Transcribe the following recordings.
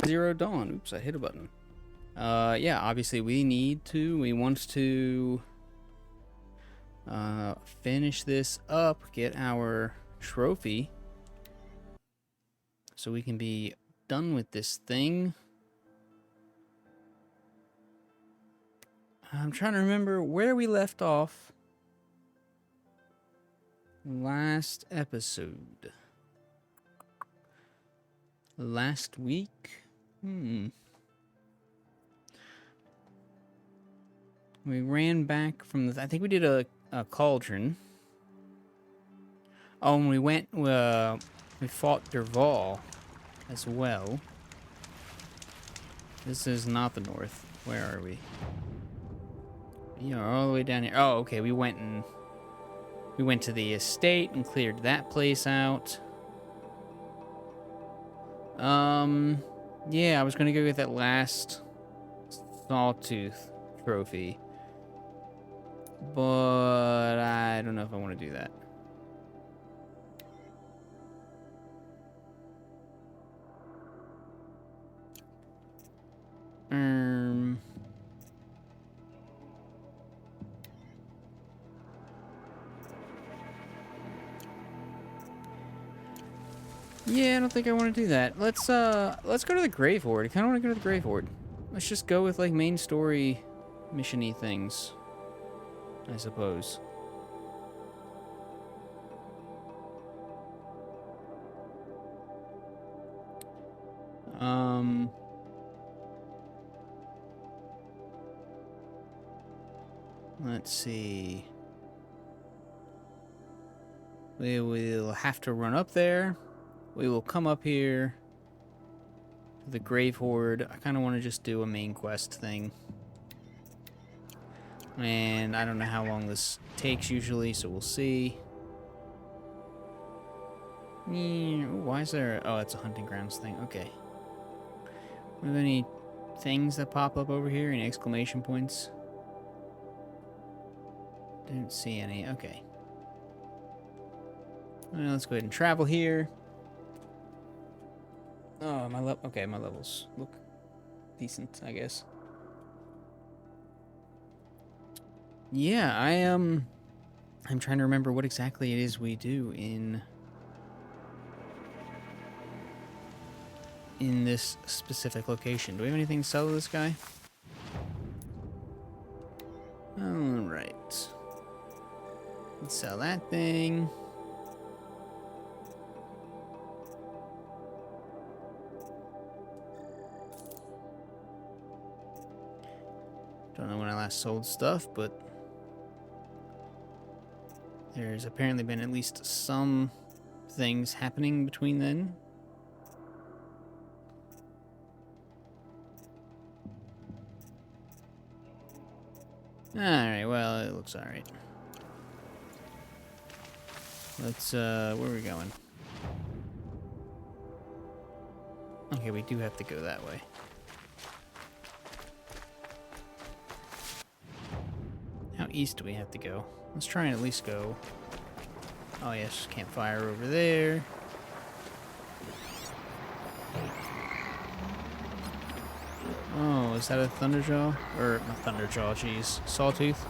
Zero Dawn. Oops, I hit a button. Yeah, obviously we want to finish this up, get our trophy, so we can be done with this thing. I'm trying to remember where we left off last episode. Last week? We ran back from the... I think we did a cauldron. Oh, and we went... we fought Dervahl as well. This is not the north. Where are we? We are all the way down here. Oh, okay. We went to the estate and cleared that place out. Yeah, I was gonna go get that last sawtooth trophy, but I don't know if I want to do that. Yeah, I don't think I want to do that. Let's go to the Grave Hoard. I kind of want to go to the Grave Hoard. Let's just go with like main story mission-y things, I suppose. Let's see. We will have to run up there. We will come up here to the Grave Hoard. I kind of want to just do a main quest thing. And I don't know how long this takes usually, so we'll see. Why is there... Oh, it's a hunting grounds thing. Okay. Do we have any things that pop up over here? Any exclamation points? Didn't see any. Okay. Well, let's go ahead and travel here. Oh, okay, my levels look decent, I guess. Yeah, I'm trying to remember what exactly it is we do in this specific location. Do we have anything to sell to this guy? Alright. Let's sell that thing. Don't know when I last sold stuff, but there's apparently been at least some things happening between then. Alright, well, it looks alright. Let's, where are we going? Okay, we do have to go that way. How east do we have to go? Let's try and at least go... Oh yes, campfire over there. Oh, is that a Thunderjaw? Or, not Thunderjaw, jeez. Sawtooth?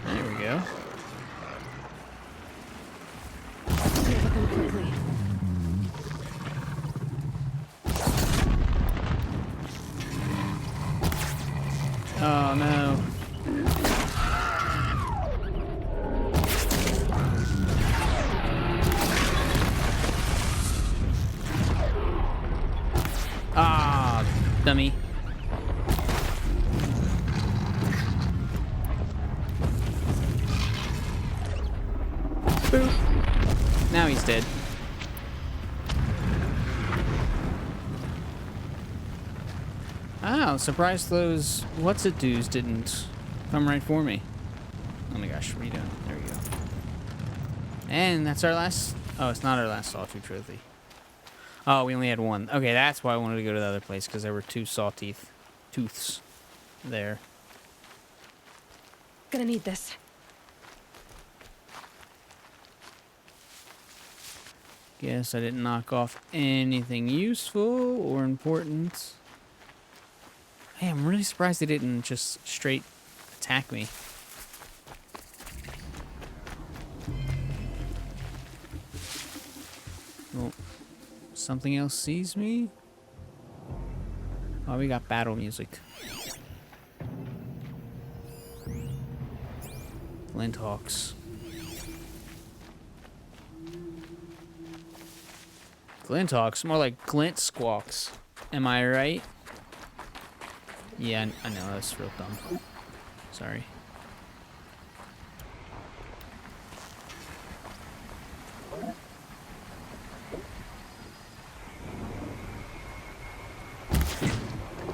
There we go. Oh no. Ah, dummy. Boop. Now he's dead. Oh, surprised those what's-it-do's didn't come right for me. Oh my gosh, what are you doing? There we go. And that's our last... Oh, it's not our last sawtooth trophy. Oh, we only had one. Okay, that's why I wanted to go to the other place, because there were 2 tooths there. Gonna need this. Guess I didn't knock off anything useful or important. Hey, I'm really surprised they didn't just straight attack me. Well, something else sees me? Oh, we got battle music. Flint Hawks. Glint Hawks? More like Glint Squawks. Am I right? Yeah, I know, that's real dumb. Sorry.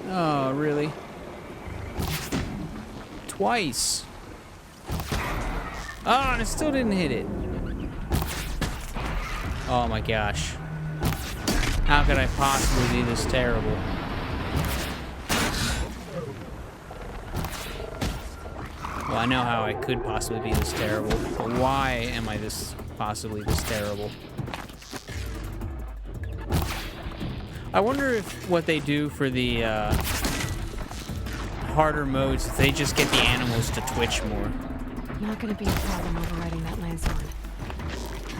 Oh, really? Twice. Oh, and it still didn't hit it. Oh my gosh. How could I possibly be this terrible? Well, I know how I could possibly be this terrible, but why am I possibly this terrible? I wonder if what they do for the harder modes, if they just get the animals to twitch more. Not gonna be a problem overriding that landslide.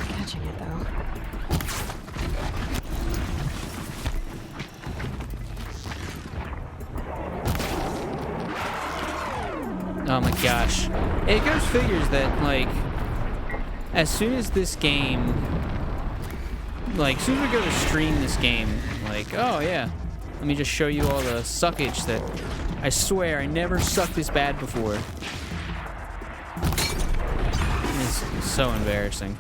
Catching it though. Oh my gosh. It goes figures that, like, as soon as this game, like, as soon as we go to stream this game, like, oh yeah, let me just show you all the suckage that I swear I never sucked this bad before. It's so embarrassing.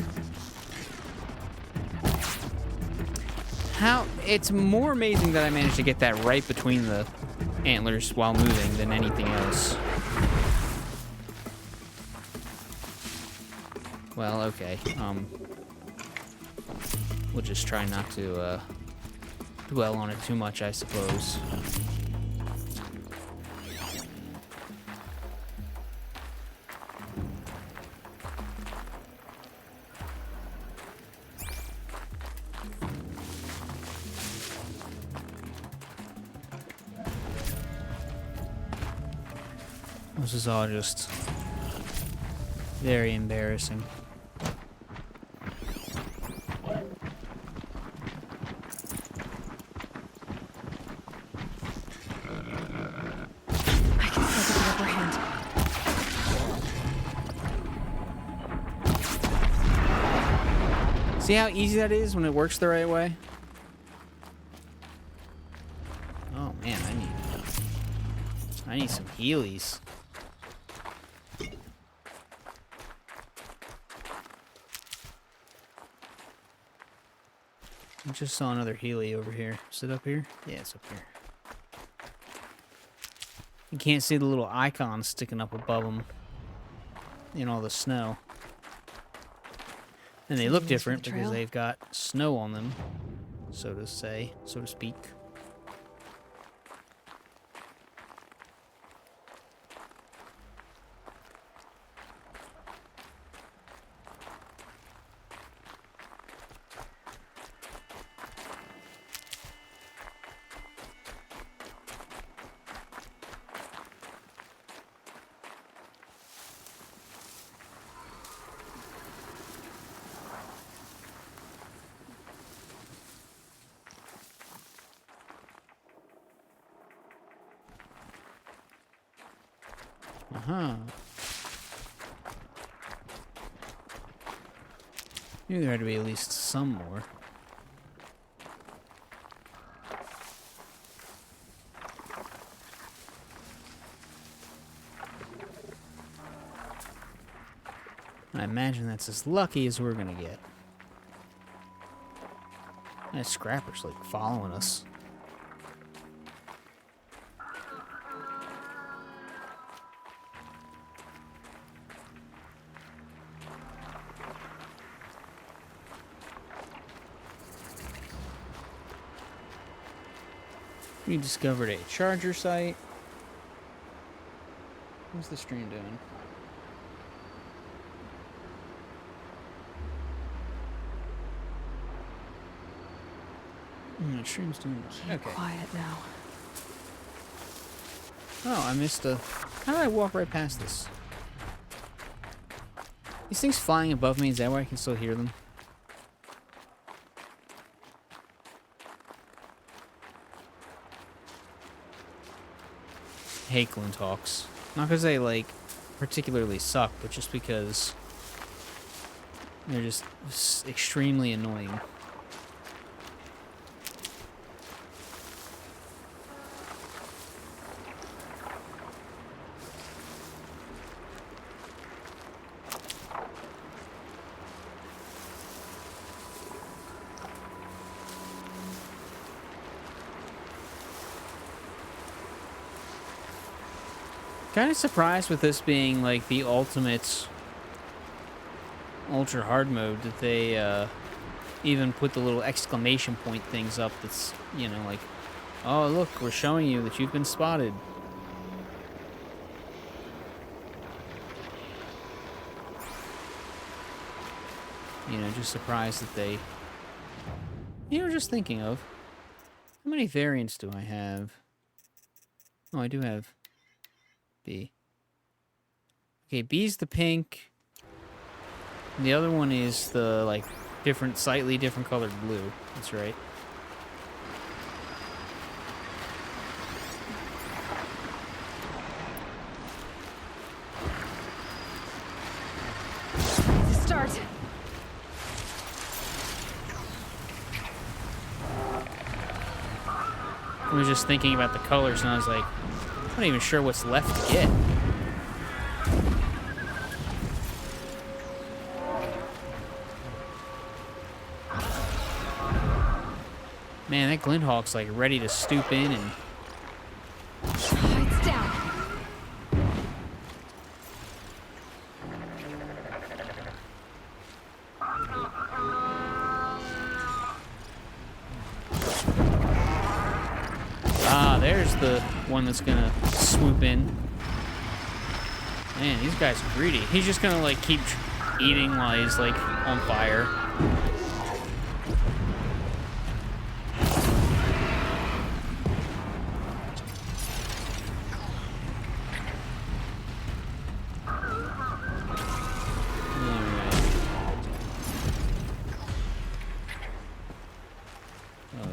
It's more amazing that I managed to get that right between the antlers while moving than anything else. Well, okay. We'll just try not to dwell on it too much, I suppose. This is all just very embarrassing. See how easy that is when it works the right way? Oh man, I need some healies. I just saw another healy over here. Is it up here? Yeah, it's up here. You can't see the little icons sticking up above them in all the snow. And they look different because they've got snow on them, so to speak. Uh-huh. Knew there had to be at least some more. I imagine that's as lucky as we're gonna get. That scrapper's like following us. We discovered a charger site. What's the stream doing? The stream's doing Keep okay. quiet now. Oh, I missed a... How did I walk right past this? These things flying above me, is that why I can still hear them? I hate Glinthawks. Not because they, like, particularly suck, but just because they're just extremely annoying. Kind of surprised with this being like the ultimate ultra hard mode that they even put the little exclamation point things up that's, you know, like, oh look, we're showing you that you've been spotted. You know, just surprised that they, you know, just thinking of, how many variants do I have? Oh, I do have B. Okay, B's the pink. And the other one is the, like, different, slightly different colored blue. That's right. Start. I was just thinking about the colors, and I was like, I'm not even sure what's left to get. Man, that Glinthawk's like ready to stoop in and... Lights down. Ah, there's the one that's gonna swoop in. Man, these guys are greedy. He's just gonna like keep eating while he's like on fire.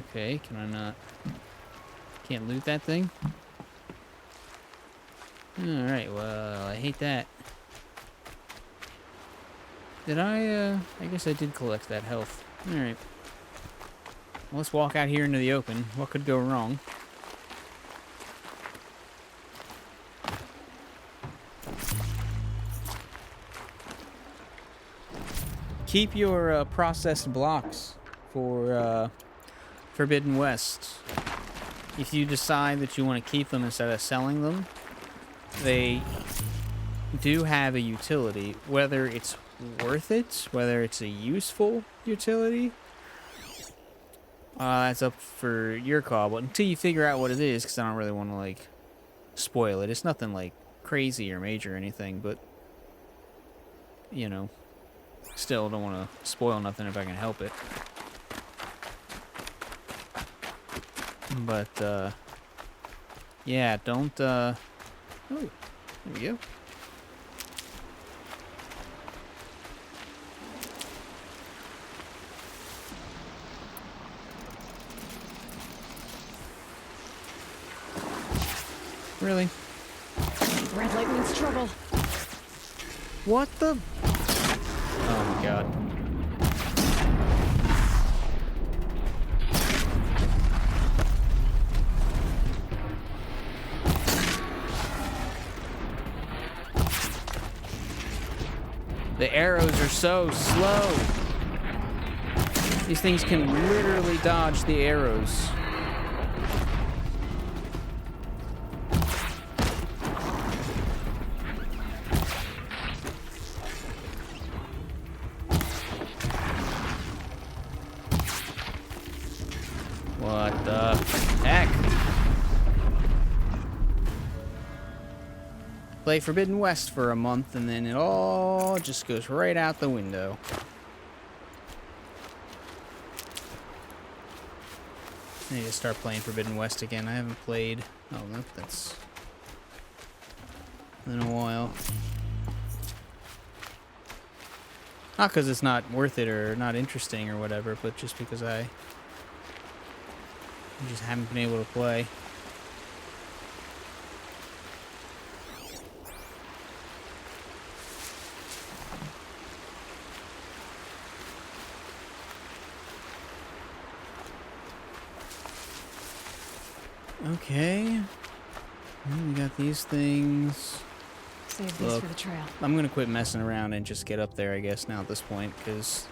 Okay, can I not... Can't loot that thing? Alright, well, I hate that. Did I guess I did collect that health. Alright. Well, let's walk out here into the open. What could go wrong? Keep your processed blocks for Forbidden West. If you decide that you want to keep them instead of selling them, they do have a utility. Whether it's worth it, whether it's a useful utility, that's up for your call. But until you figure out what it is, because I don't really want to, like, spoil it. It's nothing, like, crazy or major or anything, but, you know, still don't want to spoil nothing if I can help it. But, yeah, don't, oh, there we go. Really? Red light means trouble. What the? Oh my god. The arrows are so slow. These things can literally dodge the arrows. What the heck? play Forbidden West for a month, and then it all just goes right out the window. I need to start playing Forbidden West again. I haven't played... Oh, no, that's... in a while. Not because it's not worth it or not interesting or whatever, but just because I just haven't been able to play. Okay. We got these things. Save this for the trail. I'm gonna quit messing around and just get up there, I guess, now at this point, because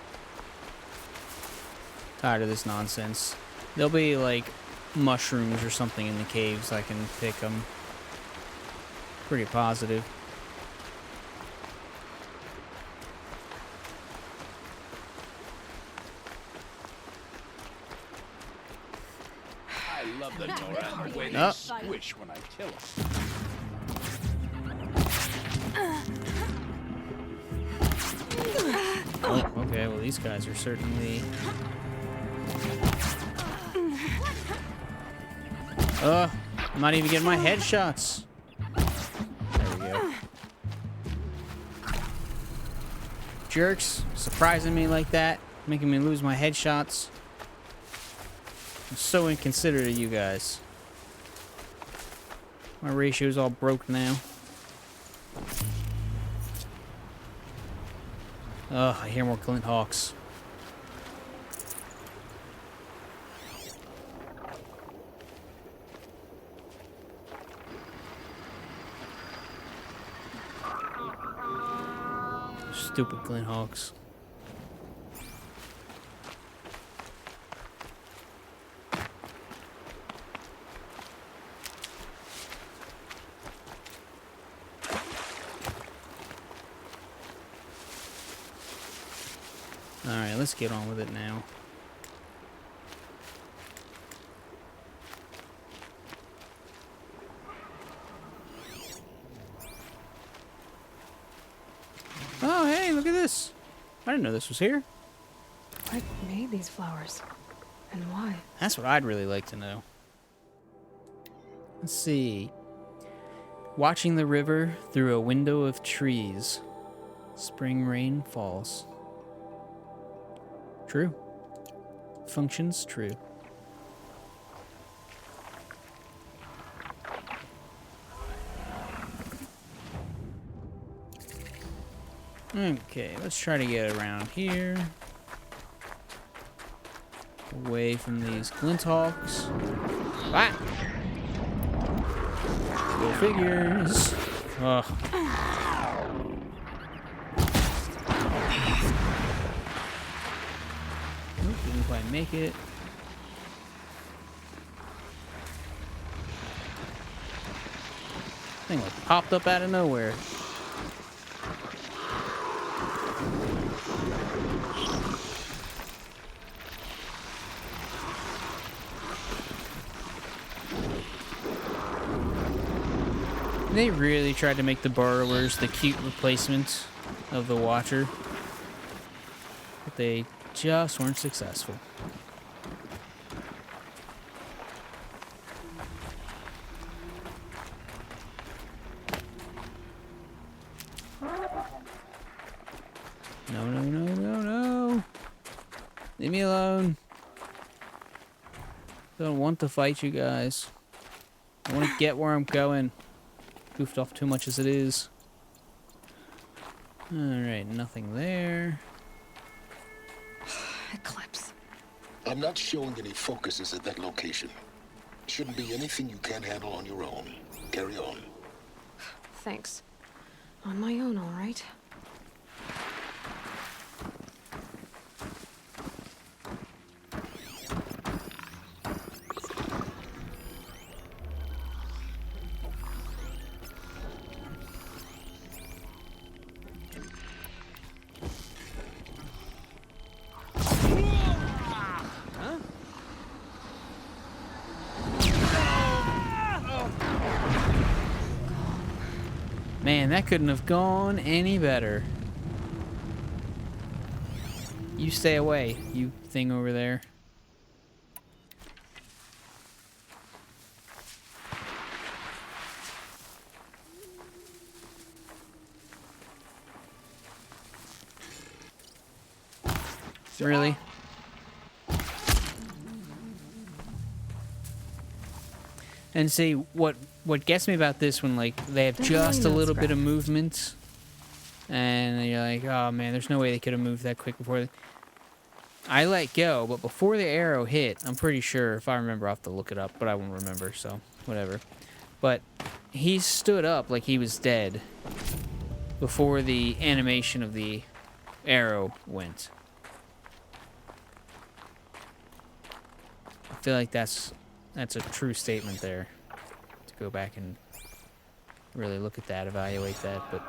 tired of this nonsense. There'll be like mushrooms or something in the caves. I can pick them. Pretty positive. I love the Nora and the way they squish when I kill them. Oh, okay, well these guys are certainly... I'm not even getting my headshots. There we go. Jerks, surprising me like that, making me lose my headshots. I'm so inconsiderate of you guys. My ratio's all broke now. Oh, I hear more Glint Hawks. Stupid Glint Hawks. Alright, let's get on with it now. Oh, hey, look at this. I didn't know this was here. What made these flowers? And why? That's what I'd really like to know. Let's see. Watching the river through a window of trees. Spring rain falls. True. Functions true. Okay, let's try to get around here. Away from these Glint Hawks. Ah! Go figures. Ugh. Nope, didn't quite make it. Thing like popped up out of nowhere. They really tried to make the burrowers the cute replacement of the Watcher, but they just weren't successful. No, no, no, no, no. Leave me alone. Don't want to fight you guys. I want to get where I'm going. Goofed off too much as it is. Alright, nothing there. Eclipse. I'm not showing any focuses at that location. Shouldn't be anything you can't handle on your own. Carry on. Thanks. On my own, all right. Man, that couldn't have gone any better. You stay away, you thing over there. Really? And see, what gets me about this one, like, they have just a little bit of movement, and you're like, oh man, there's no way they could have moved that quick before. I let go, but before the arrow hit, I'm pretty sure, if I remember, I'll have to look it up, but I won't remember, so whatever. But he stood up like he was dead before the animation of the arrow went. I feel like that's a true statement there. To go back and really look at that, evaluate that, but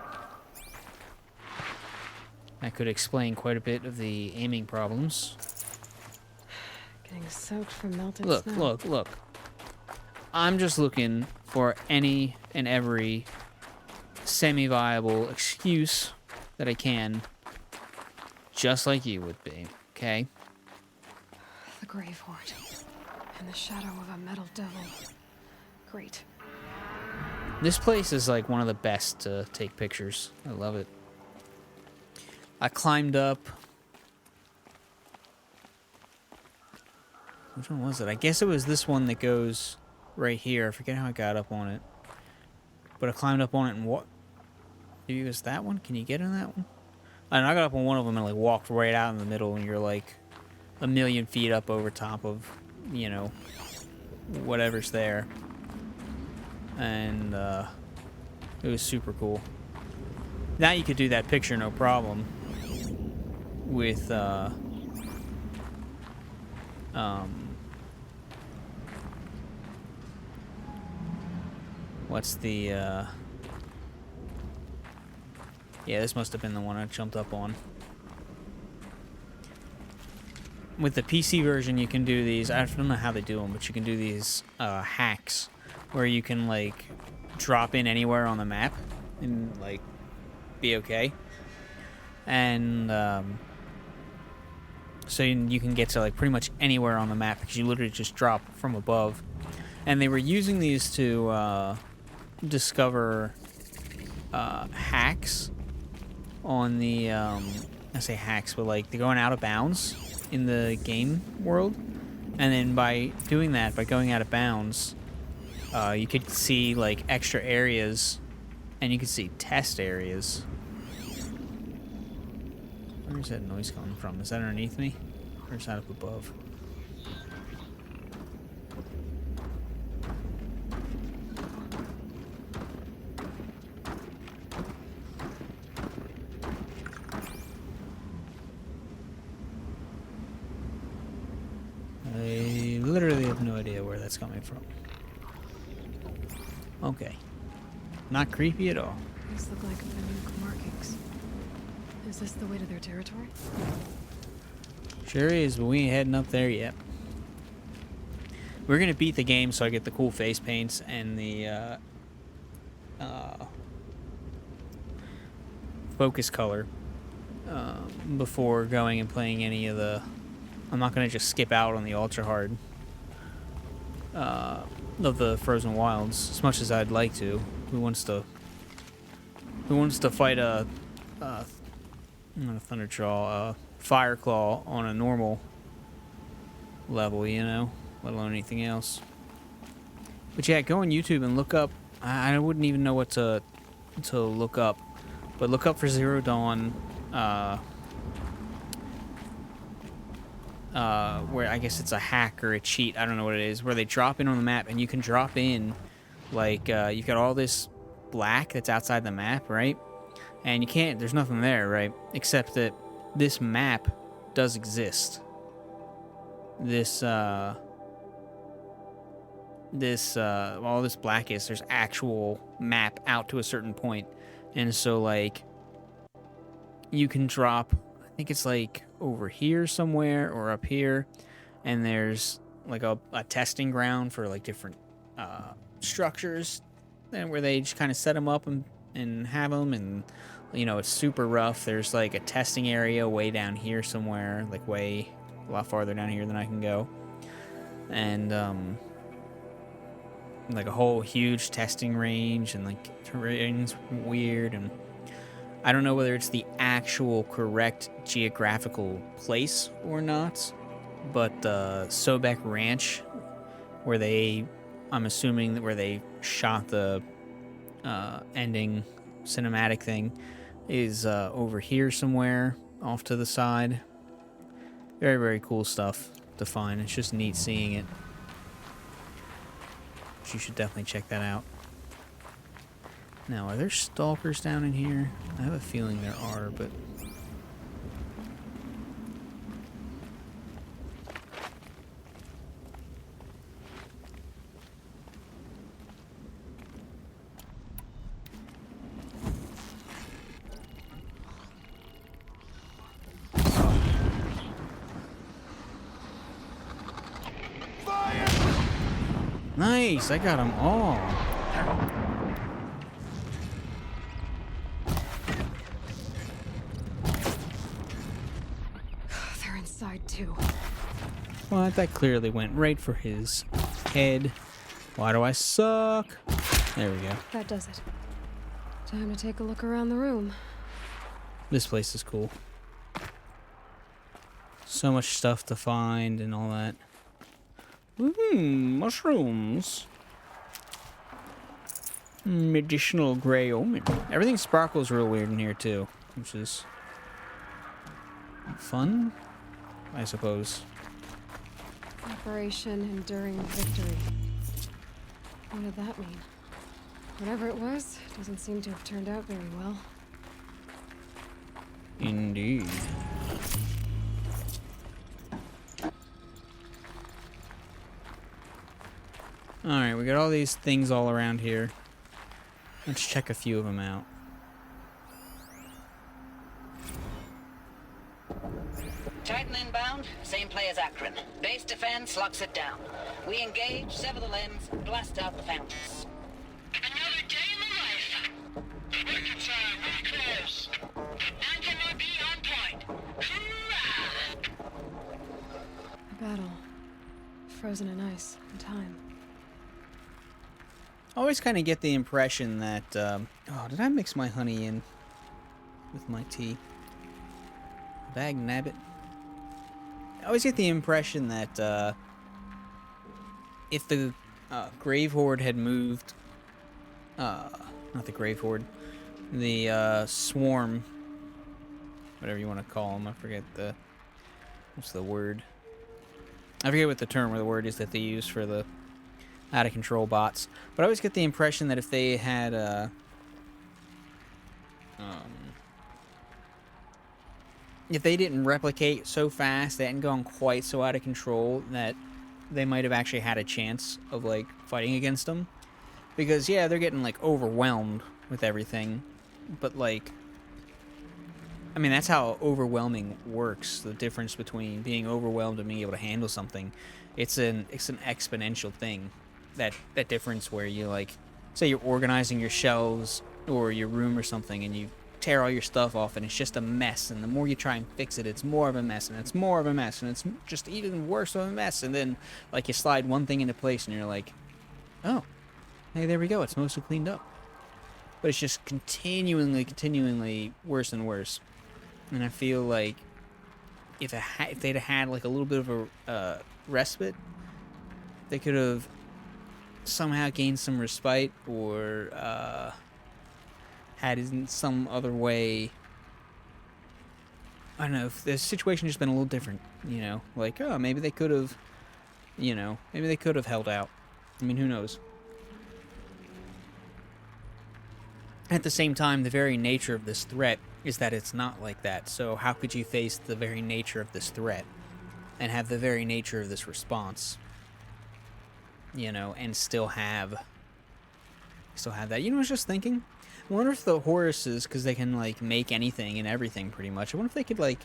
that could explain quite a bit of the aiming problems. Getting soaked from melted Look, snow. look. I'm just looking for any and every semi-viable excuse that I can, just like you would be, okay? The Grave Hoard. In the shadow of a metal devil. Great. This place is like one of the best to take pictures. I love it. I climbed up. Which one was it? I guess it was this one that goes right here. I forget how I got up on it. But I climbed up on it and what? Maybe it was that one? Can you get in that one? I got up on one of them and like walked right out in the middle, and you're like a million feet up over top of, you know, whatever's there. And it was super cool. Now you could do that picture no problem with what's the yeah, this must have been the one I jumped up on. With the PC version, you can do these. I don't know how they do them, but you can do these hacks where you can like drop in anywhere on the map and like be okay. And so you can get to like pretty much anywhere on the map because you literally just drop from above. And they were using these to discover hacks on the I say hacks, but like they're going out of bounds in the game world, and then by doing that, by going out of bounds, you could see like extra areas, and you could see test areas. Where's that noise coming from? Is that underneath me, or is that up above? I literally have no idea where that's coming from. Okay. Not creepy at all. These look like Banuk markings. Is this the way to their territory? Sure is, but we ain't heading up there yet. We're gonna beat the game so I get the cool face paints and the focus color before going and playing any of the... I'm not gonna just skip out on the ultra hard of the Frozen Wilds as much as I'd like to. Who wants to fight a not a Thunderjaw, Fireclaw on a normal level, you know, let alone anything else. But yeah, go on YouTube and look up. I wouldn't even know what to look up, but look up for Zero Dawn. Where I guess it's a hack or a cheat, I don't know what it is, where they drop in on the map, and you can drop in, like, you've got all this black that's outside the map, right? And you can't, there's nothing there, right? Except that this map does exist. This, all this black is, there's actual map out to a certain point. And so, like, you can drop, I think it's like over here somewhere or up here, and there's like a testing ground for like different structures, and where they just kind of set them up and and have them, and you know, it's super rough. There's like a testing area way down here somewhere, like way a lot farther down here than I can go, and like a whole huge testing range, and like terrain's weird, and I don't know whether it's the actual correct geographical place or not, but Sobek Ranch, where I'm assuming that where they shot the ending cinematic thing, is over here somewhere off to the side. Very, very cool stuff to find. It's just neat seeing it. You should definitely check that out. Now, are there stalkers down in here? I have a feeling there are, but... Nice! I got them all! They're inside too. What? That clearly went right for his head. Why do I suck? There we go. That does it. Time to take a look around the room. This place is cool. So much stuff to find and all that. Mushrooms. Medicinal gray omen. Everything sparkles real weird in here too, which is fun, I suppose. Operation Enduring Victory. What did that mean? Whatever it was, doesn't seem to have turned out very well. Indeed. Alright, we got all these things all around here. Let's check a few of them out. Titan inbound, same play as Akron. Base defense locks it down. We engage, sever the limbs, blast out the fountains. Another day in the life. Rockets are very close. Antenna be on point. Hoorah! A battle. Frozen in ice and time. I always kind of get the impression that... oh, did I mix my honey in with my tea? Bag nabbit. I always get the impression that if the Grave Hoard had moved... not the Grave Hoard. The Swarm. Whatever you want to call them. I forget the... What's the word? I forget what the term or the word is that they use for the out-of-control bots. But I always get the impression that if they had... if they didn't replicate so fast, they hadn't gone quite so out of control, that they might have actually had a chance of, like, fighting against them. Because, yeah, they're getting, like, overwhelmed with everything. But, like... I mean, that's how overwhelming works. The difference between being overwhelmed and being able to handle something. It's an exponential thing. That difference where you, like... Say you're organizing your shelves or your room or something, and you tear all your stuff off, and it's just a mess, and the more you try and fix it, it's more of a mess, and it's more of a mess, and it's just even worse of a mess, and then, like, you slide one thing into place, and you're like, oh, hey, there we go, it's mostly cleaned up. But it's just continually worse and worse. And I feel like if they'd had, like, a little bit of a respite, they could have somehow gained some respite, or, had in some other way, I don't know, if the situation just been a little different, you know, like, oh, maybe they could have, you know, maybe they could have held out. I mean, who knows? At the same time, the very nature of this threat is that it's not like that, so how could you face the very nature of this threat and have the very nature of this response, you know, and still have that? You know, I was just thinking, I wonder if the Horuses, because they can, like, make anything and everything pretty much, I wonder if they could, like,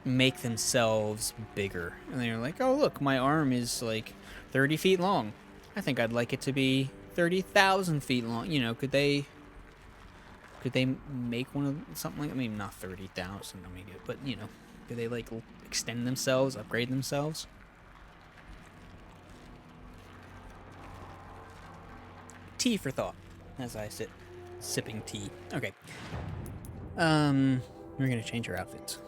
make themselves bigger. And they're like, oh, look, my arm is, like, 30 feet long. I think I'd like it to be 30,000 feet long. You know, could they Could they make one of something like? I mean, not 30,000. I mean, but you know, could they like extend themselves, upgrade themselves? Tea for thought, as I sit sipping tea. Okay. We're gonna change our outfits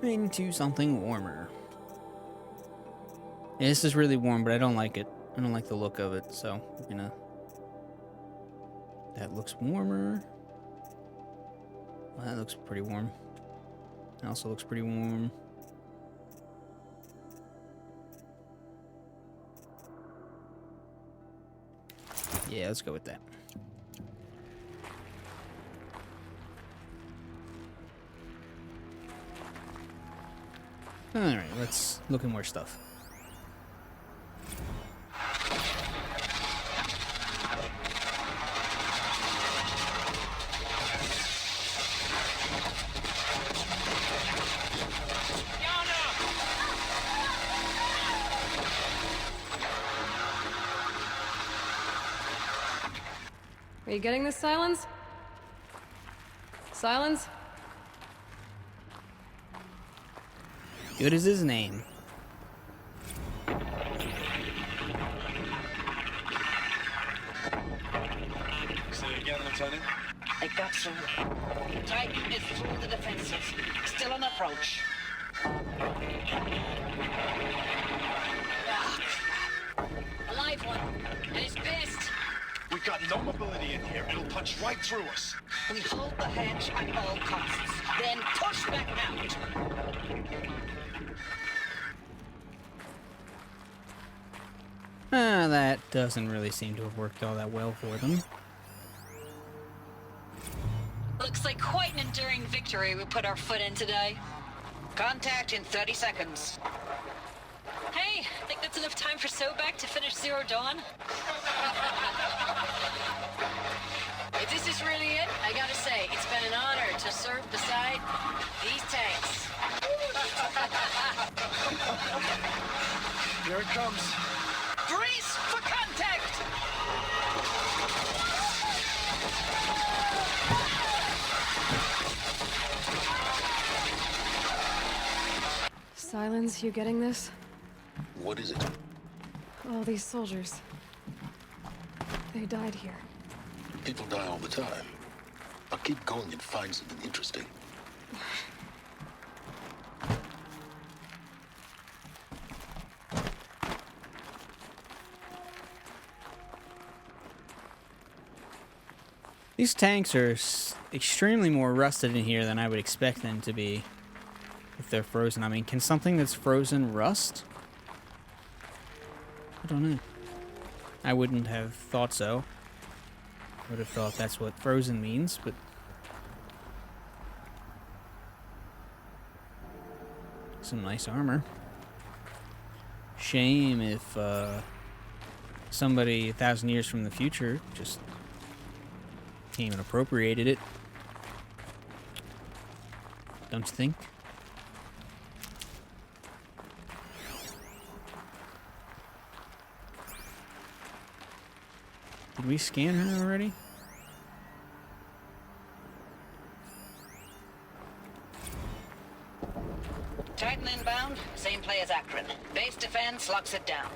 into something warmer. Yeah, this is really warm, but I don't like it. I don't like the look of it, so we're gonna... That looks warmer. Well, that looks pretty warm. That also looks pretty warm. Yeah, let's go with that. Alright, let's look at more stuff. Are you getting this, Silence? Silence? Good as his name. Say it again, Lieutenant. I got through. Titan is through the defenses. Still on approach. Ah, crap. A live one. And he's pissed. We've got no mobility in here. It'll punch right through us. We hold the hedge at all costs. Then push back out. That doesn't really seem to have worked all that well for them. Looks like quite an enduring victory we put our foot in today. Contact in 30 seconds. Hey, think that's enough time for Sobek to finish Zero Dawn? If this is really it, I gotta say, it's been an honor to serve beside these tanks. Here it comes. Brace for contact! Silence, you getting this? What is it? All these soldiers. They died here. People die all the time. I'll keep going and find something interesting. These tanks are extremely more rusted in here than I would expect them to be if they're frozen. I mean, can something that's frozen rust? I don't know. I wouldn't have thought so. I would have thought that's what frozen means, but... Some nice armor. Shame if somebody 1,000 years from the future just came and appropriated it. Don't you think? Did we scan her already? Titan inbound, same play as Akron. Base defense locks it down.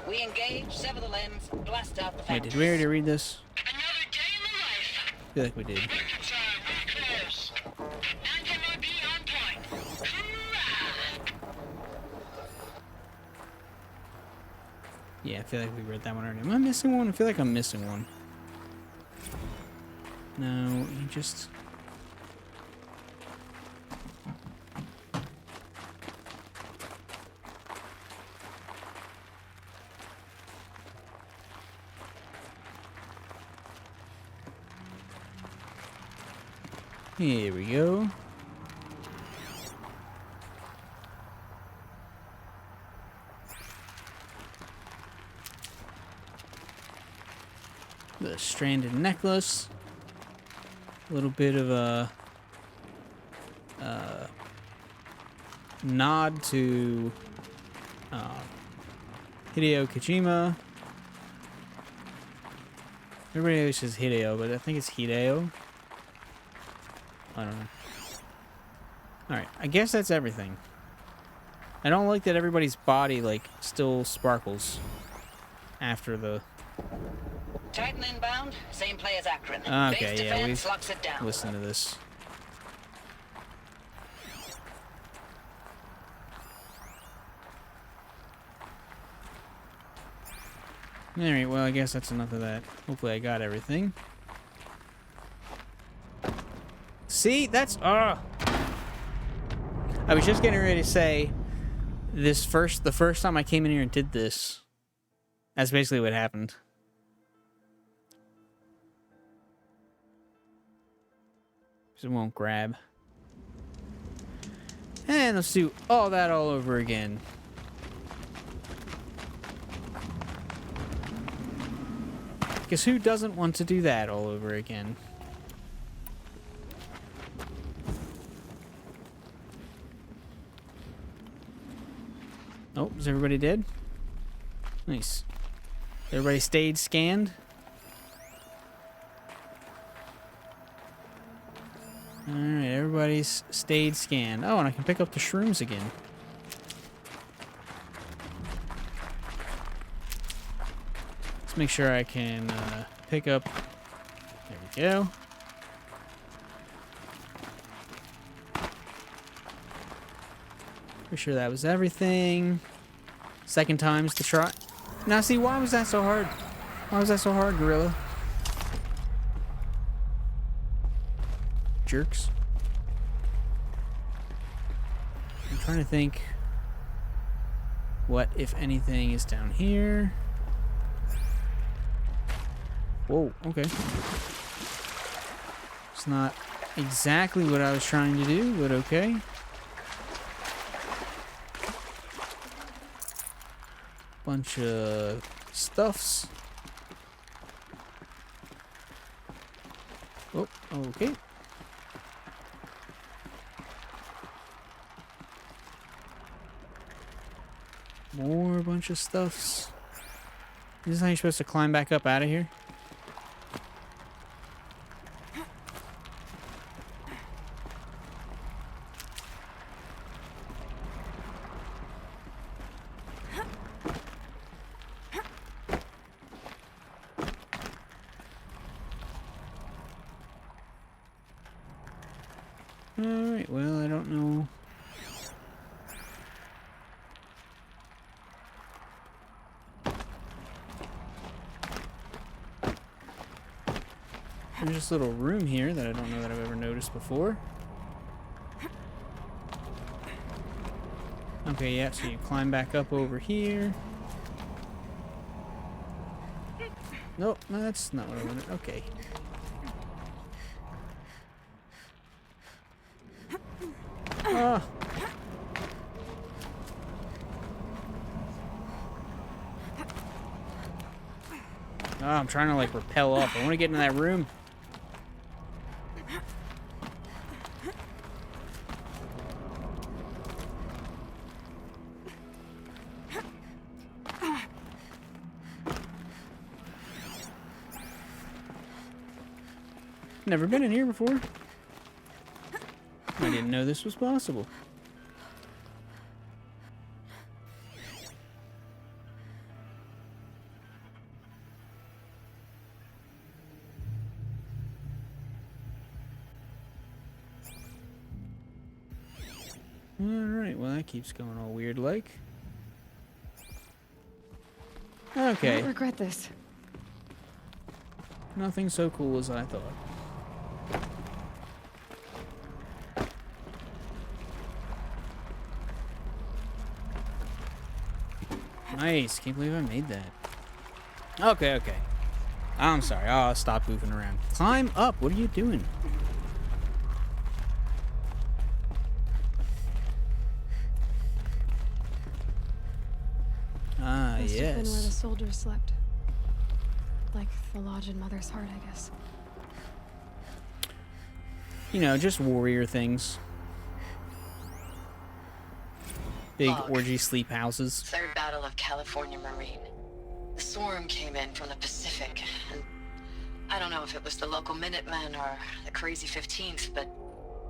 We engage, sever the limbs, blast out the Wait, fountains. did we already read this? Another day in the life. I feel like we did. Rockets are really close. Anthem will be on point. Hoorah! Yeah, I feel like we read that one already. Am I missing one? I feel like I'm missing one. No, you just... Here we go. The stranded necklace. A little bit of a nod to Hideo Kojima. Everybody always says Hideo, but I think it's Hideo. I don't know. Alright, I guess that's everything. I don't like that everybody's body, like, still sparkles after the... Titan inbound, same play as Akron. Okay, Base yeah, defense we've locks it down. listened to this. Alright, well, I guess that's enough of that. Hopefully I got everything. See? That's... I was just getting ready to say, the first time I came in here and did this, that's basically what happened. It won't grab. And let's do all that all over again. Because who doesn't want to do that all over again? Oh, is everybody dead? Nice. Everybody stayed scanned? Alright, everybody's stayed scanned. Oh, and I can pick up the shrooms again. Let's make sure I can pick up... There we go. Pretty sure that was everything. Second time's the try. Now see, why was that so hard? Why was that so hard, Gorilla? Jerks. I'm trying to think what, if anything, is down here. Whoa, okay. It's not exactly what I was trying to do, but okay. Bunch of stuffs. Oh, okay. More bunch of stuffs. This is how you're supposed to climb back up out of here? Alright, well, I don't know. There's this little room here that I don't know that I've ever noticed before. Okay, yeah, so you climb back up over here. Nope, no, that's not what I wanted. Okay. Ah. Oh, I'm trying to like rappel up. I want to get in that room. Never been in here before. I didn't know this was possible. Alright, well that keeps going all weird like. Okay. I don't regret this. Nothing so cool as I thought. Nice. Can't believe I made that. Okay, okay. I'm sorry. I'll stop goofing around. Climb up. What are you doing? Ah, Must have been where the yes. soldiers slept. Like the lodge in Mother's Heart, I guess. You know, just warrior things. Big Log. orgy sleep houses. Third Battle of California Marine. The swarm came in from the Pacific, and I don't know if it was the local Minutemen or the crazy 15th, but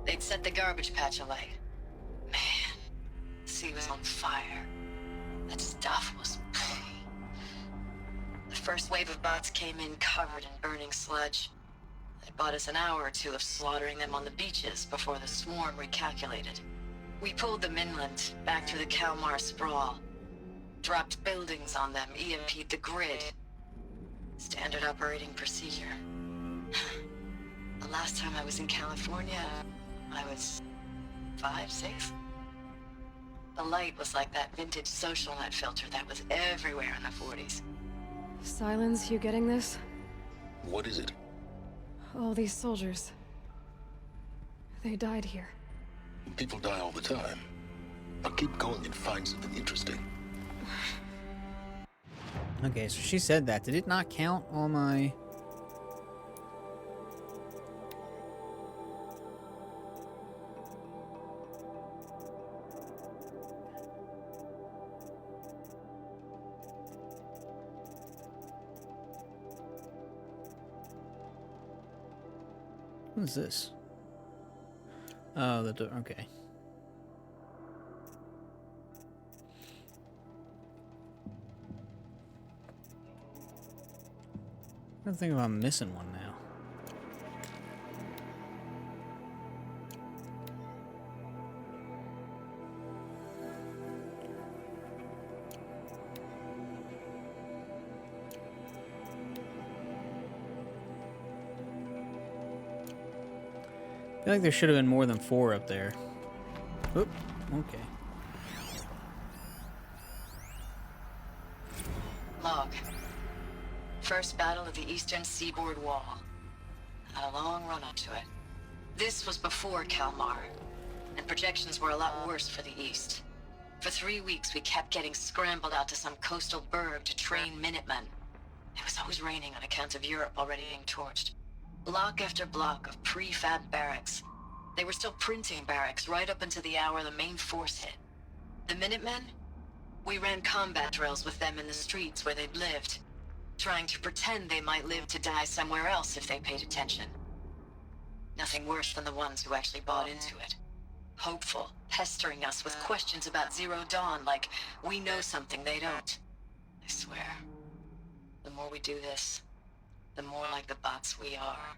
they'd set the garbage patch alight. Man, the sea was on fire. That stuff was... The first wave of bots came in covered in burning sludge. It bought us an hour or two of slaughtering them on the beaches before the swarm recalculated. We pulled them inland, back through the Kalmar sprawl. Dropped buildings on them, EMP'd the grid. Standard operating procedure. The last time I was in California, I was 5, 6? The light was like that vintage social net filter that was everywhere in the 40s. Silence, you getting this? What is it? All these soldiers. They died here. People die all the time. Now keep going and find something interesting. Okay, so she said that. Did it not count all my... What is this? Oh, the door. Okay. I don't think I'm missing one now. I feel like there should have been more than 4 up there. Oop, okay. Log. First battle of the eastern seaboard wall. Had a long run up to it. This was before Kalmar, and projections were a lot worse for the east. For 3 weeks, we kept getting scrambled out to some coastal burg to train Minutemen. It was always raining on account of Europe already being torched. Block after block of prefab barracks. They were still printing barracks right up until the hour the main force hit. The Minutemen? We ran combat drills with them in the streets where they'd lived, trying to pretend they might live to die somewhere else if they paid attention. Nothing worse than the ones who actually bought into it. Hopeful, pestering us with questions about Zero Dawn like we know something they don't. I swear, the more we do this, the more like the bots we are.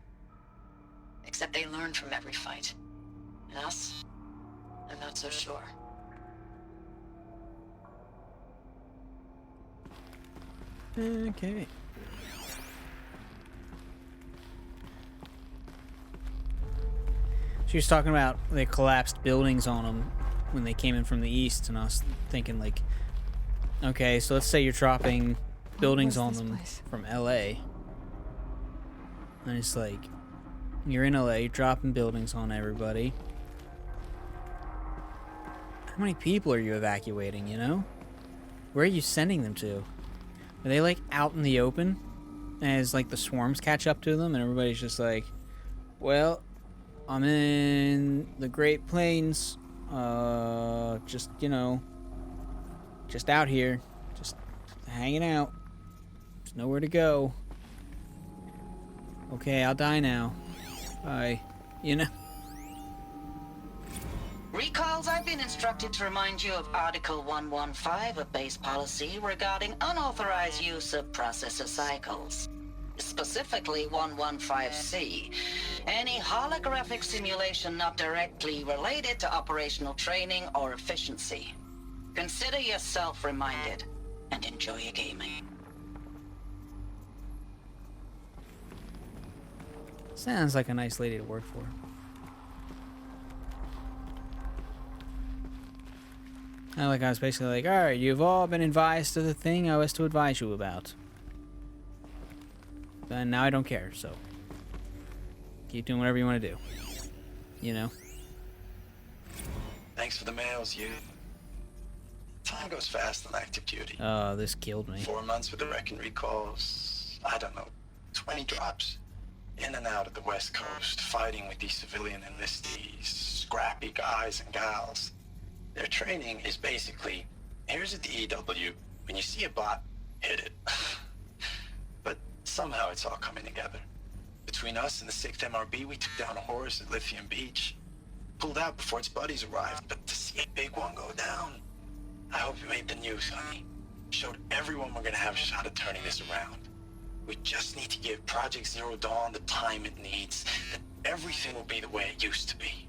Except they learn from every fight. And us? I'm not so sure. Okay. She was talking about they collapsed buildings on them when they came in from the east, and I was thinking like, okay, so let's say you're dropping buildings on them from LA. And it's like, you're in LA, you're dropping buildings on everybody. How many people are you evacuating, you know? Where are you sending them to? Are they like out in the open as like the swarms catch up to them and everybody's just like, well, I'm in the Great Plains, just, you know, just out here, just hanging out. There's nowhere to go. Okay, I'll die now. Bye. You know? Recalls, I've been instructed to remind you of Article 115 of base policy regarding unauthorized use of processor cycles. Specifically 115C. Any holographic simulation not directly related to operational training or efficiency. Consider yourself reminded and enjoy your gaming. Sounds like a nice lady to work for. I was basically like, alright, you've all been advised of the thing I was to advise you about. And now I don't care, so keep doing whatever you want to do. You know? Thanks for the mails, you. Time goes fast on active duty. Oh, this killed me. 4 months with the wreck recalls. I don't know, 20 drops. In and out of the West Coast, fighting with these civilian enlistees, scrappy guys and gals. Their training is basically, here's a DEW, when you see a bot, hit it. But somehow it's all coming together. Between us and the 6th MRB, we took down a horse at Lithium Beach. Pulled out before its buddies arrived, but to see a big one go down, I hope you made the news, honey. Showed everyone we're gonna have a shot at turning this around. We just need to give Project Zero Dawn the time it needs, and everything will be the way it used to be.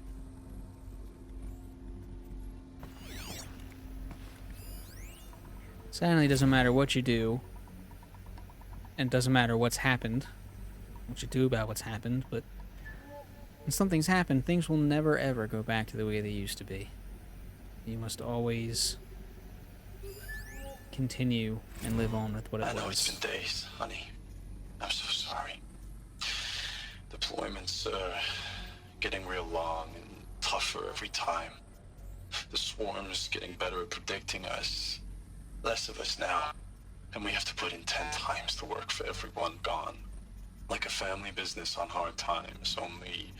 Sadly, it doesn't matter what you do, and it doesn't matter what's happened, what you do about what's happened, but when something's happened, things will never ever go back to the way they used to be. You must always continue and live on with what it was. I know it's been days, honey. I'm so sorry. Deployments are getting real long and tougher every time. The swarm's getting better at predicting us. Less of us now, and we have to put in 10 times the work for everyone gone. Like a family business on hard times, only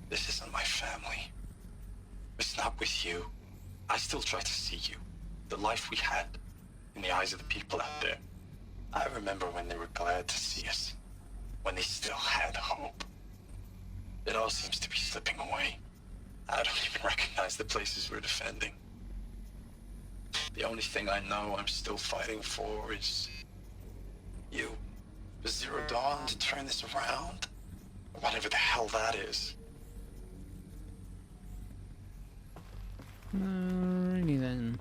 this isn't my family. It's not with you. I still try to see you, the life we had, in the eyes of the people out there. I remember when they were glad to see us, when they still had hope. It all seems to be slipping away. I don't even recognize the places we're defending. The only thing I know I'm still fighting for is you. The Zero Dawn to turn this around, or whatever the hell that is. Alrighty then.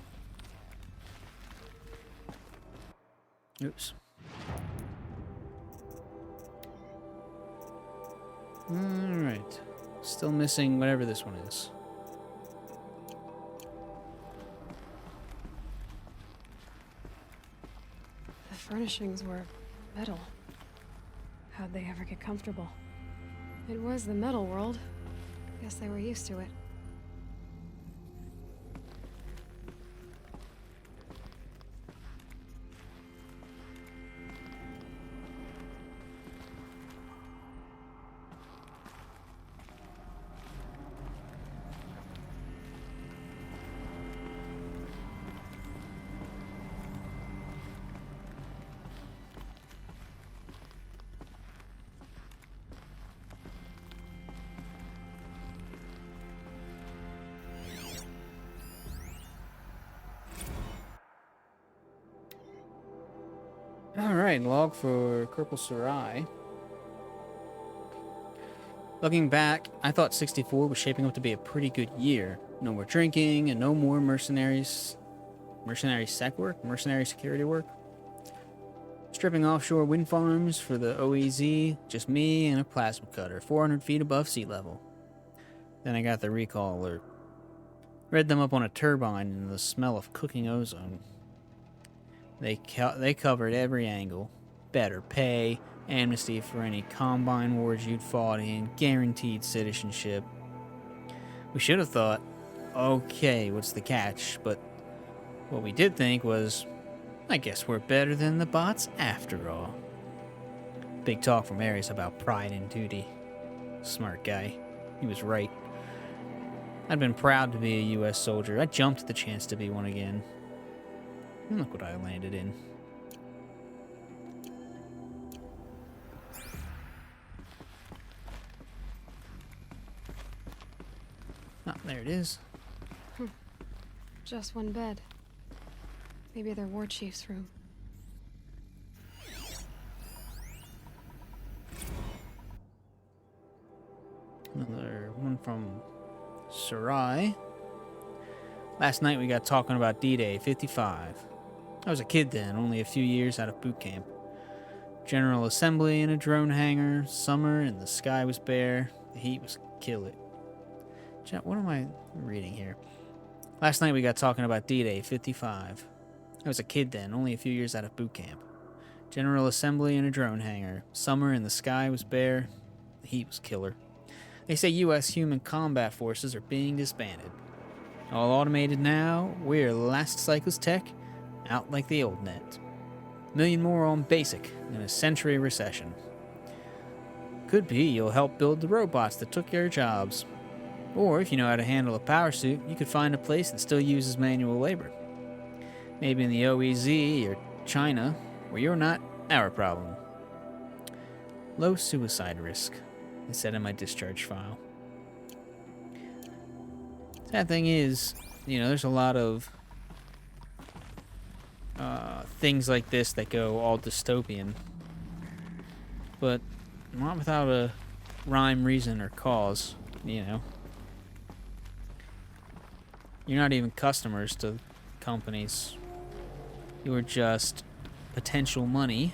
Oops. Alright. Still missing whatever this one is. The furnishings were metal. How'd they ever get comfortable? It was the metal world. Guess they were used to it. Alright, log for Corporal Sarai. Looking back, I thought 64 was shaping up to be a pretty good year. No more drinking and no more mercenary sec work, mercenary security work. Stripping offshore wind farms for the OEZ, just me and a plasma cutter, 400 feet above sea level. Then I got the recall alert. Read them up on a turbine and the smell of cooking ozone. They covered every angle. Better pay, amnesty for any Combine wars you'd fought in, guaranteed citizenship. We should have thought, okay, what's the catch? But what we did think was, I guess we're better than the bots after all. Big talk from Ares about pride and duty. Smart guy. He was right. I'd been proud to be a U.S. soldier. I jumped at the chance to be one again. And look what I landed in. Ah, there it is. Just one bed. Maybe their war chief's room. Another one from Sarai. Last night we got talking about D-Day 55. I was a kid then, only a few years out of boot camp. General assembly in a drone hangar, summer and the sky was bare, the heat was kill it. What am I reading here? Last night we got talking about D-Day 55. I was a kid then, only a few years out of boot camp. General assembly in a drone hangar, summer and the sky was bare, the heat was killer. They say U.S. human combat forces are being disbanded. All automated now, we're last cycle's tech, out like the old net. A million more on basic in a century recession. Could be you'll help build the robots that took your jobs. Or if you know how to handle a power suit, you could find a place that still uses manual labor. Maybe in the OEZ or China, where you're not our problem. Low suicide risk, it said in my discharge file. Sad thing is, you know, there's a lot of things like this that go all dystopian, but not without a rhyme, reason, or cause, you know. You're not even customers to companies. You're just potential money,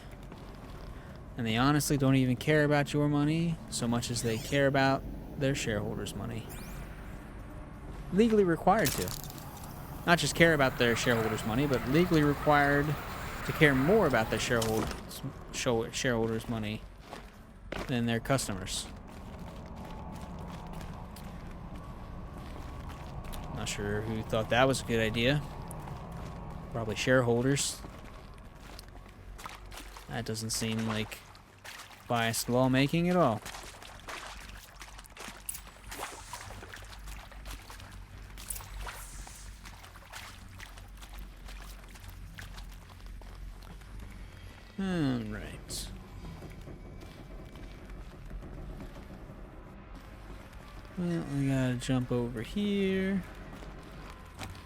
and they honestly don't even care about your money so much as they care about their shareholders' money. Legally required to. Not just care about their shareholders' money, but legally required to care more about their shareholders' money than their customers. Not sure who thought that was a good idea. Probably shareholders. That doesn't seem like biased lawmaking at all. Alright. Well, we gotta jump over here.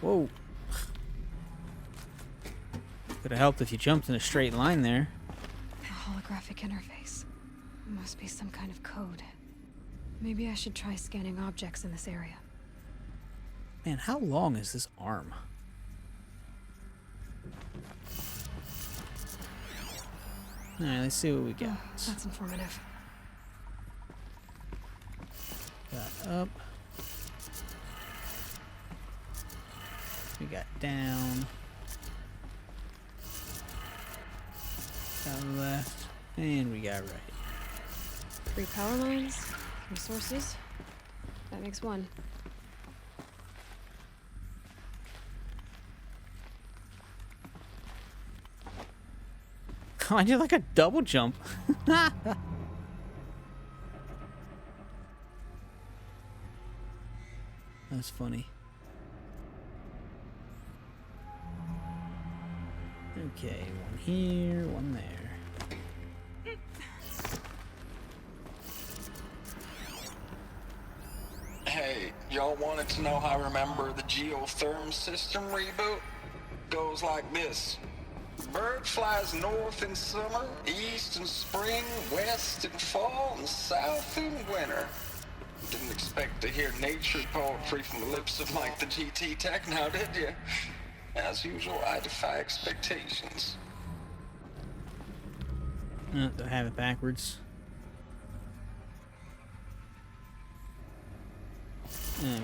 Whoa. Could have helped if you jumped in a straight line there. A holographic interface. Must be some kind of code. Maybe I should try scanning objects in this area. Man, how long is this arm? Alright, let's see what we got. Oh, that's informative. Got up. We got down. Got left. And we got right. 3 power lines, 3 sources. That makes 1. I did like a double jump. That's funny. Okay, one here, one there. Hey, y'all wanted to know how I remember the geotherm system reboot? Goes like this. Bird flies north in summer, east in spring, west in fall, and south in winter. Didn't expect to hear nature poetry from the lips of Mike the GT Tech now, did you? As usual, I defy expectations. Do I have it backwards? Okay.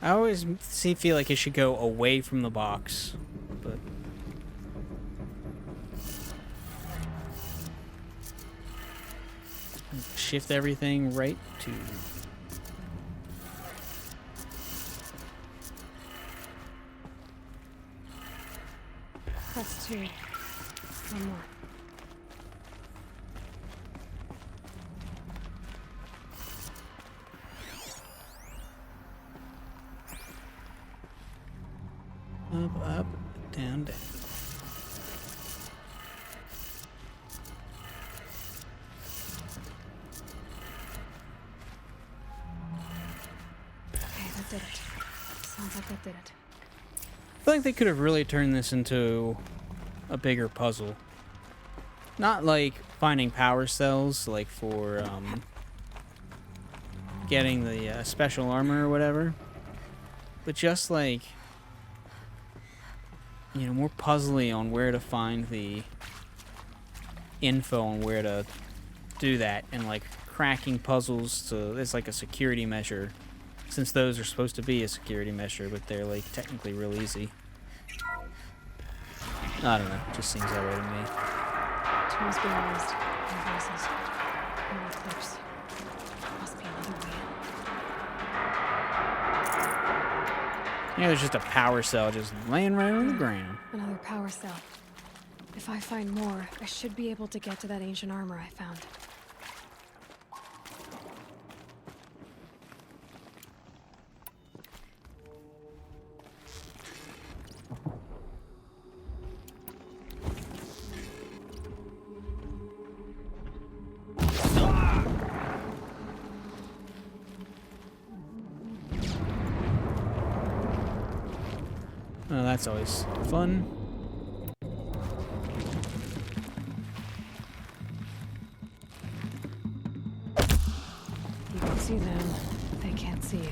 I always feel like it should go away from the box, but shift everything right to. That's 2. One more. Up, down, down. Okay, that did it. Sounds like that did it. I feel like they could have really turned this into a bigger puzzle. Not like finding power cells, like for getting the special armor or whatever, but just like, you know, more puzzly on where to find the info on where to do that, and like cracking puzzles to, it's like a security measure, since those are supposed to be a security measure, but they're like technically real easy. I don't know, it just seems that way to me. Terms being raised. No voices. No clips. Must be another way in. Yeah, there's just a power cell just laying right on the ground. Another power cell. If I find more, I should be able to get to that ancient armor I found. That's always fun. You can see them, but they can't see you.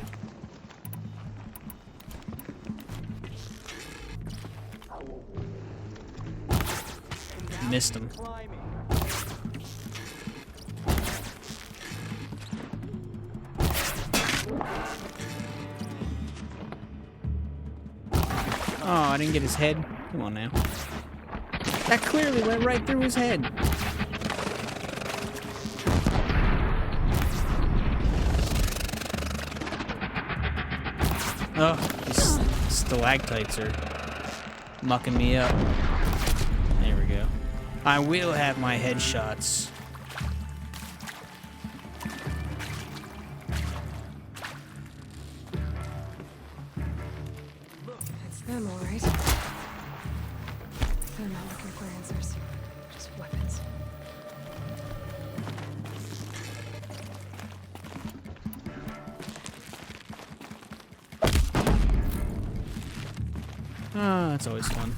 Missed him. Oh, I didn't get his head. Come on now. That clearly went right through his head. Oh, these stalactites are mucking me up. There we go. I will have my headshots. It's them, all right. They're not looking for answers, just weapons. Ah, that's always fun.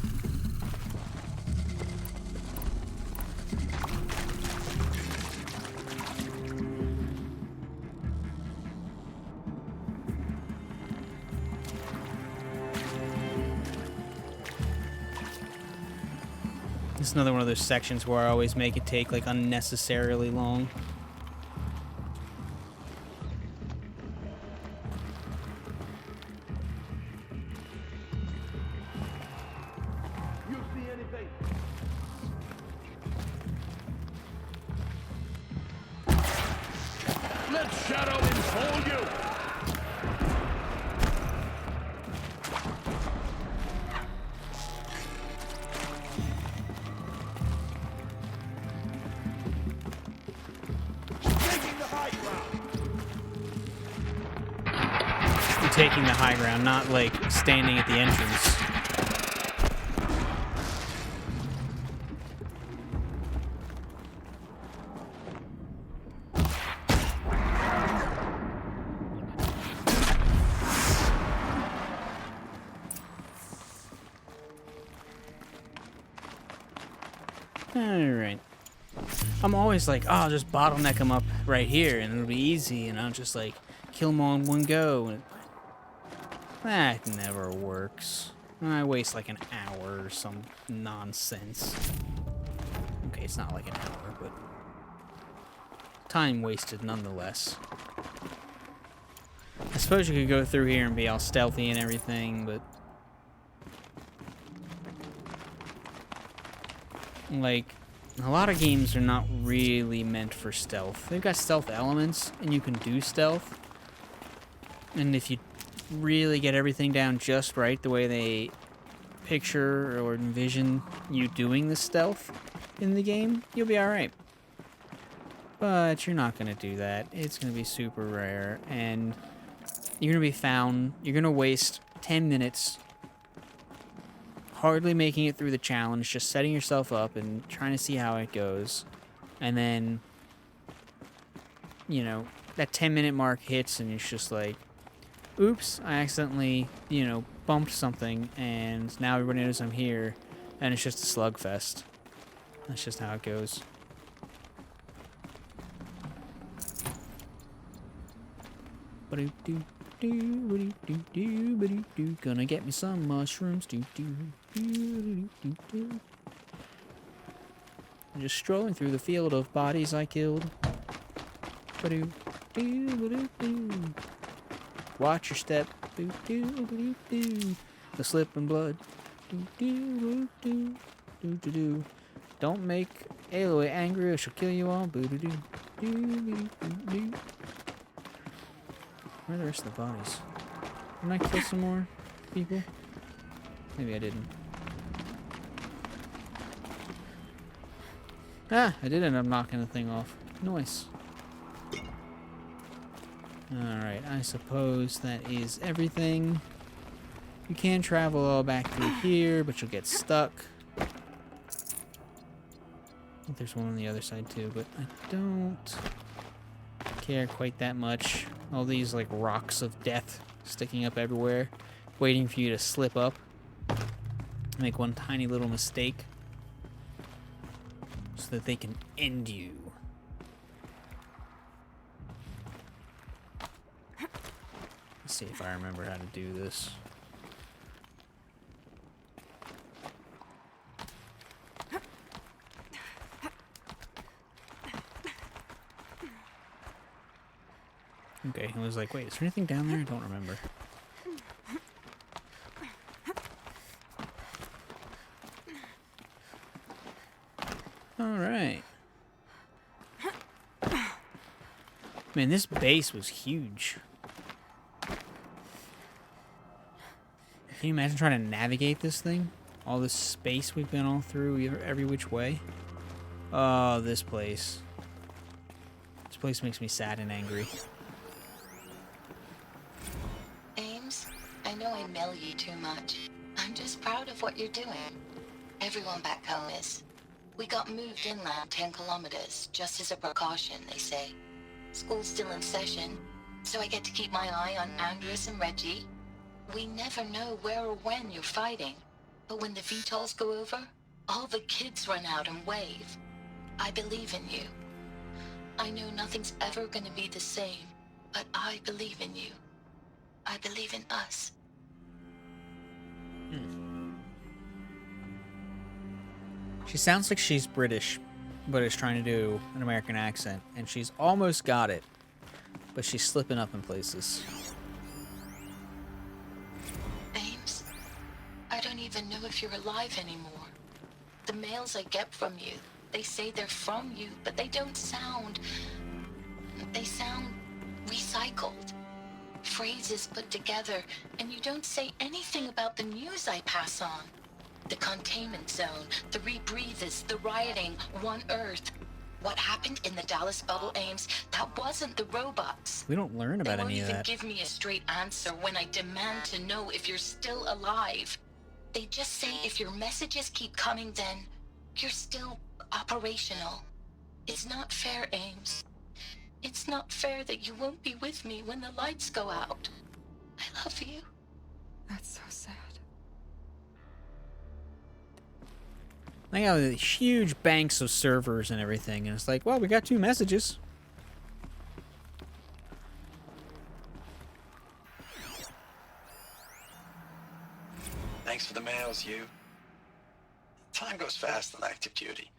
It's another one of those sections where I always make it take like unnecessarily long. You see anything? Let Shadow enfold you! Taking the high ground! I'm taking the high ground, not like standing at the entrance. Alright. I'm always like, oh, I'll just bottleneck them up right here and it'll be easy and I'll just like kill them all in one go. And that never works. I waste like an hour or some nonsense. Okay, it's not like an hour, but time wasted nonetheless. I suppose you could go through here and be all stealthy and everything, but like, a lot of games are not really meant for stealth. They've got stealth elements, and you can do stealth. And if you really get everything down just right, the way they picture or envision you doing the stealth in the game, you'll be alright. But you're not going to do that. It's going to be super rare, and you're going to be found. You're going to waste 10 minutes hardly making it through the challenge, just setting yourself up and trying to see how it goes. And then, you know, that 10-minute mark hits and it's just like, oops, I accidentally, you know, bumped something and now everybody knows I'm here and it's just a slugfest. That's just how it goes. Gonna get me some mushrooms. Just strolling through the field of bodies I killed. Watch your step. The slip and blood. Don't make Aloy angry or she'll kill you all. Where are the rest of the bodies? Didn't I kill some more people? Maybe I didn't. Ah, I did end up knocking the thing off. Nice. Alright, I suppose that is everything. You can travel all back through here, but you'll get stuck. I think there's one on the other side too, but I don't care quite that much. All these like rocks of death sticking up everywhere, waiting for you to slip up. make one tiny little mistake so that they can end you. Let's see if I remember how to do this. Okay, I was like, wait, is there anything down there? I don't remember. Alright. Man, this base was huge. Can you imagine trying to navigate this thing? All this space we've been all through, every which way. Oh, this place. This place makes me sad and angry. Ames, I know I mail you too much. I'm just proud of what you're doing. Everyone back home is. We got moved inland 10 kilometers, just as a precaution, they say. School's still in session, so I get to keep my eye on Andres and Reggie. We never know where or when you're fighting, but when the VTOLs go over, all the kids run out and wave. I believe in you. I know nothing's ever gonna be the same, but I believe in you. I believe in us. She sounds like she's British, but is trying to do an American accent, and she's almost got it, but she's slipping up in places. Ames, I don't even know if you're alive anymore. The mails I get from you, they say they're from you, but they don't sound... They sound recycled. Phrases put together, and you don't say anything about the news I pass on. The containment zone, the rebreathers, the rioting, One Earth. What happened in the Dallas bubble, Ames, that wasn't the robots. We don't learn about any of that. They won't even give me a straight answer when I demand to know if you're still alive. They just say if your messages keep coming, then you're still operational. It's not fair, Ames. It's not fair that you won't be with me when the lights go out. I love you. That's so sad. They got these huge banks of servers and everything, and it's like, well, we got 2 messages. Thanks for the mails, you. Time goes fast on active duty.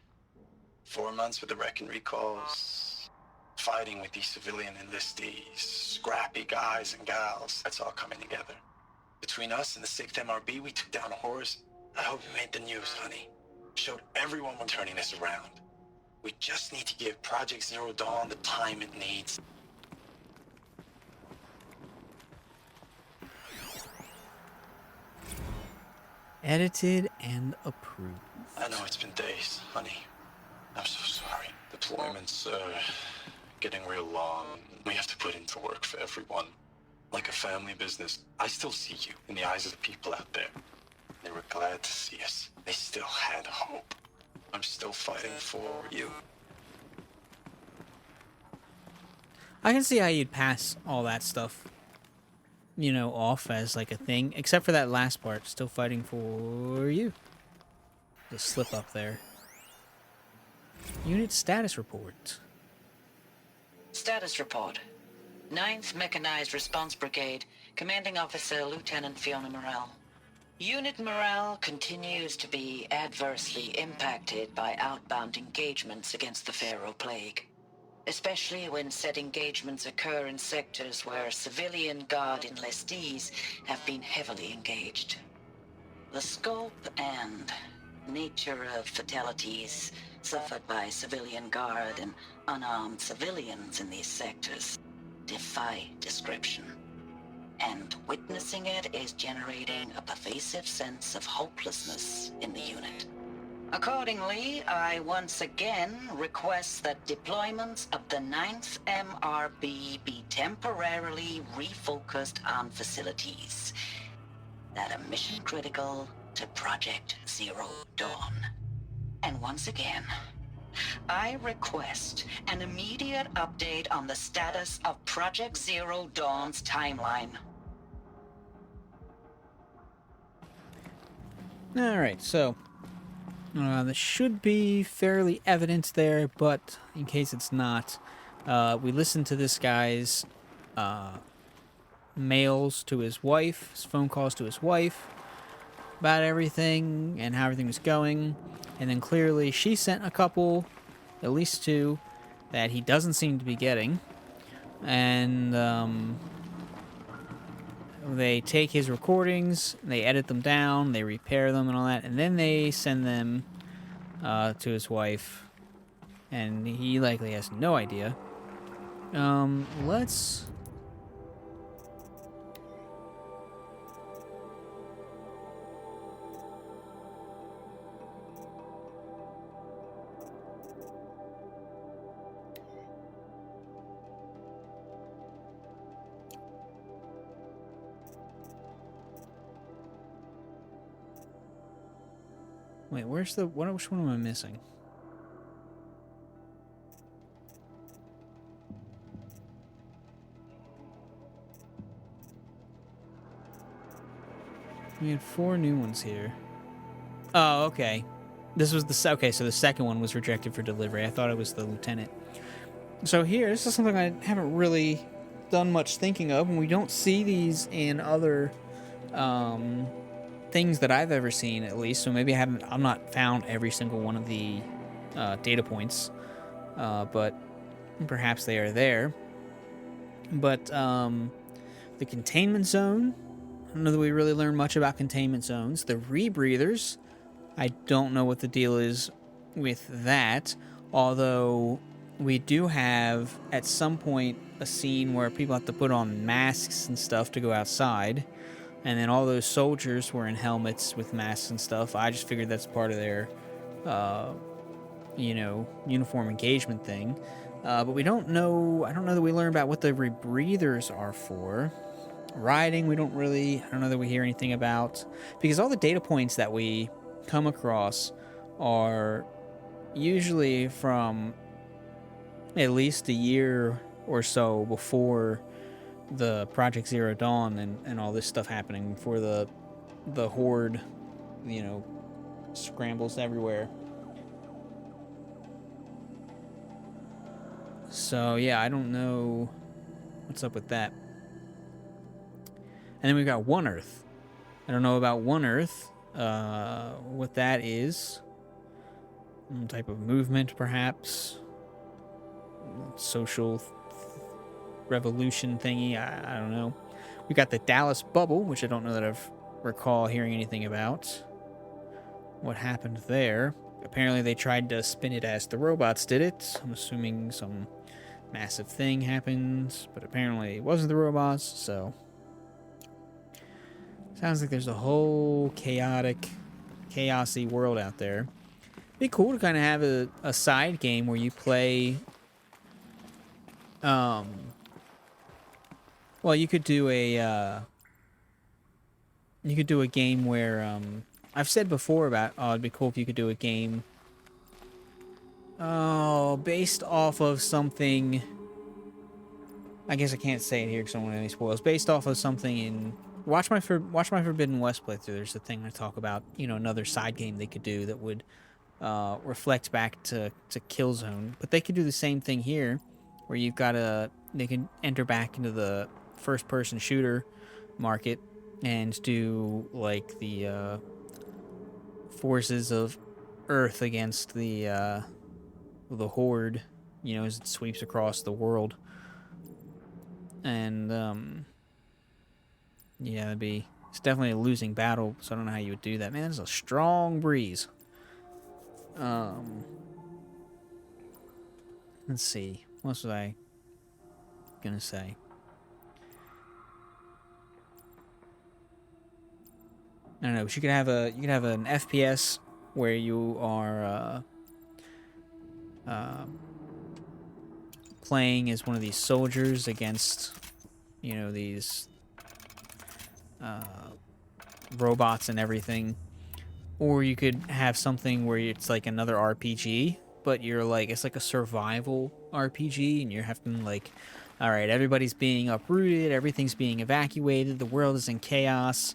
4 months with the wrecking recalls, fighting with these civilian enlistees, scrappy guys and gals. That's all coming together. Between us and the 6th MRB, we took down a horse. I hope you made the news, honey. Showed everyone we're turning this around. We just need to give Project Zero Dawn the time it needs. Edited and approved. I know it's been days, honey. I'm so sorry. Deployments are getting real long. We have to put in to work for everyone. Like a family business. I still see you in the eyes of the people out there. They were glad to see us. They still had hope. I'm still fighting for you. I can see how you'd pass all that stuff, you know, off as like a thing, except for that last part, still fighting for you. Just slip up there. Unit status report. Status report. 9th Mechanized Response Brigade, Commanding Officer Lieutenant Fiona Morrell. Unit morale continues to be adversely impacted by outbound engagements against the Pharaoh Plague, especially when said engagements occur in sectors where civilian guard enlistees have been heavily engaged. The scope and nature of fatalities suffered by civilian guard and unarmed civilians in these sectors defy description. And witnessing it is generating a pervasive sense of hopelessness in the unit. Accordingly, I once again request that deployments of the 9th MRB be temporarily refocused on facilities that are mission critical to Project Zero Dawn. And once again, I request an immediate update on the status of Project Zero Dawn's timeline. Alright, so this should be fairly evident there, but in case it's not, we listened to this guy's mails to his wife, his phone calls to his wife about everything and how everything was going, and then clearly she sent a couple, at least two, that he doesn't seem to be getting, and they take his recordings, they edit them down, they repair them and all that, and then they send them to his wife, and he likely has no idea. Let's... Wait, where's the... which one am I missing? We had 4 new ones here. Oh, okay. This was the... okay, so the second one was rejected for delivery. I thought it was the lieutenant. So here, this is something I haven't really done much thinking of, and we don't see these in other... things that I've ever seen, at least. So maybe I'm not found every single one of the data points, but perhaps they are there. But the containment zone, I don't know that we really learned much about containment zones. The rebreathers, I don't know what the deal is with that, although we do have at some point a scene where people have to put on masks and stuff to go outside. And then all those soldiers were in helmets with masks and stuff. I just figured that's part of their, uniform engagement thing. But we don't know... I don't know that we learn about what the rebreathers are for. Riding, I don't know that we hear anything about. Because all the data points that we come across are usually from at least a year or so before the Project Zero Dawn and all this stuff happening, before the Horde, scrambles everywhere. So yeah, I don't know what's up with that. And then we've got One Earth. I don't know about One Earth, what that is. Some type of movement, perhaps. Social revolution thingy, I don't know. We got the Dallas bubble, which I don't know that I've recall hearing anything about. What happened there? Apparently they tried to spin it as the robots did it. I'm assuming some massive thing happened, but apparently it wasn't the robots, so... Sounds like there's a whole chaosy world out there. It'd be cool to kind of have a side game where you play... Well, you could do a game where, I've said before about, it'd be cool if you could do a game, based off of something, I guess I can't say it here because I don't want any spoilers, based off of something in, watch my Forbidden West playthrough, there's a thing I talk about, another side game they could do that would, reflect back to Killzone, but they could do the same thing here, where you've got they can enter back into the first-person shooter market and do, like, the forces of Earth against the Horde, as it sweeps across the world. And, yeah, it's definitely a losing battle, so I don't know how you would do that. Man, that's a strong breeze. Let's see. What else was I gonna say? I don't know. But you could have an FPS where you are playing as one of these soldiers against, these robots and everything, or you could have something where it's like another RPG, but you're like, it's like a survival RPG, and you're having like, all right, everybody's being uprooted, everything's being evacuated, the world is in chaos.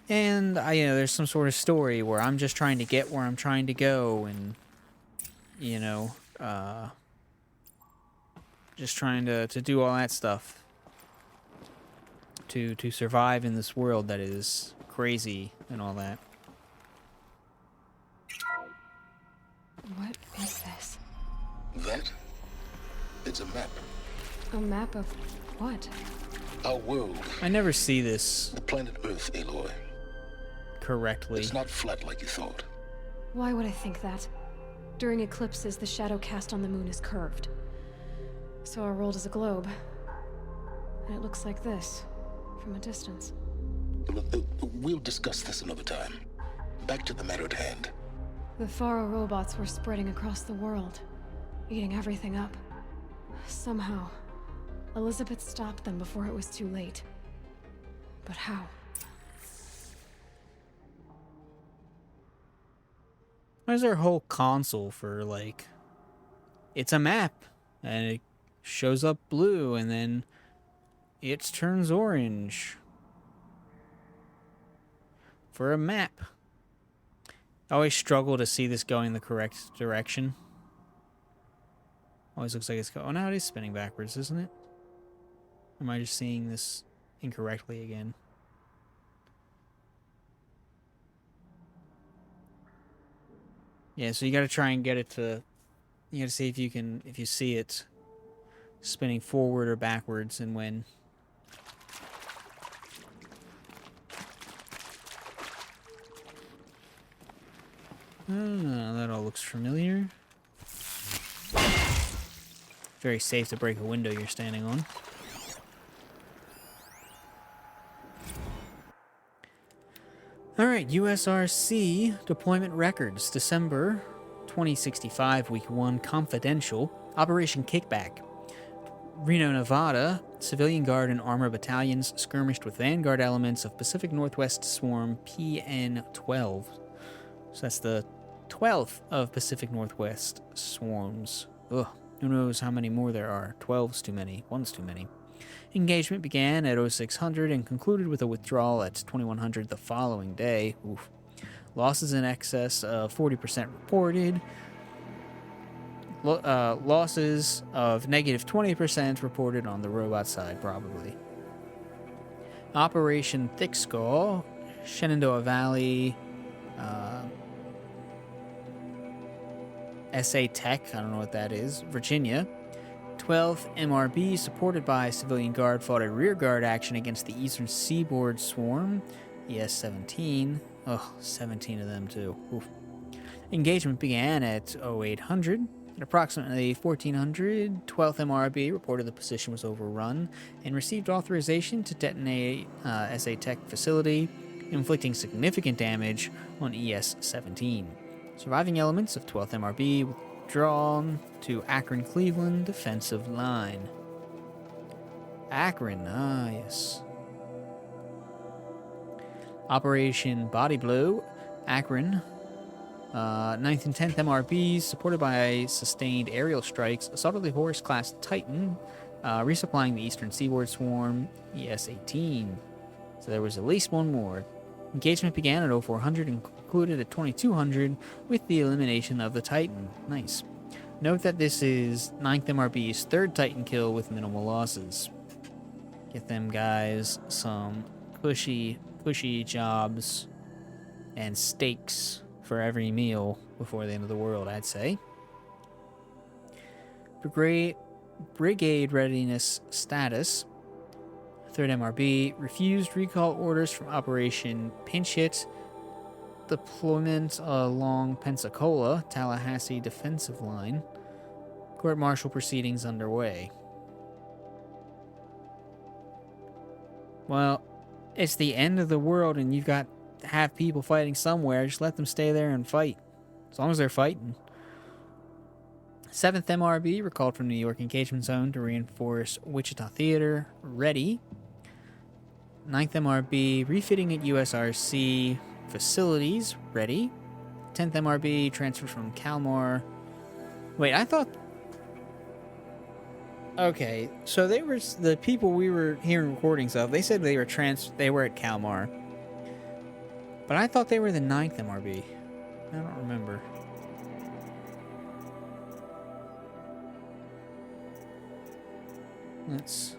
And there's some sort of story where I'm just trying to get where I'm trying to go, and just trying to do all that stuff to survive in this world that is crazy and all that. What is this? That? It's a map. A map of what? Our world. I never see this The planet Earth, Aloy. correctly. It's not flat like you thought. Why would I think that? During eclipses, the shadow cast on the moon is curved. So our world is a globe. And it looks like this, from a distance. We'll discuss this another time. Back to the matter at hand. The Faro robots were spreading across the world, eating everything up. Somehow, Elizabeth stopped them before it was too late. But how? Where's their whole console for, like, it's a map, and it shows up blue, and then it turns orange for a map. I always struggle to see this going the correct direction. Always looks like it's going... Oh, now it is spinning backwards, isn't it? Or am I just seeing this incorrectly again? Yeah, so you gotta try and get it to... You gotta see if you can... If you see it spinning forward or backwards, and when... That all looks familiar. Very safe to break a window you're standing on. Alright, USRC deployment records. December 2065, Week 1, confidential. Operation Kickback. Reno, Nevada, civilian guard and armor battalions skirmished with vanguard elements of Pacific Northwest Swarm PN-12. So that's the 12th of Pacific Northwest swarms. Ugh, who knows how many more there are. 12's too many. 1's too many. Engagement began at 0600 and concluded with a withdrawal at 2100 the following day. Oof. Losses in excess of 40% reported. Losses of negative 20% reported on the robot side, probably. Operation Thick Skull, Shenandoah Valley, SA Tech, I don't know what that is, Virginia. 12th MRB, supported by civilian guard, fought a rearguard action against the Eastern Seaboard Swarm, ES-17. Oh, 17 of them too. Oof. Engagement began at 0800. At approximately 1400, 12th MRB reported the position was overrun and received authorization to detonate SA Tech facility, inflicting significant damage on ES-17. Surviving elements of 12th MRB withdrawn to Akron-Cleveland defensive line. Akron, ah yes. Operation Body Blow, Akron. 9th and 10th MRBs, supported by sustained aerial strikes, assaulted the Horse-class Titan, resupplying the Eastern Seaboard Swarm, ES-18. So there was at least one more. Engagement began at 0400 and concluded at 2200 with the elimination of the Titan. Nice. Note that this is 9th MRB's third Titan kill with minimal losses. Get them guys some cushy jobs and steaks for every meal before the end of the world, I'd say. Brigade readiness status. 3rd MRB refused recall orders from Operation Pinch Hit. Deployment along Pensacola, Tallahassee defensive line. Court-martial proceedings underway. Well, it's the end of the world and you've got to have people fighting somewhere. Just let them stay there and fight. As long as they're fighting. 7th MRB recalled from New York engagement zone to reinforce Wichita Theater. Ready. 9th MRB refitting at USRC facilities. Ready. 10th MRB transferred from Kalmar. Wait, I thought... Okay, so they were... The people we were hearing recordings of, they said they were at Kalmar. But I thought they were the 9th MRB. I don't remember. Let's...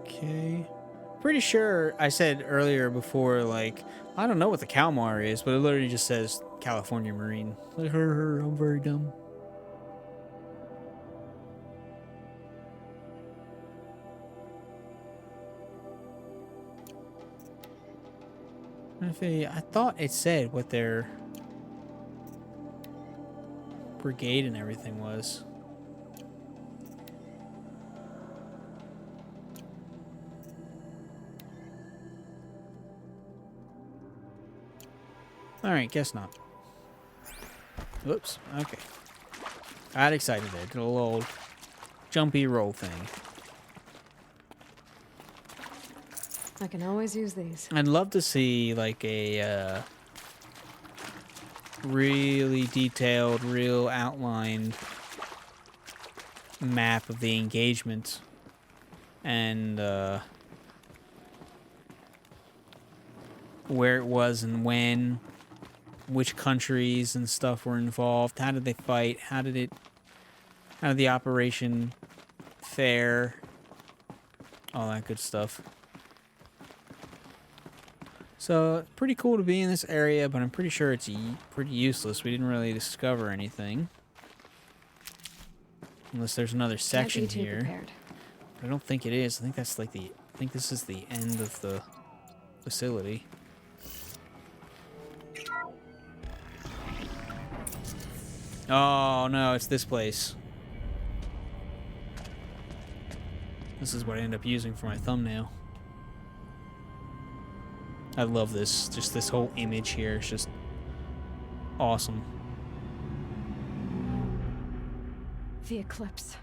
Okay. Pretty sure I said earlier before, like, I don't know what the Kalmar is, but it literally just says California Marine. Like, I'm very dumb. I thought it said what their brigade and everything was. Alright, guess not. Whoops, okay. Got excited there. Did a little jumpy roll thing. I can always use these. I'd love to see, like, a really detailed, real outlined map of the engagement. And, where it was and when. Which countries and stuff were involved. How did they fight? How did the operation fare? All that good stuff. So, pretty cool to be in this area, but I'm pretty sure it's pretty useless. We didn't really discover anything. Unless there's another section here. Prepared. But I don't think it is. I think that's like I think this is the end of the facility. Oh no, it's this place. This is what I end up using for my thumbnail. I love this. Just this whole image here. It's just awesome. The Eclipse.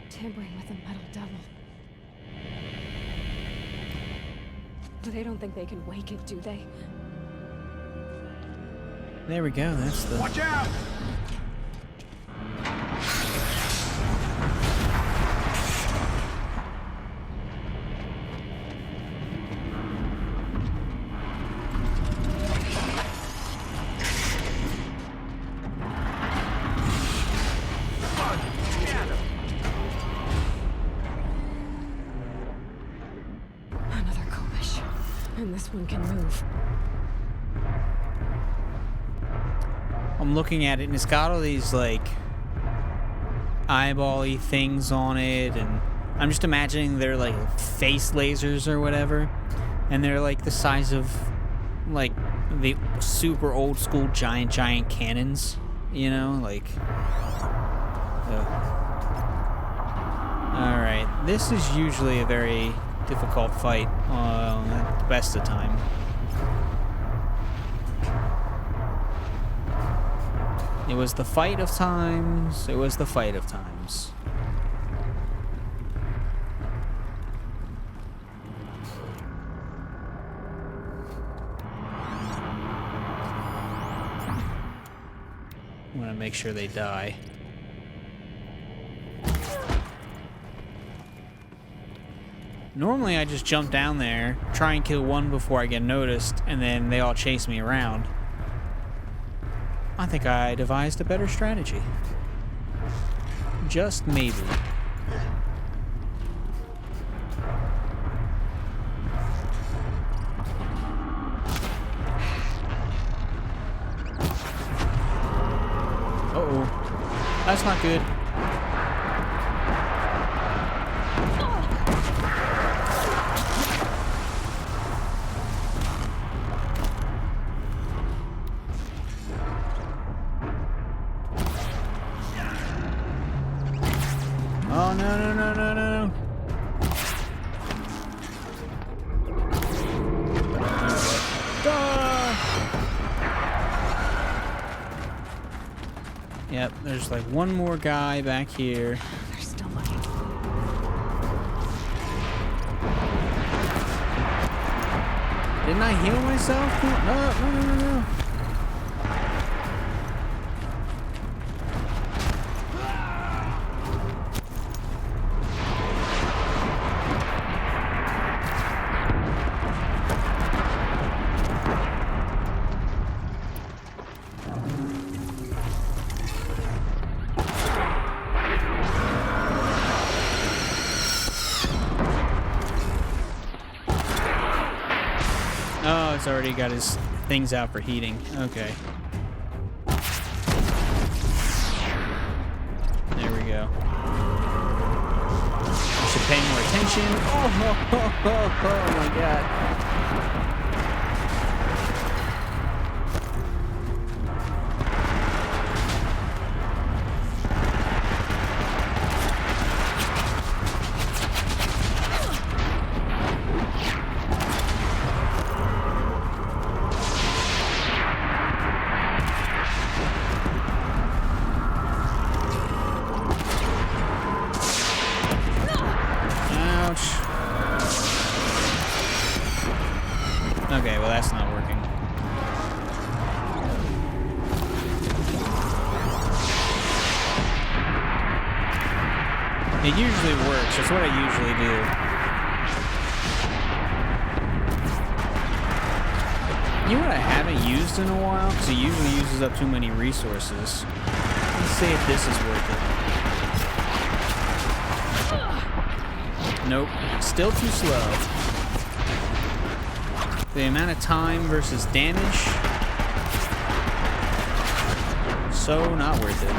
Tampering with the Metal Devil. But they don't think they can wake it, do they? There we go. That's the... Watch out! Another Kovish. And this one can move. I'm looking at it, and it's got all these, like, eyeball-y things on it, and I'm just imagining they're, like, face lasers or whatever, and they're, like, the size of, like, the super old-school giant cannons, you know, like... Alright, this is usually a very difficult fight, at the best of time. It was the fight of times. It was the fight of times. I want to make sure they die. Normally I just jump down there, try and kill one before I get noticed, and then they all chase me around. I think I devised a better strategy. Just maybe. Uh-oh. That's not good. Oh, no. Yep, there's like one more guy back here. There's still money. Didn't I heal myself? No. Oh, it's already got his things out for heating. Okay. There we go. I should pay more attention. Oh my god. Okay, well that's not working. It usually works. That's what I usually do. You know what I haven't used in a while? Because it usually uses up too many resources. Let's see if this is worth it. Nope. Still too slow. The amount of time versus damage, so not worth it.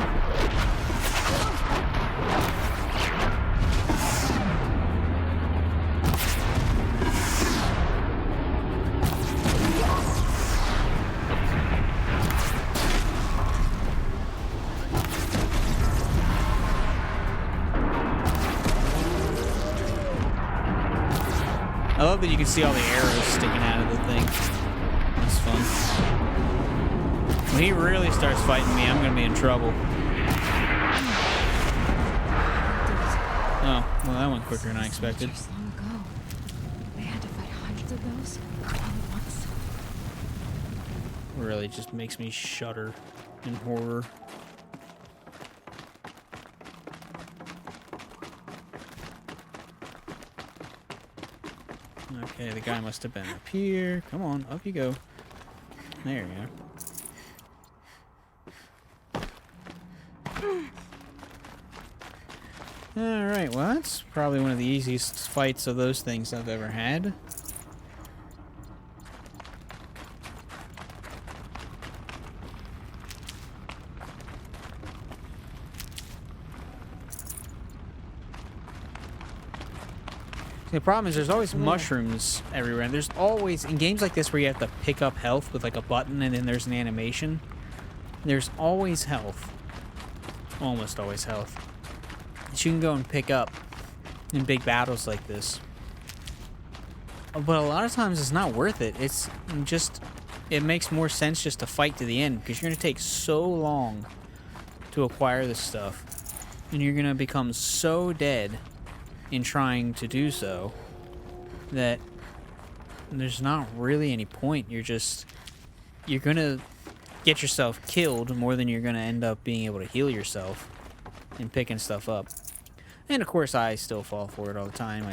I love that you can see all the arrows sticking out of the thing. That's fun. When he really starts fighting me, I'm gonna be in trouble. Oh, well that went quicker than I expected. Long ago. They had to fight hundreds of those all at once. Really just makes me shudder in horror. Okay, the guy must have been up here. Come on, up you go. There you go. Alright, well that's probably one of the easiest fights of those things I've ever had. The problem is there's always mushrooms everywhere, and there's always, in games like this where you have to pick up health with like a button and then there's an animation, there's always health. Almost always health. That you can go and pick up in big battles like this. But a lot of times it's not worth it. It's just, it makes more sense just to fight to the end, because you're going to take so long to acquire this stuff. And you're going to become so dead in trying to do so that there's not really any point. You're gonna get yourself killed more than you're gonna end up being able to heal yourself and picking stuff up. And of course I still fall for it all the time. I'm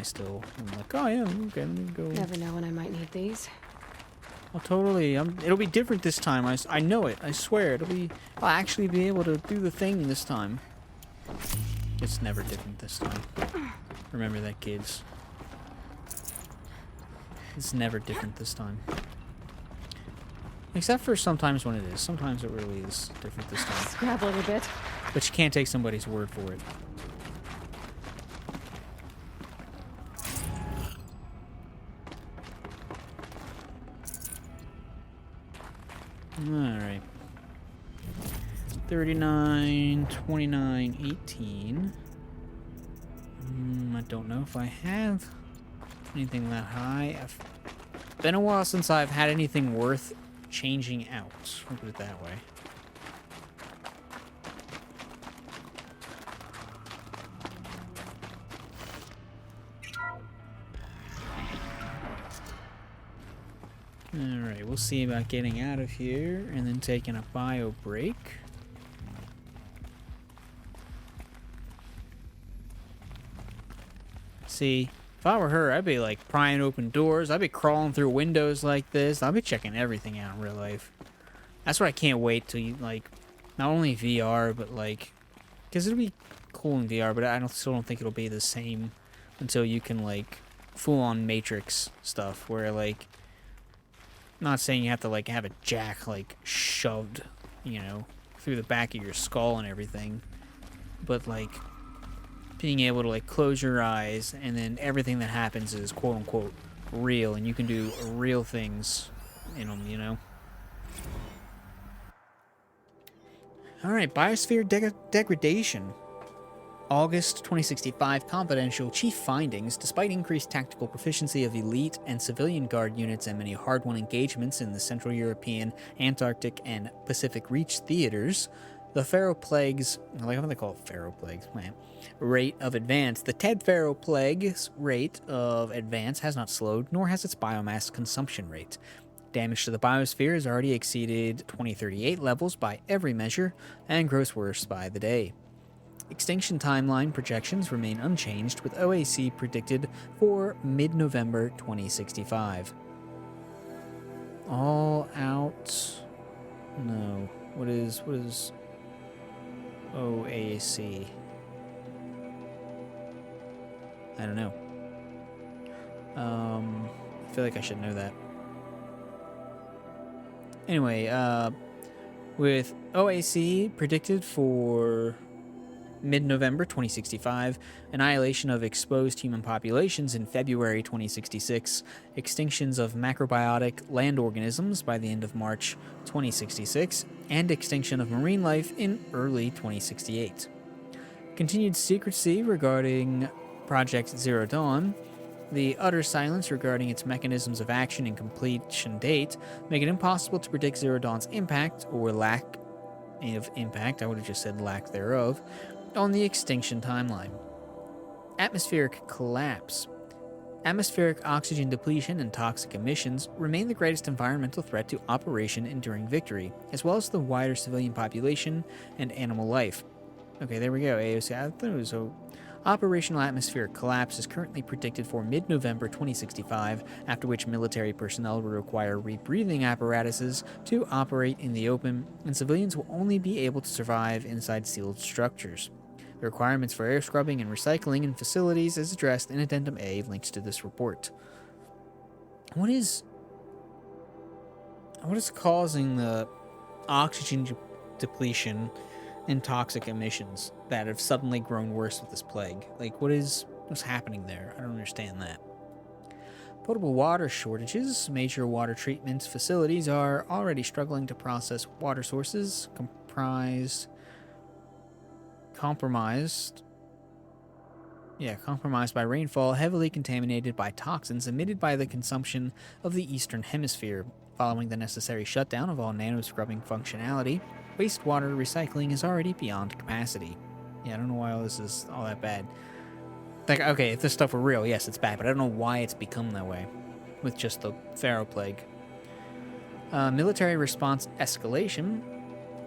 like, oh yeah, okay, let me go. Never know when I might need these. I'll totally, it'll be different this time. I know it, I swear. I'll actually be able to do the thing this time. It's never different this time. Remember that, kids. It's never different this time. Except for sometimes when it is. Sometimes it really is different this time. Scrabble a bit. But you can't take somebody's word for it. Alright. 39, 29, 18. I don't know if I have anything that high. It's been a while since I've had anything worth changing out. I'll put it that way. Alright, we'll see about getting out of here and then taking a bio break. See, if I were her, I'd be like prying open doors. I'd be crawling through windows like this. I'd be checking everything out in real life. That's what I can't wait till you, like, not only VR, but like, because it'll be cool in VR, but still don't think it'll be the same until you can, like, full-on Matrix stuff where, like, I'm not saying you have to, like, have a jack, like, shoved, you know, through the back of your skull and everything, but, like, being able to, like, close your eyes and then everything that happens is quote-unquote real, and you can do real things in them, you know? Alright, Biosphere Degradation. August 2065 confidential chief findings. Despite increased tactical proficiency of elite and civilian guard units and many hard-won engagements in the Central European, Antarctic, and Pacific Reach theaters, the Pharaoh Plague's, I like how they call it Pharaoh Plagues, man, rate of advance. The Ted Pharaoh Plague's rate of advance has not slowed, nor has its biomass consumption rate. Damage to the biosphere has already exceeded 2038 levels by every measure, and grows worse by the day. Extinction timeline projections remain unchanged, with OAC predicted for mid-November 2065. All out... No. What is OAC? I don't know. I feel like I should know that. Anyway, with OAC predicted for mid-November 2065, annihilation of exposed human populations in February 2066, extinctions of macrobiotic land organisms by the end of March 2066, and extinction of marine life in early 2068. Continued secrecy regarding Project Zero Dawn, the utter silence regarding its mechanisms of action and completion date make it impossible to predict Zero Dawn's impact or lack of impact, I would have just said lack thereof, on the extinction timeline. Atmospheric collapse. Atmospheric oxygen depletion and toxic emissions remain the greatest environmental threat to Operation Enduring Victory, as well as the wider civilian population and animal life. Okay, there we go. AOC. I thought it was so. Operational atmospheric collapse is currently predicted for mid-November 2065, after which military personnel will require rebreathing apparatuses to operate in the open, and civilians will only be able to survive inside sealed structures. The requirements for air scrubbing and recycling in facilities is addressed in Addendum A linked to this report. What is causing the oxygen depletion and toxic emissions that have suddenly grown worse with this plague? Like, what's happening there? I don't understand that. Potable water shortages. Major water treatment facilities are already struggling to process water sources compromised by rainfall, heavily contaminated by toxins emitted by the consumption of the Eastern Hemisphere. Following the necessary shutdown of all nano-scrubbing functionality, wastewater recycling is already beyond capacity. Yeah, I don't know why all this is all that bad. Like, okay, if this stuff were real, yes, it's bad, but I don't know why it's become that way with just the Pharaoh Plague. Military response escalation.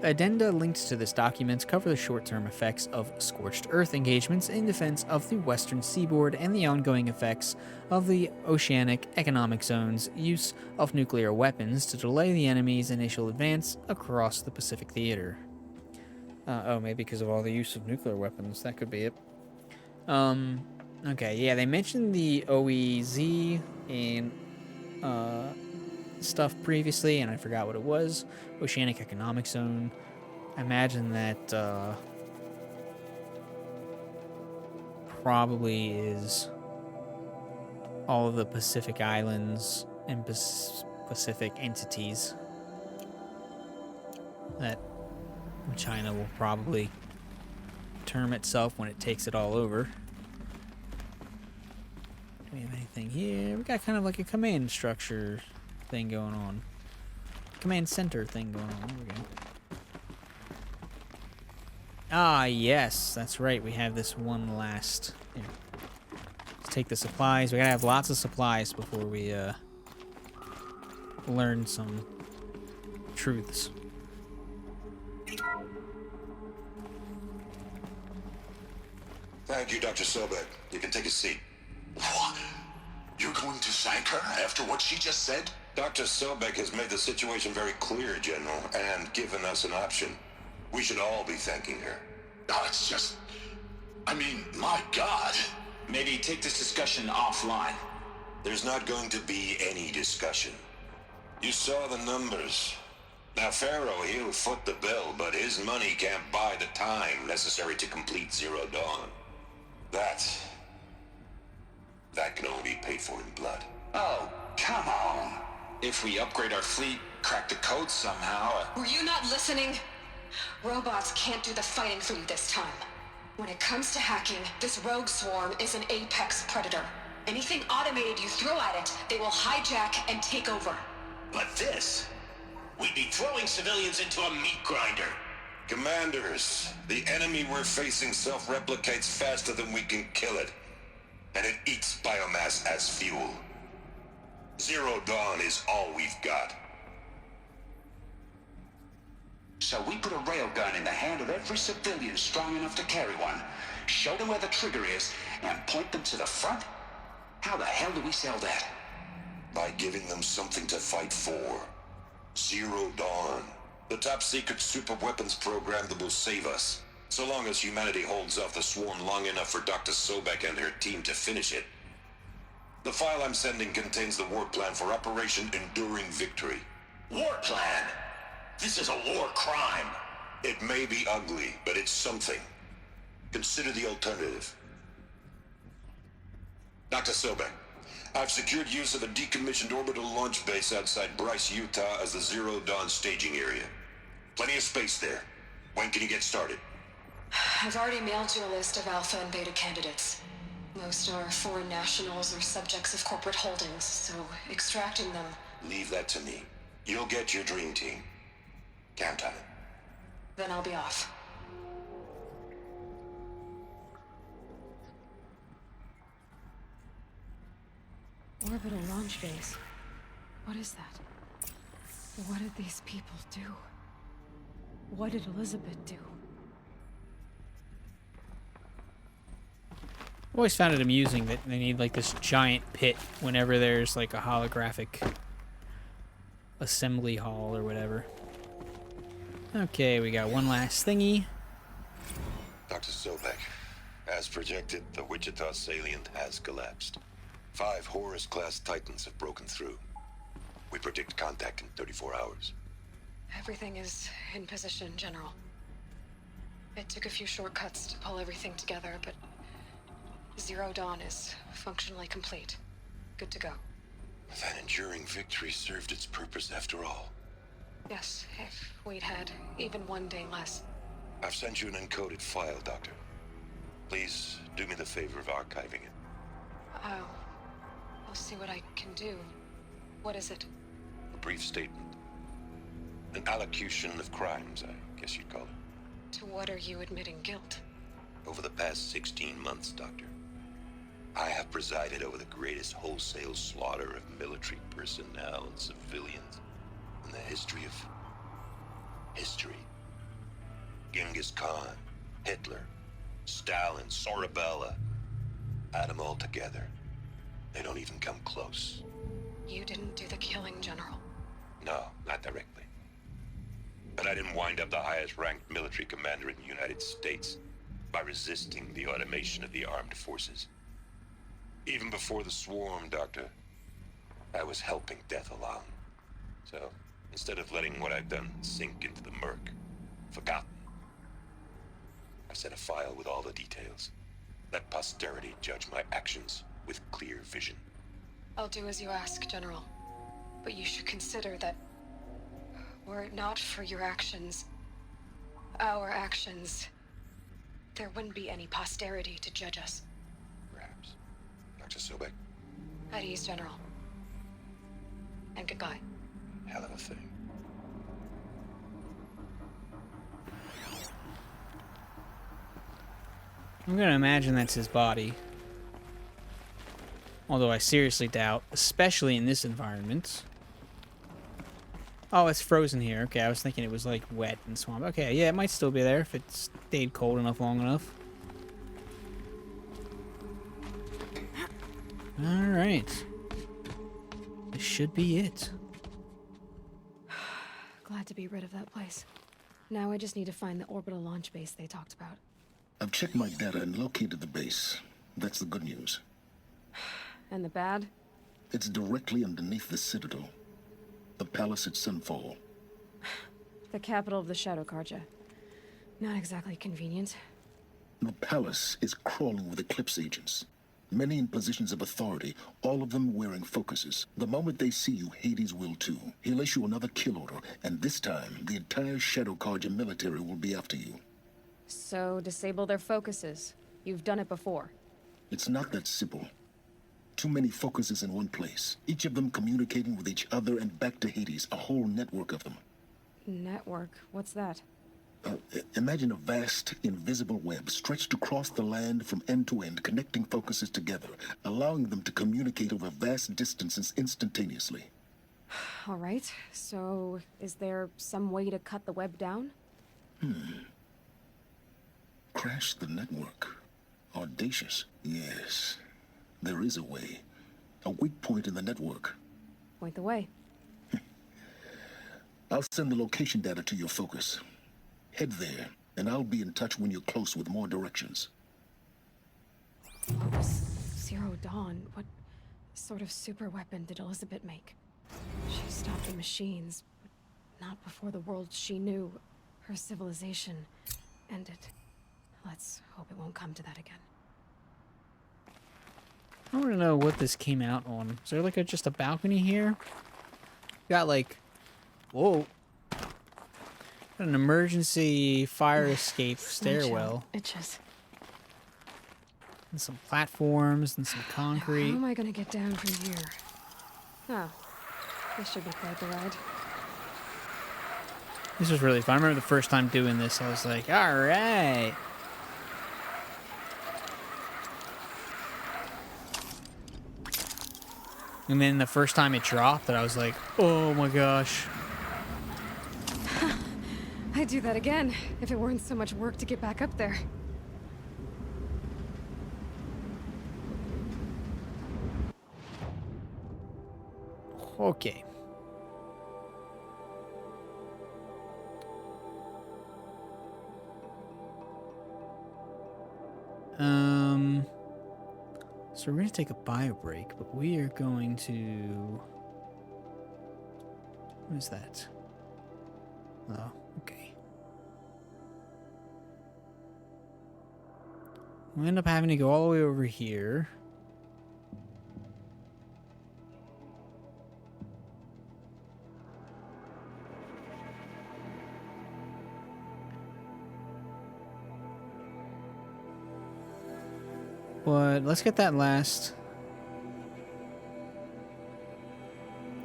Addenda linked to this document cover the short-term effects of scorched earth engagements in defense of the western seaboard and the ongoing effects of the oceanic economic zone's use of nuclear weapons to delay the enemy's initial advance across the Pacific theater. Maybe because of all the use of nuclear weapons. That could be it. Okay, yeah, they mentioned the OEZ in stuff previously, and I forgot what it was. Oceanic Economic Zone. I imagine that probably is all of the Pacific Islands and Pacific entities that China will probably term itself when it takes it all over. Do we have anything here? We got kind of like a command structure thing going on. Command center thing going on. There we go. Ah, yes, that's right. We have this one last. Here. Let's take the supplies. We gotta have lots of supplies before we learn some truths. Thank you, Dr. Sobek. You can take a seat. What? You're going to thank her after what she just said? Dr. Sobek has made the situation very clear, General, and given us an option. We should all be thanking her. Oh, it's just... I mean, my God. Maybe take this discussion offline. There's not going to be any discussion. You saw the numbers. Now, Pharaoh, he'll foot the bill, but his money can't buy the time necessary to complete Zero Dawn. That can only be paid for in blood. Oh, come on. If we upgrade our fleet, crack the code somehow... Were you not listening? Robots can't do the fighting for you this time. When it comes to hacking, this rogue swarm is an apex predator. Anything automated you throw at it, they will hijack and take over. But this... We'd be throwing civilians into a meat grinder. Commanders, the enemy we're facing self-replicates faster than we can kill it. And it eats biomass as fuel. Zero Dawn is all we've got. So we put a railgun in the hand of every civilian strong enough to carry one, show them where the trigger is, and point them to the front? How the hell do we sell that? By giving them something to fight for. Zero Dawn. The top-secret superweapons program that will save us. So long as humanity holds off the swarm long enough for Dr. Sobek and her team to finish it. The file I'm sending contains the war plan for Operation Enduring Victory. War plan? This is a war crime. It may be ugly, but it's something. Consider the alternative. Dr. Sobek, I've secured use of a decommissioned orbital launch base outside Bryce, Utah as the Zero Dawn staging area. Plenty of space there. When can you get started? I've already mailed you a list of alpha and beta candidates. Most are foreign nationals or subjects of corporate holdings, so extracting them... Leave that to me. You'll get your dream team. Count on it. Then I'll be off. Orbital launch base. What is that? What did these people do? What did Elizabeth do? I've always found it amusing that they need like this giant pit whenever there's like a holographic assembly hall or whatever. Okay, we got one last thingy. Dr. Sobek, as projected, the Wichita salient has collapsed. 5 Horus-class Titans have broken through. We predict contact in 34 hours. Everything is in position, General. It took a few shortcuts to pull everything together, but Zero Dawn is functionally complete. Good to go. That enduring victory served its purpose after all. Yes, if we'd had even one day less. I've sent you an encoded file, Doctor. Please do me the favor of archiving it. I'll see what I can do. What is it? A brief statement. An allocution of crimes, I guess you'd call it. To what are you admitting guilt? Over the past 16 months, Doctor, I have presided over the greatest wholesale slaughter of military personnel and civilians in the history of history. Genghis Khan, Hitler, Stalin, Sorabella. Add them all together. They don't even come close. You didn't do the killing, General. No, not directly. But I didn't wind up the highest-ranked military commander in the United States by resisting the automation of the armed forces. Even before the swarm, Doctor, I was helping death along. So, instead of letting what I've done sink into the murk, forgotten, I sent a file with all the details. Let posterity judge my actions with clear vision. I'll do as you ask, General. But you should consider that were it not for your actions, our actions, there wouldn't be any posterity to judge us. Perhaps. Dr. Sobek? At ease, General. And goodbye. Hell of a thing. I'm gonna imagine that's his body. Although I seriously doubt, especially in this environment. Oh, it's frozen here. Okay, I was thinking it was like wet and swamp. Okay, yeah, it might still be there if it stayed cold enough long enough. Alright. This should be it. Glad to be rid of that place. Now I just need to find the orbital launch base they talked about. I've checked my data and located the base. That's the good news. And the bad? It's directly underneath the Citadel. The palace at Sunfall. The capital of the Shadow Carja. Not exactly convenient. The palace is crawling with Eclipse agents. Many in positions of authority, all of them wearing focuses. The moment they see you, Hades will too. He'll issue another kill order, and this time, the entire Shadow Carja military will be after you. So, disable their focuses. You've done it before. It's not that simple. Too many focuses in one place, each of them communicating with each other and back to Hades, a whole network of them. Network? What's that? Imagine a vast, invisible web stretched across the land from end to end, connecting focuses together, allowing them to communicate over vast distances instantaneously. All right, so is there some way to cut the web down? Crash the network. Audacious. Yes, there is a way. A weak point in the network. Point the way. I'll send the location data to your focus. Head there, and I'll be in touch when you're close with more directions. What was Zero Dawn? What sort of super weapon did Elizabeth make? She stopped the machines, but not before the world she knew, her civilization, ended. Let's hope it won't come to that again. I want to know what this came out on. Is there like just a balcony here? Got like, whoa. Got an emergency fire escape stairwell. Itches. And some platforms and some concrete. How am I gonna get down from here? Oh, this should be quite the ride. This was really fun. I remember the first time doing this, I was like, all right. And then the first time it dropped, I was like, oh my gosh. I'd do that again, if it weren't so much work to get back up there. Okay. So we're going to take a bio break, but we are going to... What is that? Oh, okay. We'll end up having to go all the way over here. But let's get that last.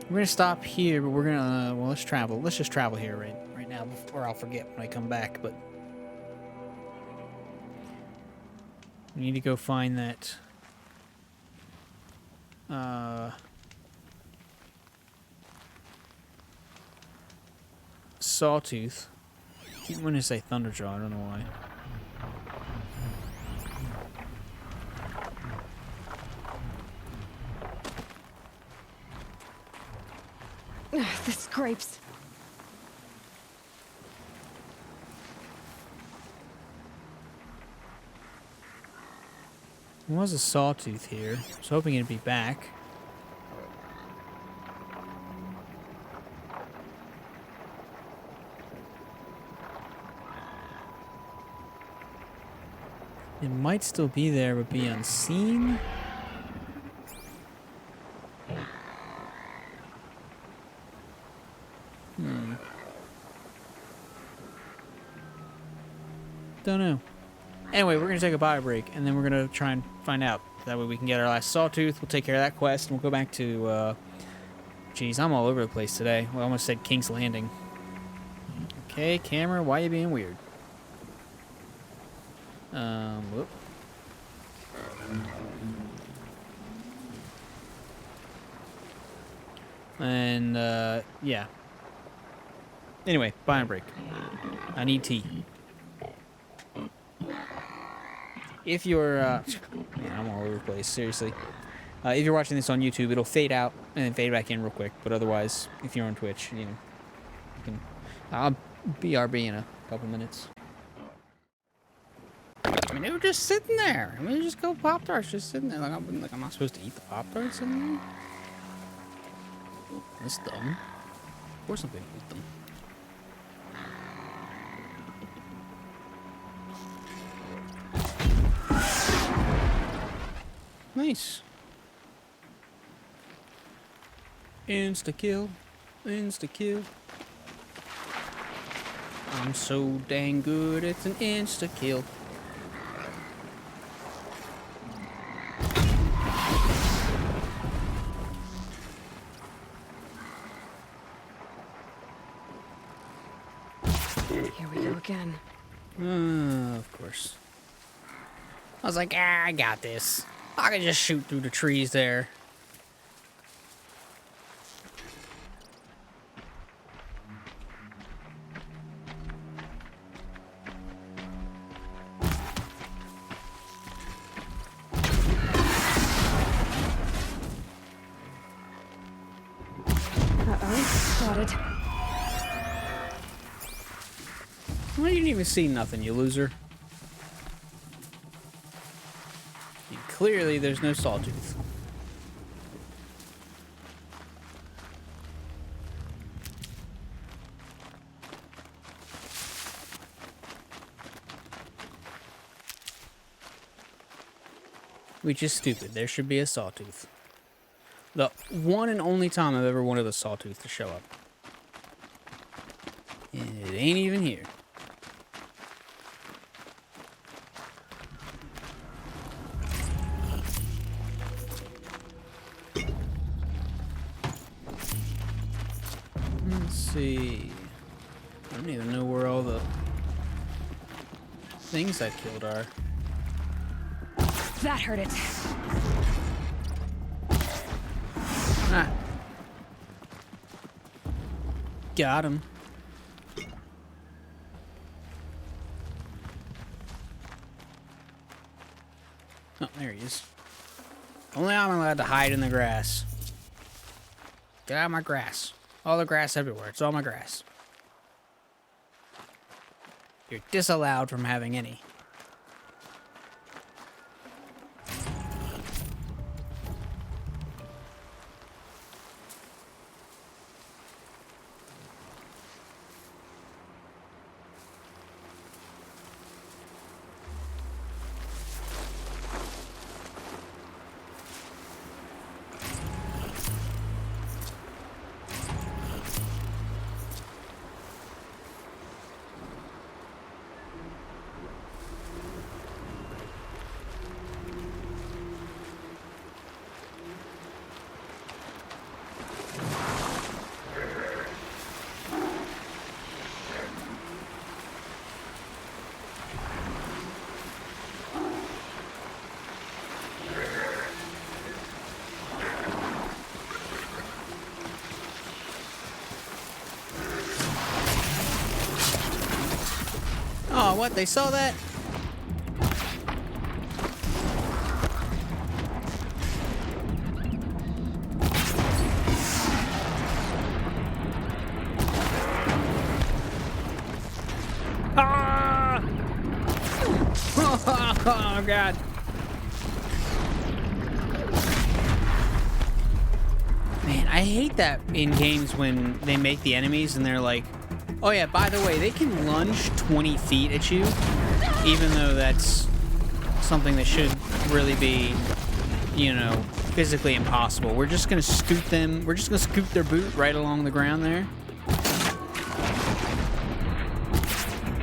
We're gonna stop here, but we're gonna well, let's travel. Let's just travel here right now before I'll forget when I come back. But we need to go find that sawtooth. I keep wanting to say Thunderjaw. I don't know why. The scrapes. There was a sawtooth here. I was hoping it'd be back. It might still be there, but be unseen. Don't know. Anyway, we're going to take a bio break, and then we're going to try and find out. That way we can get our last sawtooth. We'll take care of that quest, and we'll go back to... Jeez, I'm all over the place today. Well, I almost said King's Landing. Okay, camera, why are you being weird? Whoop. And, yeah. Anyway, buy and break. I need tea. If you're, man, I'm all over the place, seriously. If you're watching this on YouTube, it'll fade out and then fade back in real quick. But otherwise, if you're on Twitch, you know, you can. I'll BRB in a couple minutes. I mean, they were just sitting there. I mean, just go Pop-Tarts just sitting there. Like I'm not supposed to eat the Pop-Tarts in there? That's dumb. Of course I'm gonna eat them. Nice. Insta-kill. Insta-kill. I'm so dang good, it's an insta-kill. Here we go again. Of course. I was like, I got this. I can just shoot through the trees there. Uh-oh, spotted. Well, you didn't even see nothing, you loser. Clearly, there's no sawtooth. Which is stupid. There should be a sawtooth. The one and only time I've ever wanted a sawtooth to show up. And it ain't even here. Let's see. I don't even know where all the things I killed are. That hurt it. Ah. Got him. Oh, there he is. Only I'm allowed to hide in the grass. Get out of my grass. All the grass everywhere. It's all my grass. You're disallowed from having any. Oh, what? They saw that? Ah! Oh, God. Man, I hate that in games when they make the enemies and they're like, oh yeah, by the way, they can lunge 20 feet at you, even though that's something that should really be, you know, physically impossible. We're just gonna scoot them, we're just gonna scoot their boot right along the ground there.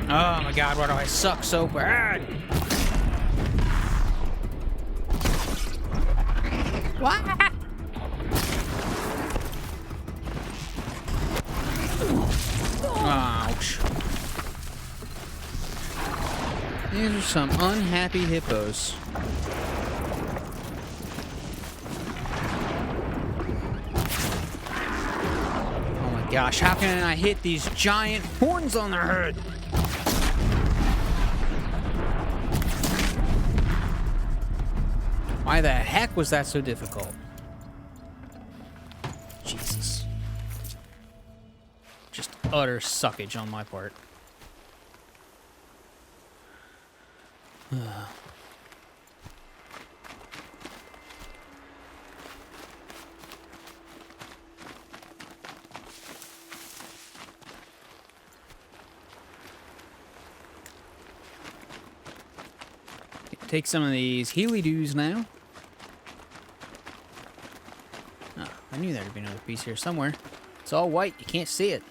Oh my God, why do I suck so bad? What? Ouch. These are some unhappy hippos. Oh my gosh, how can I hit these giant horns on their head? Why the heck was that so difficult? Jesus. Just utter suckage on my part. Take some of these Healy-Doos now. Oh, I knew there'd be another piece here somewhere. It's all white, you can't see it.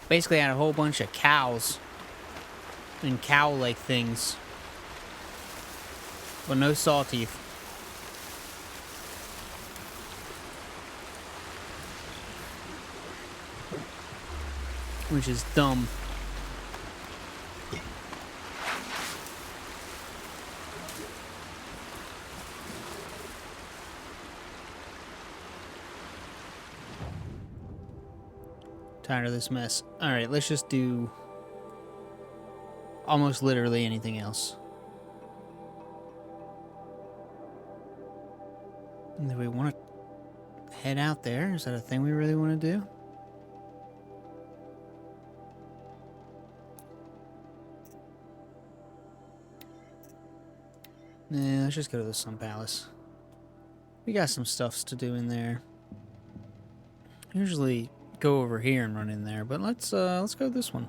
Basically, I had a whole bunch of cows and cow-like things, but no sawteeth. Which is dumb. Tired of this mess. Alright, let's just do almost literally anything else. Do we want to head out there? Is that a thing we really want to do? Nah, let's just go to the Sun Palace. We got some stuffs to do in there. Usually go over here and run in there, but let's go this one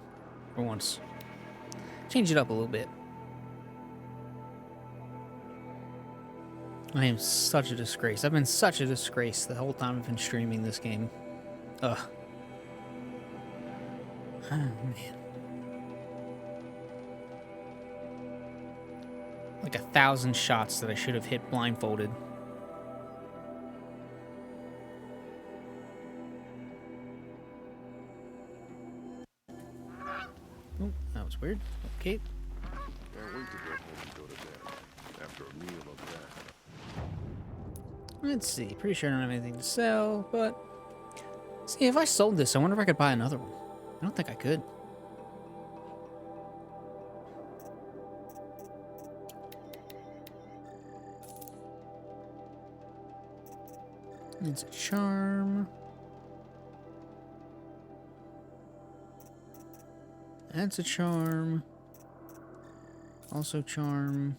for once. Change it up a little bit. I am such a disgrace. I've been such a disgrace the whole time I've been streaming this game. Ugh. Oh, man. Like 1,000 shots that I should have hit blindfolded. Oh, that was weird. Okay. Can't wait to go home and go to bed after a meal of that. Let's see. Pretty sure I don't have anything to sell, but... See, if I sold this, I wonder if I could buy another one. I don't think I could. It's a charm. That's a charm. Also charm.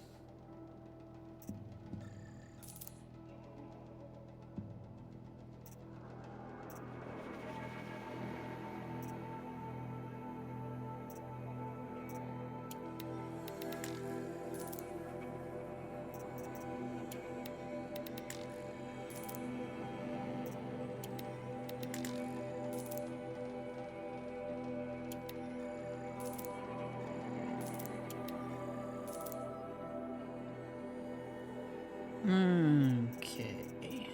Okay.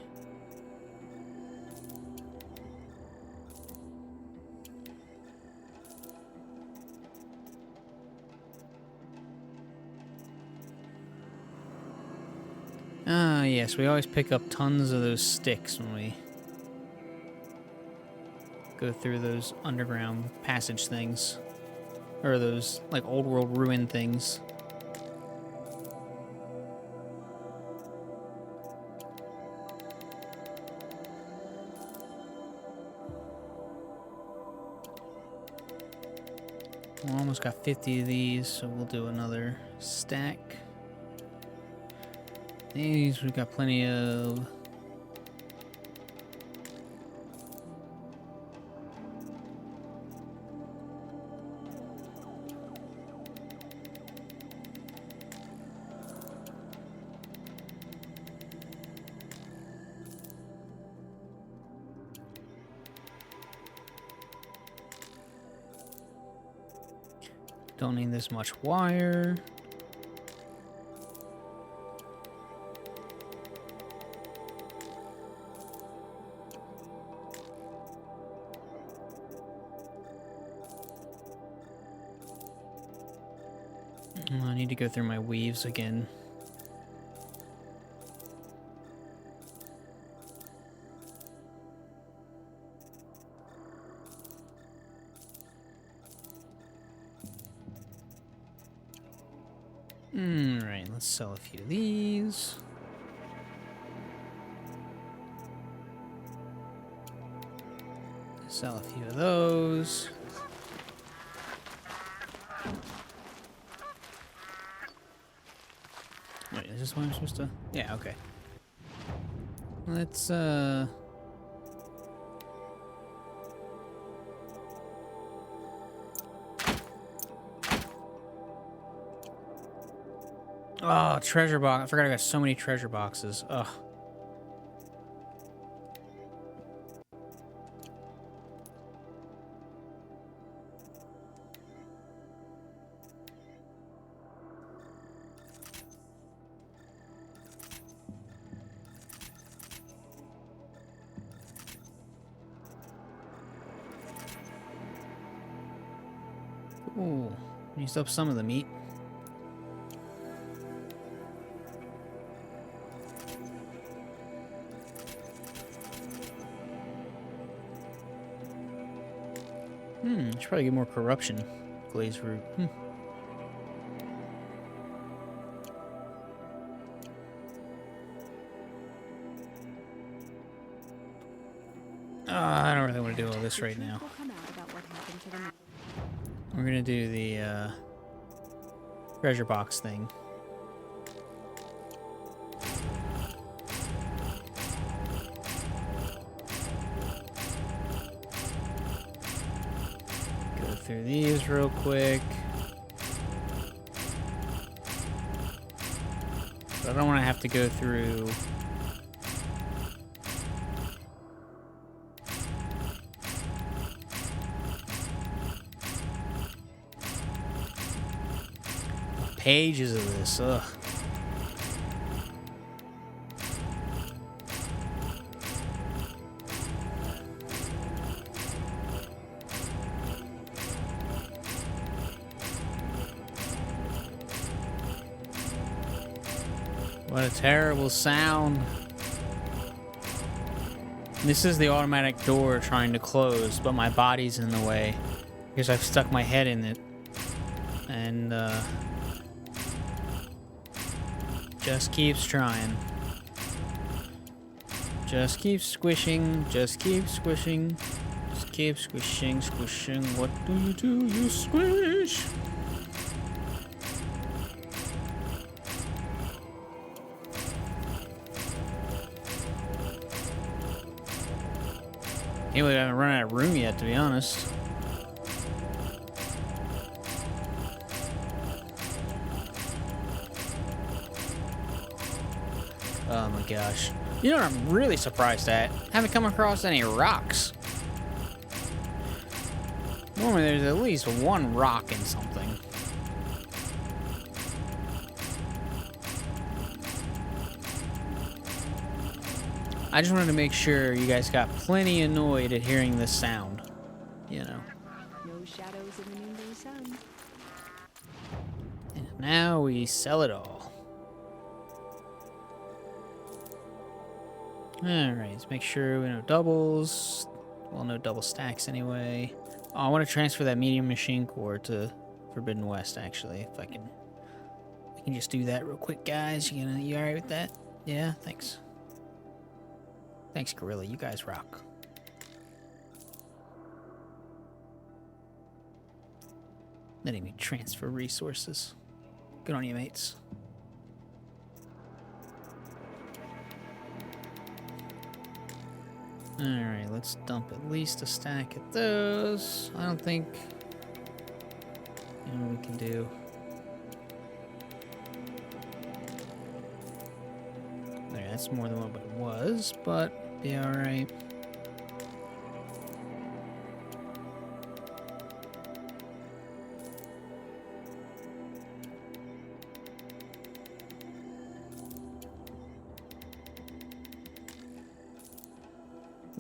Ah, yes, we always pick up tons of those sticks when we go through those underground passage things. Or those, like, old world ruin things. We almost got 50 of these, so we'll do another stack. These we've got plenty of. Don't need this much wire. Oh, I need to go through my weaves again. Alright, let's sell a few of these. Sell a few of those. Wait, is this what I'm supposed to? Yeah, okay. Let's, Oh, treasure box. I forgot I got so many treasure boxes. Ugh. Ooh, used up some of the meat. Should probably get more corruption. Glazed root. I don't really want to do all this right now. We're gonna do the treasure box thing. Go through these real quick. But I don't want to have to go through pages of this. Ugh. What a terrible sound. This is the automatic door trying to close, but my body's in the way because I've stuck my head in it. And, just keeps trying. Just keep squishing. Just keep squishing. Just keep squishing, squishing. What do? You squish. Anyway, I haven't run out of room yet, to be honest. Oh my gosh. You know what I'm really surprised at? Haven't come across any rocks. Normally there's at least one rock in something. I just wanted to make sure you guys got plenty annoyed at hearing this sound. You know. No shadows in the noonday sun. And now we sell it all. Alright, let's make sure we no doubles. Well, no double stacks anyway. Oh, I want to transfer that medium machine core to Forbidden West, actually, if I can. I can just do that real quick, guys. You alright with that? Yeah, thanks. Thanks, Gorilla. You guys rock. Letting me transfer resources. Good on you, mates. Alright, let's dump at least a stack of those. I don't think... You know what we can do? There, that's more than what it was, but be alright.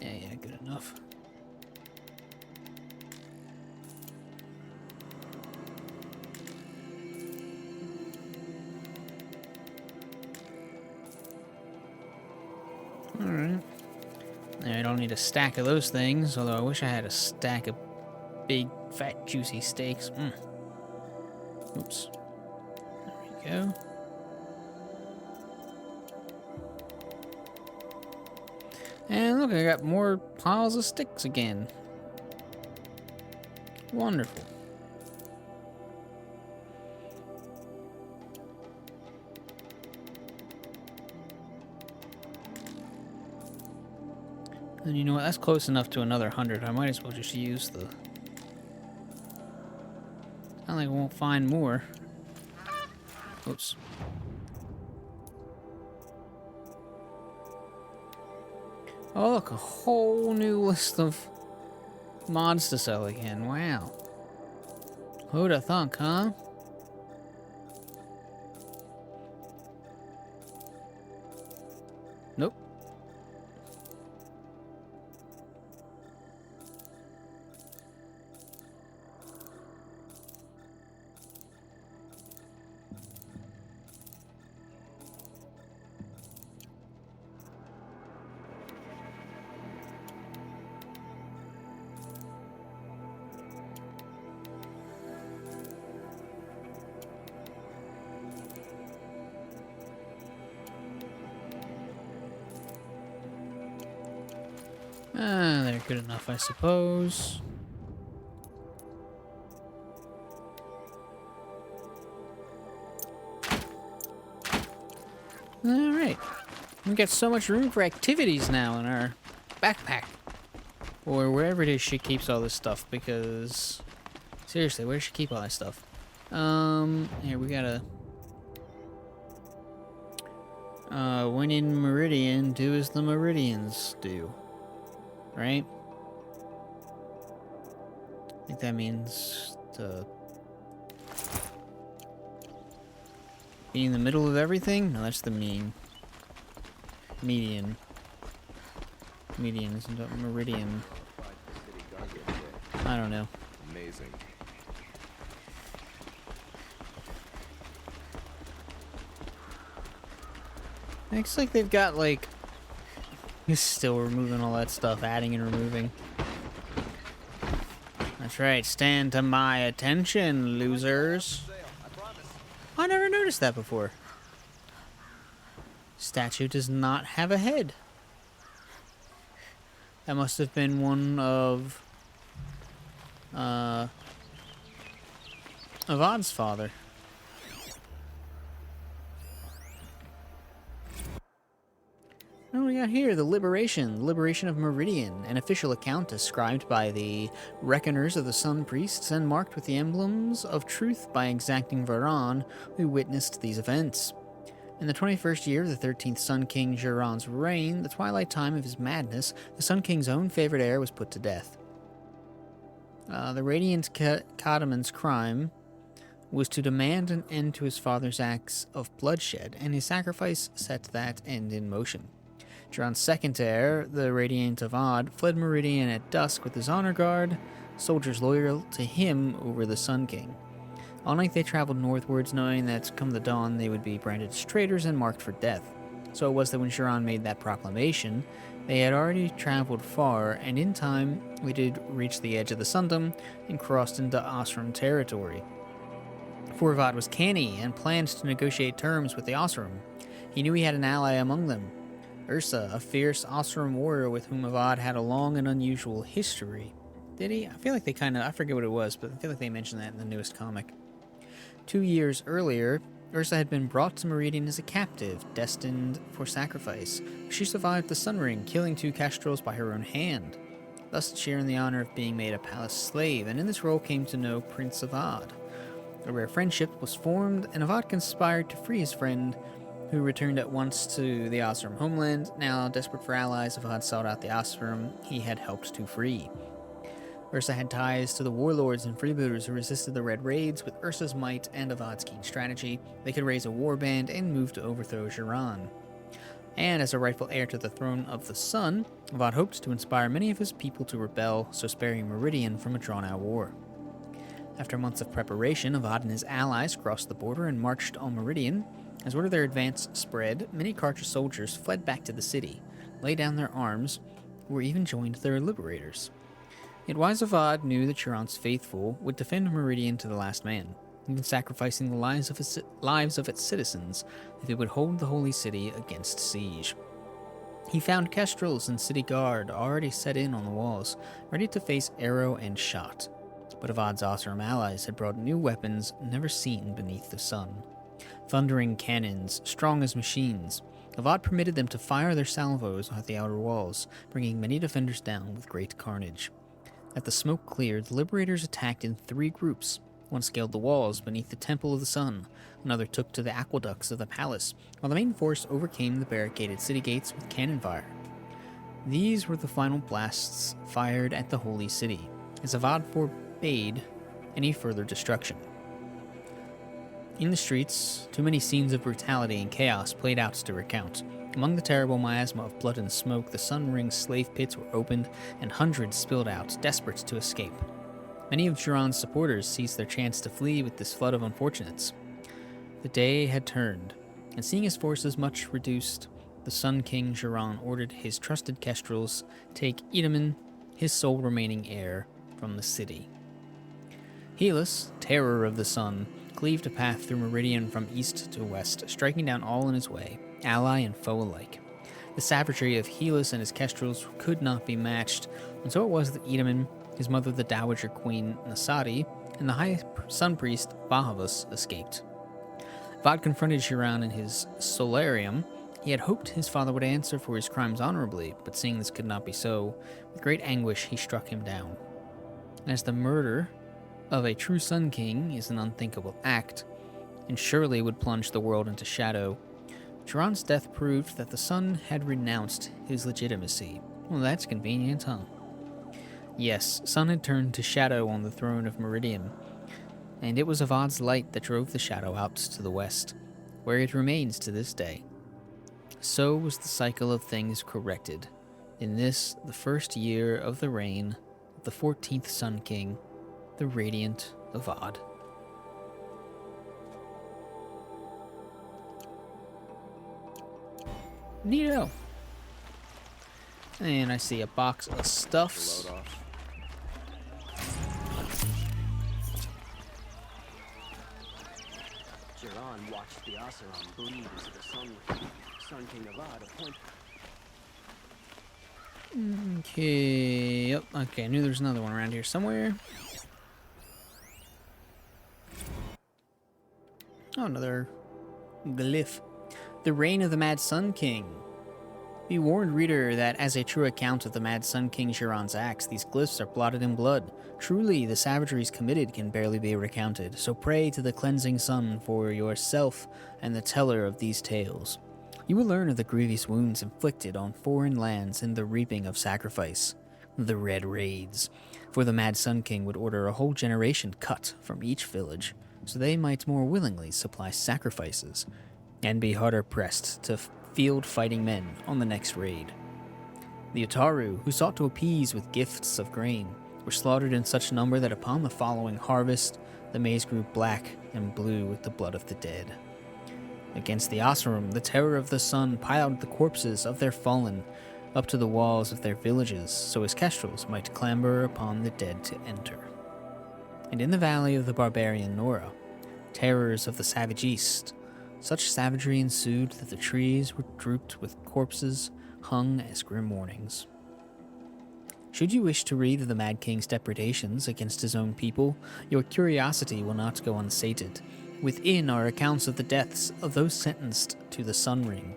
Yeah, good enough. need a stack of those things, although I wish I had a stack of big, fat, juicy steaks. Oops. There we go. And look, I got more piles of sticks again. Wonderful. And you know what? That's close enough to another 100. I might as well just use the... It's not like I won't find more. Oops. Oh, look, a whole new list of mods to sell again. Wow. Who'da thunk, huh? Nope. They're good enough, I suppose. Alright. We got so much room for activities now in our backpack. Or wherever it is she keeps all this stuff, because... Seriously, where does she keep all that stuff? Here, we gotta... when in Meridian, do as the Meridians do. Right? I think that means to be in the middle of everything? No, that's the median. Median isn't a Meridian. I don't know. Amazing. Looks like they've got like... He's still removing all that stuff, adding and removing. That's right, stand to my attention, losers. I never noticed that before. Statue does not have a head. That must have been one of Avad's father. What do we got here? The Liberation of Meridian, an official account described by the Reckoners of the Sun Priests and marked with the emblems of truth by exacting Varan, who witnessed these events. In the 21st year of the 13th Sun King Jiran's reign, the twilight time of his madness, the Sun King's own favorite heir was put to death. The Radiant Cataman's crime was to demand an end to his father's acts of bloodshed, and his sacrifice set that end in motion. Jiran's second heir, the Radiant Avad, fled Meridian at dusk with his honor guard, soldiers loyal to him over the Sun King. All night they traveled northwards, knowing that come the dawn they would be branded as traitors and marked for death. So it was that when Jiran made that proclamation, they had already traveled far, and in time they did reach the edge of the Sundom and crossed into Osram territory. For Avad was canny and planned to negotiate terms with the Osram. He knew he had an ally among them, Ursa, a fierce Osram warrior with whom Avad had a long and unusual history. Did he? I feel like they I forget what it was, but I feel like they mentioned that in the newest comic. 2 years earlier, Ursa had been brought to Meridian as a captive, destined for sacrifice. She survived the Sun Ring, killing 2 Castrals by her own hand. Thus she earned the honor of being made a palace slave, and in this role came to know Prince Avad. A rare friendship was formed, and Avad conspired to free his friend, who returned at once to the Osram homeland. Now desperate for allies, Avad sought out the Osram he had helped to free. Ursa had ties to the warlords and freebooters who resisted the Red Raids. With Ursa's might and Avad's keen strategy, they could raise a warband and move to overthrow Jiran. And as a rightful heir to the throne of the Sun, Avad hoped to inspire many of his people to rebel, so sparing Meridian from a drawn-out war. After months of preparation, Avad and his allies crossed the border and marched on Meridian. As word of their advance spread, many Carja soldiers fled back to the city, laid down their arms, or even joined their liberators. Yet wise Avad knew that Huron's faithful would defend Meridian to the last man, even sacrificing the lives of its citizens if it would hold the holy city against siege. He found kestrels and city guard already set in on the walls, ready to face arrow and shot. But Avad's Oseram allies had brought new weapons never seen beneath the sun. Thundering cannons, strong as machines. Avad permitted them to fire their salvos at the outer walls, bringing many defenders down with great carnage. As the smoke cleared, the liberators attacked in 3 groups. One scaled the walls beneath the Temple of the Sun, another took to the aqueducts of the palace, while the main force overcame the barricaded city gates with cannon fire. These were the final blasts fired at the holy city, as Avad forbade any further destruction. In the streets, too many scenes of brutality and chaos played out to recount. Among the terrible miasma of blood and smoke, the sun-ringed slave pits were opened, and hundreds spilled out, desperate to escape. Many of Huron's supporters seized their chance to flee with this flood of unfortunates. The day had turned, and seeing his forces much reduced, the Sun King Huron ordered his trusted kestrels take Edaman, his sole remaining heir, from the city. Helus, terror of the sun, cleaved a path through Meridian from east to west, striking down all in his way, ally and foe alike. The savagery of Helus and his kestrels could not be matched, and so it was that Edaman, his mother the Dowager Queen Nasadi, and the High Sun Priest Bahavus escaped. Avad confronted Huron in his solarium. He had hoped his father would answer for his crimes honorably, but seeing this could not be so, with great anguish he struck him down. As the murder of a true Sun King is an unthinkable act, and surely would plunge the world into shadow, Huron's death proved that the sun had renounced his legitimacy. Well, that's convenient, huh? Yes, sun had turned to shadow on the throne of Meridian, and it was Avad's light that drove the shadow out to the west, where it remains to this day. So was the cycle of things corrected. In this, the first year of the reign of the 14th Sun King, the Radiant Avad. Neato. And I see a box of stuffs. Huron watched the Oseram bleed as the Sun King Avad appointed. Okay, yep, okay, I knew there was another one around here somewhere. Oh, another glyph. The reign of the Mad Sun King. Be warned, reader, that as a true account of the Mad Sun King Huron's acts, these glyphs are blotted in blood. Truly, the savageries committed can barely be recounted, so pray to the cleansing sun for yourself and the teller of these tales. You will learn of the grievous wounds inflicted on foreign lands in the reaping of sacrifice, the Red Raids, for the Mad Sun King would order a whole generation cut from each village, so they might more willingly supply sacrifices, and be harder pressed to field fighting men on the next raid. The Utaru, who sought to appease with gifts of grain, were slaughtered in such number that upon the following harvest, the maize grew black and blue with the blood of the dead. Against the Oseram, the terror of the sun piled the corpses of their fallen up to the walls of their villages, so his kestrels might clamber upon the dead to enter. And in the valley of the barbarian Nora, terrors of the savage east, such savagery ensued that the trees were drooped with corpses hung as grim warnings. Should you wish to read of the Mad King's depredations against his own people, your curiosity will not go unsated. Within are accounts of the deaths of those sentenced to the Sun Ring,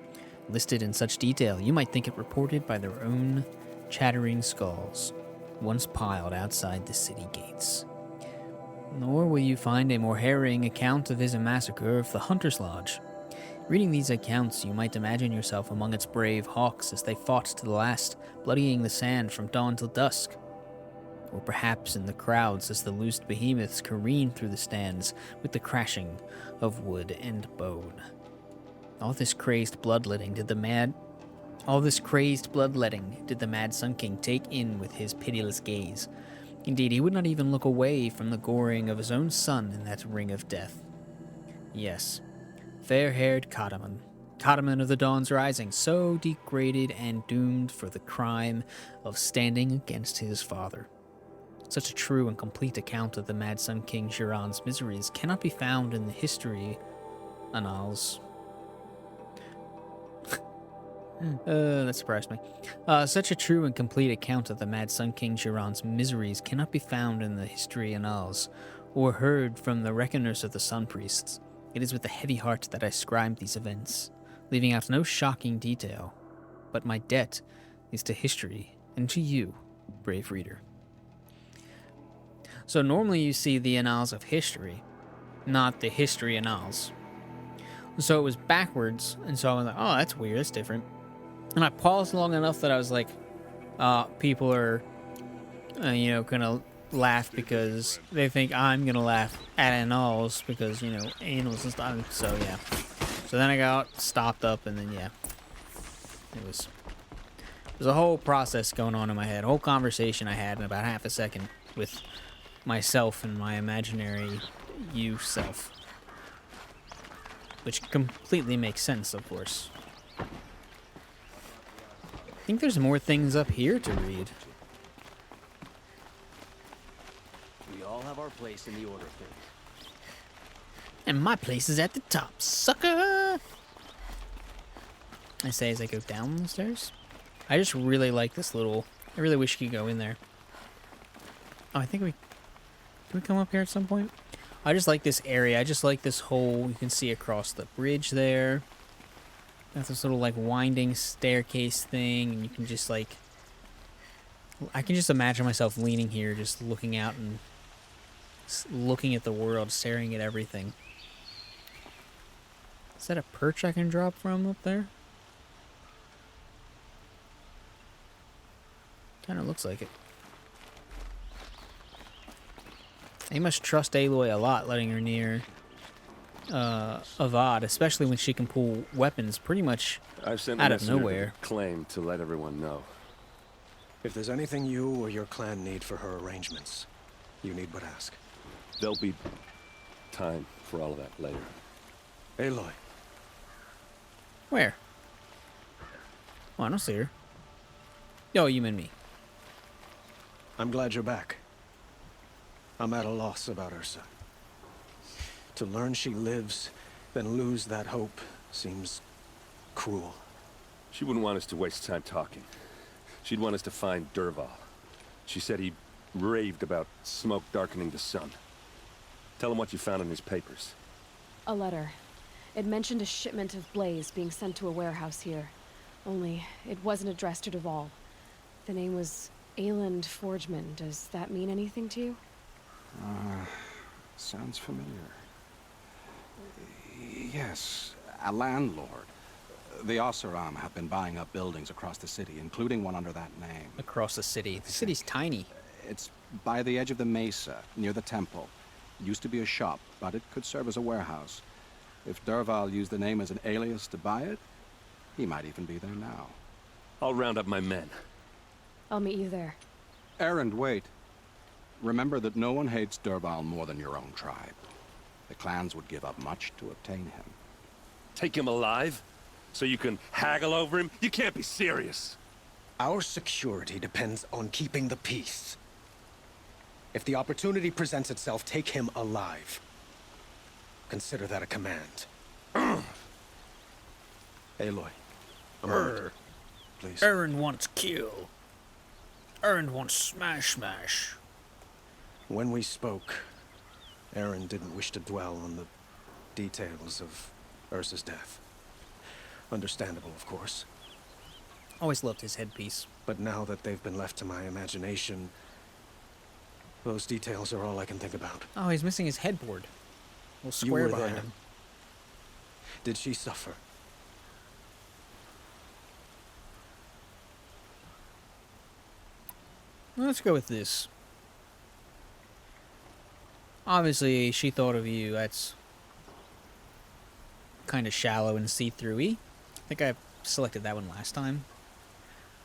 listed in such detail you might think it reported by their own chattering skulls, once piled outside the city gates. Nor will you find a more harrowing account of his massacre of the Hunter's Lodge. Reading these accounts, you might imagine yourself among its brave hawks as they fought to the last, bloodying the sand from dawn till dusk. Or perhaps in the crowds as the loosed behemoths careened through the stands with the crashing of wood and bone. All this crazed bloodletting did the Mad Sun King take in with his pitiless gaze. Indeed, he would not even look away from the goring of his own son in that ring of death. Yes, fair-haired Kataman, Cotterman of the Dawn's Rising, so degraded and doomed for the crime of standing against his father. Such a true and complete account of the Mad Sun King Jiran's miseries cannot be found in the history annals. That surprised me. Such a true and complete account of the Mad Sun King Jiran's miseries cannot be found in the history annals, or heard from the reckoners of the Sun Priests. It is with a heavy heart that I scribe these events, leaving out no shocking detail. But my debt is to history and to you, brave reader. So normally you see the annals of history, not the history annals. So it was backwards, and so I was like, oh, that's weird, that's different. And I paused long enough that I was like, people are, gonna laugh because they think I'm gonna laugh at annals because, annals and stuff. So yeah. So then I got stopped up, and then yeah. There's a whole process going on in my head, a whole conversation I had in about half a second with myself and my imaginary you self. Which completely makes sense, of course. I think there's more things up here to read. We all have our place in the order of things. And my place is at the top, sucker! I say as I go down the stairs. I just really like this little... I really wish you could go in there. Oh, I think we... Can we come up here at some point? I just like this area. I just like this hole you can see across the bridge there. Got this little like winding staircase thing, and you can just like... I can just imagine myself leaning here, just looking out and looking at the world, staring at everything. Is that a perch I can drop from up there? Kind of looks like it. He must trust Aloy a lot, letting her near Avad, especially when she can pull weapons pretty much out of nowhere. Claim to let everyone know. If there's anything you or your clan need for her arrangements, you need but ask. There'll be time for all of that later. Aloy. Where? Oh, I don't see her. Oh, you mean me. I'm glad you're back. I'm at a loss about Ursa. To learn she lives, then lose that hope, seems cruel. She wouldn't want us to waste time talking. She'd want us to find Dervahl. She said he raved about smoke darkening the sun. Tell him what you found in his papers. A letter. It mentioned a shipment of blaze being sent to a warehouse here. Only, it wasn't addressed to Dervahl. The name was Ayland Forgeman. Does that mean anything to you? Sounds familiar. Yes, a landlord. The Oseram have been buying up buildings across the city, including one under that name. Across the city? The city's tiny. It's by the edge of the mesa, near the temple. Used to be a shop, but it could serve as a warehouse. If Dervahl used the name as an alias to buy it, he might even be there now. I'll round up my men. I'll meet you there. Erend, wait. Remember that no one hates Dervahl more than your own tribe. The clans would give up much to obtain him. Take him alive? So you can haggle over him? You can't be serious. Our security depends on keeping the peace. If the opportunity presents itself, take him alive. Consider that a command. Aloy, a moment, please. Erend wants kill. Erend wants smash. When we spoke, Erend didn't wish to dwell on the details of Ursa's death. Understandable, of course. Always loved his headpiece. But now that they've been left to my imagination, those details are all I can think about. Oh, he's missing his headboard. A little square behind there. him. Did she suffer? Let's go with this. Obviously, she thought of you. That's kind of shallow and see-through-y. I think I selected that one last time.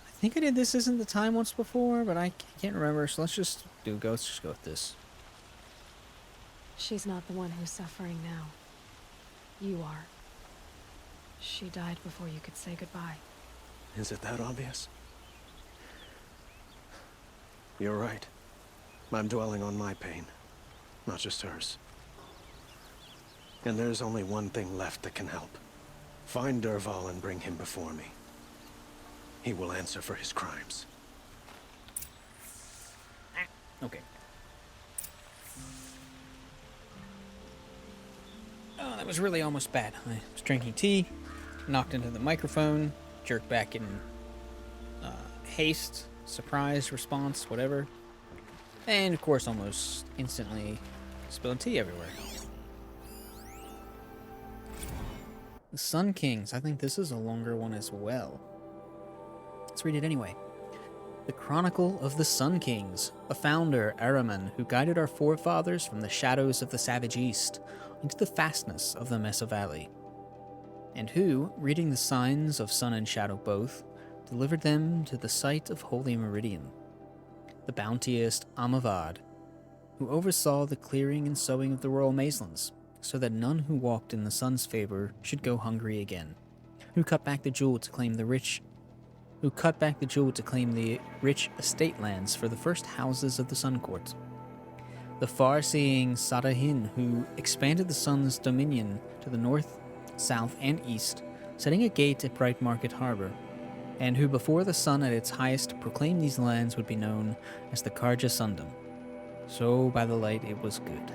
I think I did This Isn't the Time once before, but I can't remember, so let's just go with this. She's not the one who's suffering now. You are. She died before you could say goodbye. Is it that obvious? You're right. I'm dwelling on my pain, not just hers. And there's only one thing left that can help. Find Dervahl and bring him before me. He will answer for his crimes. Okay. Oh, that was really almost bad. I was drinking tea, knocked into the microphone, jerked back in haste, surprise, response, whatever. And, of course, almost instantly spilled tea everywhere. The Sun Kings. I think this is a longer one as well. Let's read it anyway. The Chronicle of the Sun Kings, a founder, Ahriman, who guided our forefathers from the shadows of the Savage East into the fastness of the Mesa Valley, and who, reading the signs of sun and shadow both, delivered them to the site of Holy Meridian. The bounteous Amavad, who oversaw the clearing and sowing of the royal mazelands, so that none who walked in the sun's favor should go hungry again, who cut back the jewel to claim the rich estate lands for the first houses of the Sun Court. The far-seeing Sadahin, who expanded the sun's dominion to the north, south, and east, setting a gate at Bright Market Harbor, and who before the sun at its highest proclaimed these lands would be known as the Carja Sundom. So by the light it was good.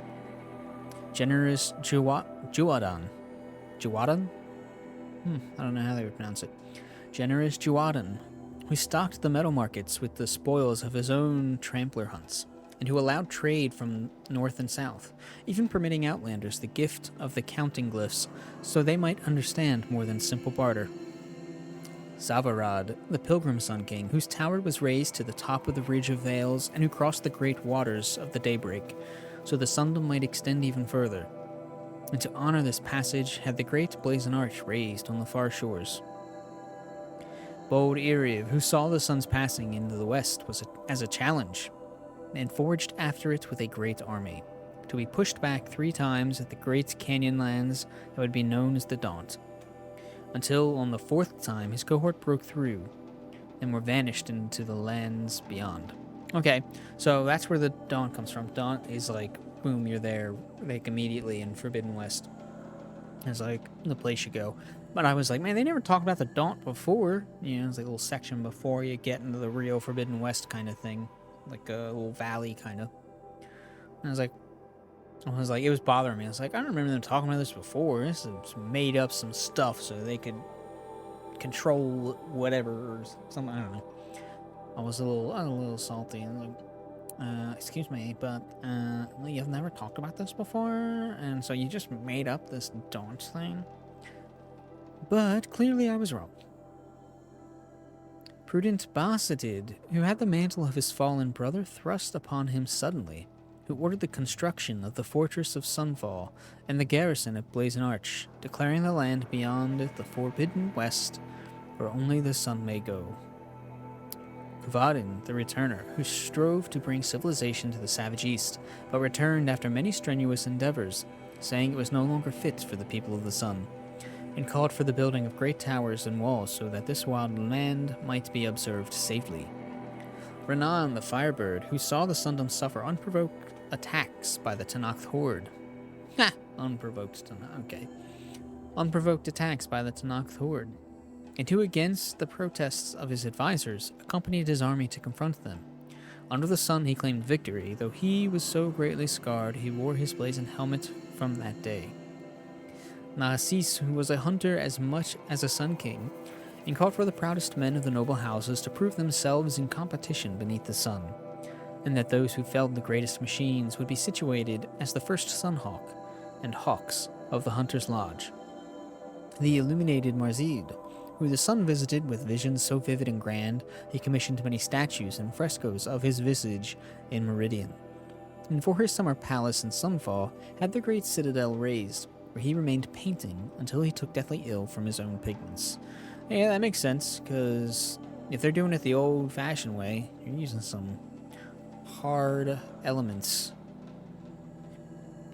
Generous Juadan? I don't know how they would pronounce it. Generous Juadan, who stocked the metal markets with the spoils of his own trampler hunts, and who allowed trade from north and south, even permitting outlanders the gift of the counting glyphs so they might understand more than simple barter. Zavarad, the Pilgrim Sun King, whose tower was raised to the top of the Ridge of Veils and who crossed the great waters of the daybreak, so the Sundom might extend even further. And to honor this passage had the great blazon arch raised on the far shores. Bold Iriv, who saw the sun's passing into the west as a challenge, and forged after it with a great army, to be pushed back 3 times at the great canyon lands that would be known as the Daunt, until on the 4th time his cohort broke through and were vanished into the lands beyond. Okay, so that's where the Daunt comes from. Daunt is like, boom, you're there, like immediately in Forbidden West. It's like the place you go. But I was like, man, they never talked about the Daunt before. You know, it's like a little section before you get into the real Forbidden West kind of thing. Like a little valley kind of. And I was like, it was bothering me. I was like, I don't remember them talking about this before. This is made up some stuff so they could control whatever or something. I don't know. I was a little salty. And like, excuse me, but you've never talked about this before, and so you just made up this Daunt thing. But clearly I was wrong. Prudent Basadid, who had the mantle of his fallen brother thrust upon him suddenly, who ordered the construction of the fortress of Sunfall and the garrison at Blazon Arch, declaring the land beyond the Forbidden West, where only the sun may go. Kvarin, the Returner, who strove to bring civilization to the Savage East, but returned after many strenuous endeavors, saying it was no longer fit for the people of the sun, and called for the building of great towers and walls so that this wild land might be observed safely. Renan, the Firebird, who saw the Sundom suffer unprovoked attacks by the Tenakth Horde. Unprovoked attacks by the Tenakth Horde, and who, against the protests of his advisors, accompanied his army to confront them. Under the sun he claimed victory, though he was so greatly scarred he wore his blazon helmet from that day. Naasis, who was a hunter as much as a Sun King, and called for the proudest men of the noble houses to prove themselves in competition beneath the sun, and that those who felled the greatest machines would be situated as the first Sunhawk and Hawks of the Hunter's Lodge. The illuminated Marzid, who the sun visited with visions so vivid and grand, he commissioned many statues and frescoes of his visage in Meridian, and for his summer palace in Sunfall had the great citadel raised, where he remained painting until he took deathly ill from his own pigments. Yeah, that makes sense, because if they're doing it the old-fashioned way, you're using some hard elements.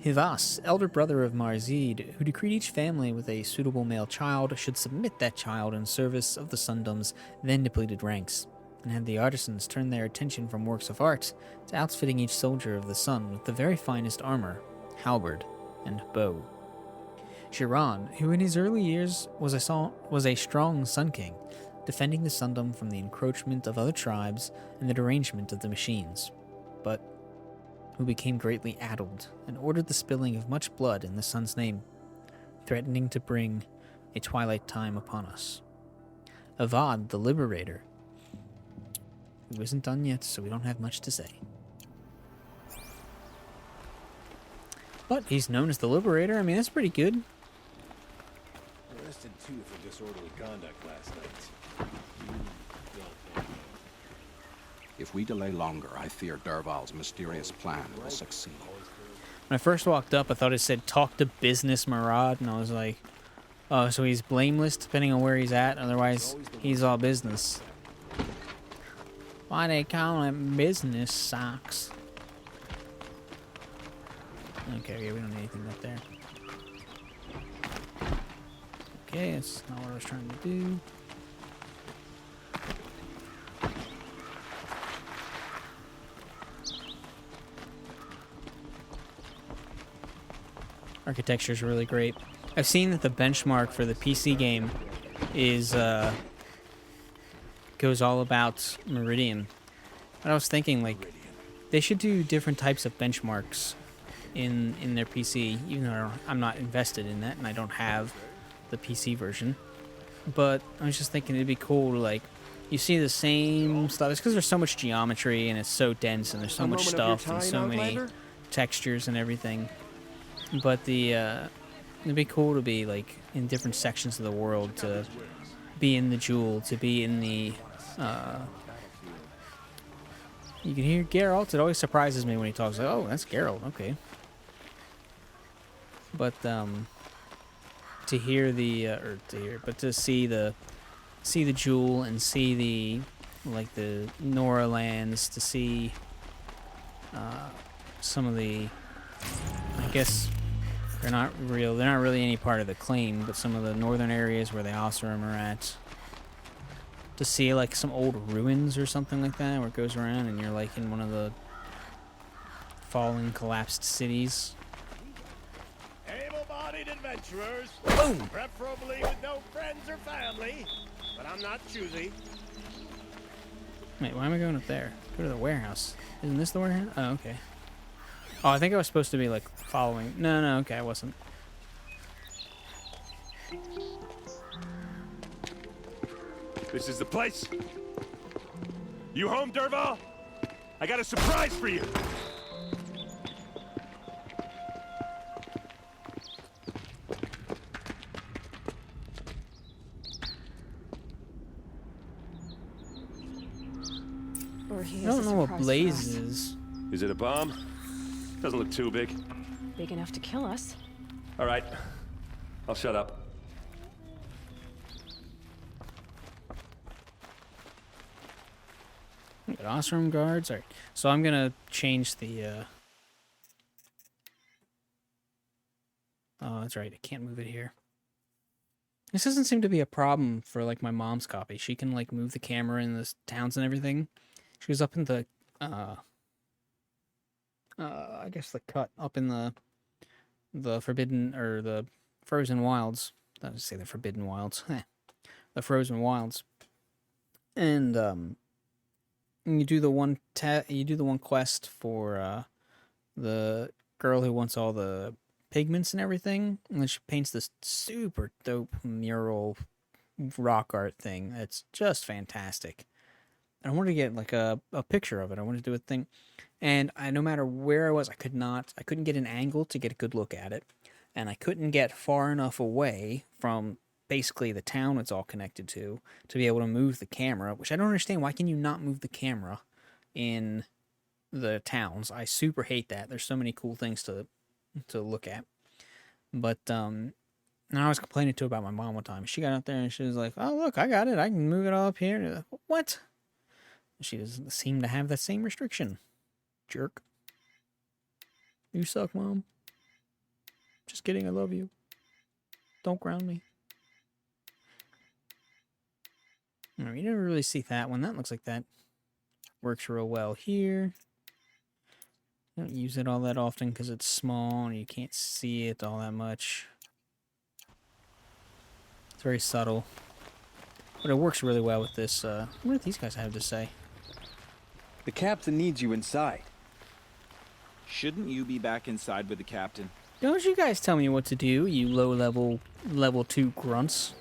Hivas, elder brother of Marzid, who decreed each family with a suitable male child should submit that child in service of the Sundom's then depleted ranks, and had the artisans turn their attention from works of art to outfitting each soldier of the sun with the very finest armor, halberd, and bow. Shiran, who in his early years was a strong Sun King, defending the Sundom from the encroachment of other tribes and the derangement of the machines, but who became greatly addled and ordered the spilling of much blood in the Sun's name, threatening to bring a twilight time upon us. Avad, the Liberator, who isn't done yet, so we don't have much to say. But he's known as the Liberator. I mean, that's pretty good. Arrested 2 for disorderly conduct last night. If we delay longer, I fear Dervahl's mysterious plan will succeed. When I first walked up, I thought it said, "Talk to Business Murad," and I was like, oh, so he's blameless depending on where he's at, otherwise he's all business. Why they call him Business Socks? Okay, yeah, we don't need anything up there. Okay, that's not what I was trying to do. Architecture is really great. I've seen that the benchmark for the PC game is goes all about Meridian. And I was thinking, like, they should do different types of benchmarks in their PC, even though I'm not invested in that and I don't have the PC version. But I was just thinking it'd be cool to, like, you see the same stuff. It's because there's so much geometry and it's so dense and there's so much stuff and so many textures and everything. But it'd be cool to be, like, in different sections of the world, to be in the Jewel, to be in the, you can hear Geralt. It always surprises me when he talks, like, oh, that's Geralt, okay. But, to hear to see the Jewel and see the, like, the Nora lands, to see, some of the, I guess, they're not really any part of the claim, but some of the northern areas where the Oseram are at. To see, like, some old ruins or something like that, where it goes around and you're, like, in one of the fallen, collapsed cities. Able-bodied adventurers, boom, preferably with no friends or family, but I'm not choosy. Wait, why am I going up there? Go to the warehouse. Isn't this the warehouse? Oh, okay. Oh, I think I was supposed to be, like, following. No, okay, I wasn't. This is the place. You home, Dervahl? I got a surprise for you. I don't know what Blaze is. Is it a bomb? Doesn't look too big. Big enough to kill us. All right. I'll shut up. Oseram guards. All right. So I'm gonna change the. Oh, that's right. I can't move it here. This doesn't seem to be a problem for, like, my mom's copy. She can, like, move the camera in the towns and everything. She was up in the I guess the cut up in the forbidden, or the frozen wilds. I was say the forbidden wilds. The frozen wilds. And you do the one quest for the girl who wants all the pigments and everything, and then she paints this super dope mural rock art thing. It's just fantastic. I wanted to get, like, a picture of it. I wanted to do a thing. And no matter where I was, I couldn't get an angle to get a good look at it. And I couldn't get far enough away from basically the town it's all connected to be able to move the camera, which I don't understand. Why can you not move the camera in the towns? I super hate that. There's so many cool things to look at. But, and I was complaining to about my mom one time. She got out there and she was like, oh, look, I got it. I can move it all up here. Like, what? She doesn't seem to have that same restriction. Jerk. You suck, Mom. Just kidding, I love you. Don't ground me. Alright, you never really see that one. That looks like that works real well here. Don't use it all that often because it's small and you can't see it all that much. It's very subtle. But it works really well with this. What do these guys have to say? The captain needs you inside. Shouldn't you be back inside with the captain? Don't you guys tell me what to do, you low-level, level 2 grunts.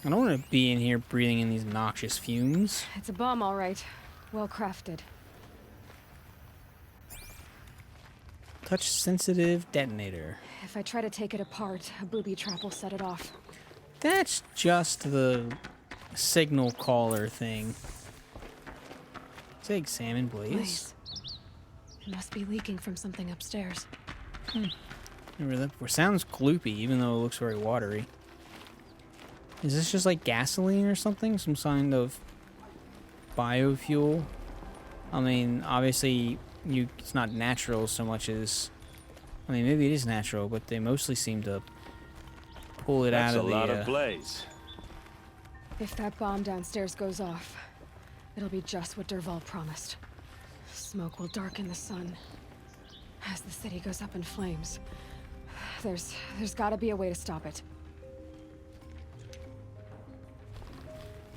I don't want to be in here breathing in these noxious fumes. It's a bomb, all right. Well crafted. Touch-sensitive detonator. If I try to take it apart, a booby trap will set it off. That's just the signal caller thing. Say examine blaze. It must be leaking from something upstairs. Never that before. Sounds gloopy, even though it looks very watery. Is this just like gasoline or something? Some kind of biofuel? I mean, obviously, it's not natural so much as... I mean, maybe it is natural, but they mostly seem to pull it out of the... That's a lot of blaze. If that bomb downstairs goes off, it'll be just what Dervahl promised. Smoke will darken the sun. As the city goes up in flames, there's gotta be a way to stop it.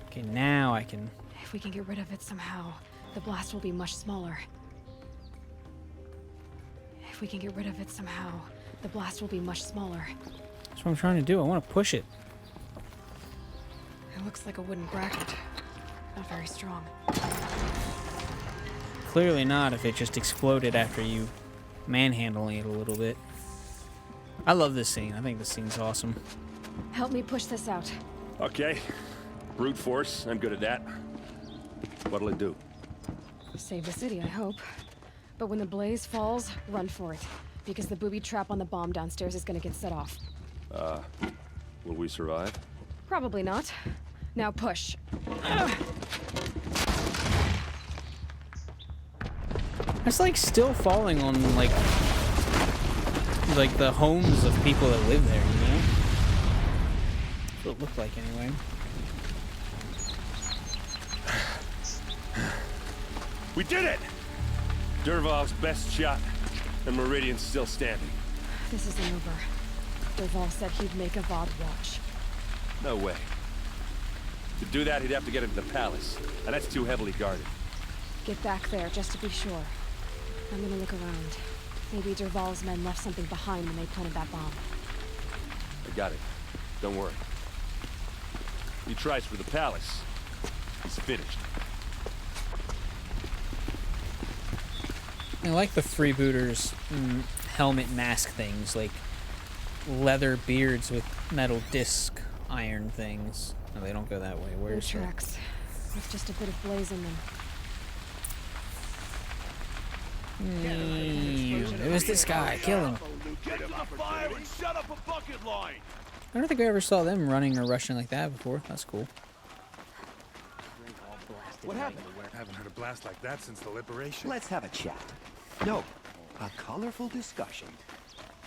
Okay, now I can... If we can get rid of it somehow, the blast will be much smaller. If we can get rid of it somehow, the blast will be much smaller. That's what I'm trying to do. I want to push it. It looks like a wooden bracket. Not very strong. Clearly not if it just exploded after you manhandling it a little bit. I love this scene. I think this scene's awesome. Help me push this out. Okay. Brute force, I'm good at that. What'll it do? Save the city, I hope. But when the blaze falls, run for it. Because the booby trap on the bomb downstairs is gonna get set off. Will we survive? Probably not. Now push. It's like still falling on like the homes of people that live there, you know? That's what it looked like anyway. We did it! Dervahl's best shot, and Meridian's still standing. This isn't over. Dervahl said he'd make a VOD watch. No way. To do that, he'd have to get into the palace, and that's too heavily guarded. Get back there, just to be sure. I'm gonna look around. Maybe Dervahl's men left something behind when they planted that bomb. I got it. Don't worry. He tries for the palace. He's finished. I like the freebooters helmet mask things, like leather beards with metal disc iron things. No, they don't go that way. Where's the tracks? With just a bit of blaze in them. It was this guy. Kill him. Get to the fire and shut up a bucket line. I don't think I ever saw them running or rushing like that before. That's cool. What happened? I haven't heard a blast like that since the liberation. Let's have a chat. No, a colorful discussion.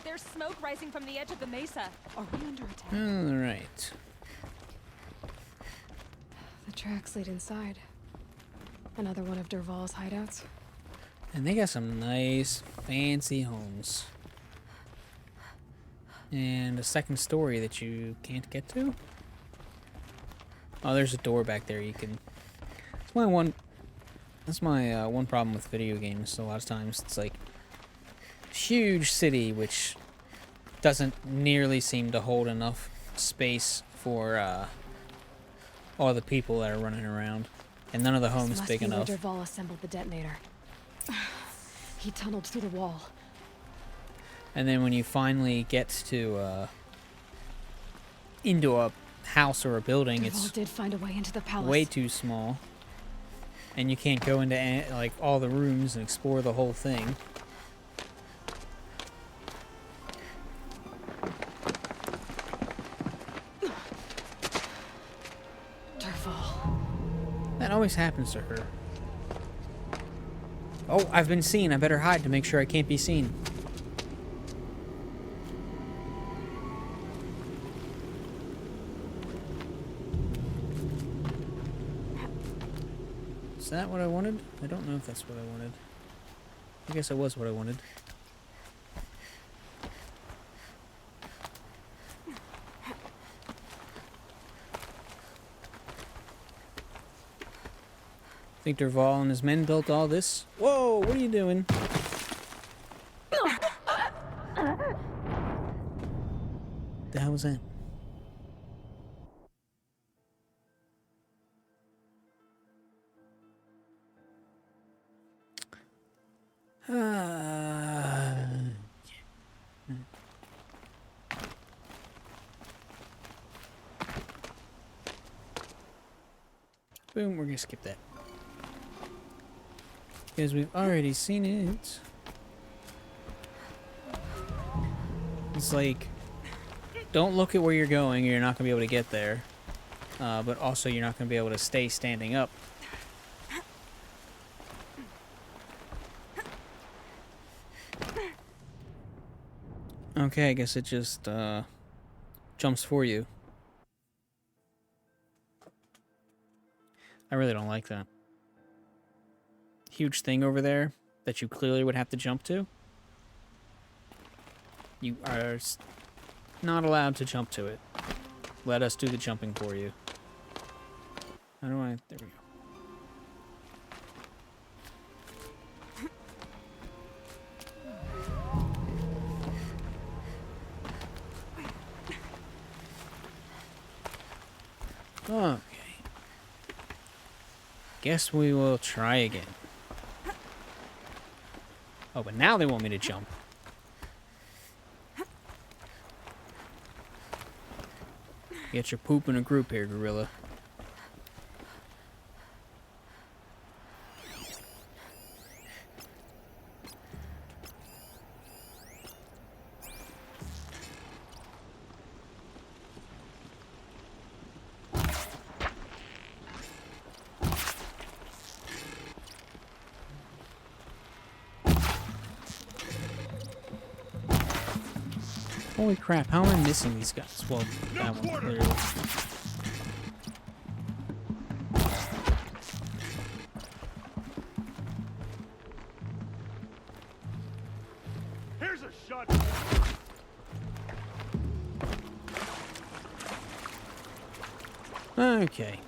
There's smoke rising from the edge of the mesa. Are we under attack? All right. The tracks lead inside. Another one of Dervahl's hideouts. And they got some nice, fancy homes. And a second story that you can't get to. Oh, there's a door back there you can... That's my one problem with video games. A lot of times it's like huge city which doesn't nearly seem to hold enough space for all the people that are running around, and none of the homes big enough. Where Dervahl assembled the detonator. He tunneled through the wall. And then when you finally get to into a house or a building, Dervahl did find a way into the palace. Way too small. And you can't go into like all the rooms and explore the whole thing. Dervahl. That always happens to her. Oh, I've been seen. I better hide to make sure I can't be seen. Is that what I wanted? I don't know if that's what I wanted. I guess it was what I wanted. Think Dervahl and his men built all this? Whoa, what are you doing? The hell was that? Boom, we're gonna skip that. Because we've already seen it. It's like, don't look at where you're going, you're not gonna be able to get there. But also you're not gonna be able to stay standing up. Okay, I guess it just jumps for you. I really don't like that. Huge thing over there that you clearly would have to jump to. You are not allowed to jump to it. Let us do the jumping for you. How do I... There we go. Okay. Guess we will try again. Oh, but now they want me to jump. Get your poop in a group here, gorilla. Holy crap, how am I missing these guys? Well, that one, clearly. Here's a shot. Okay.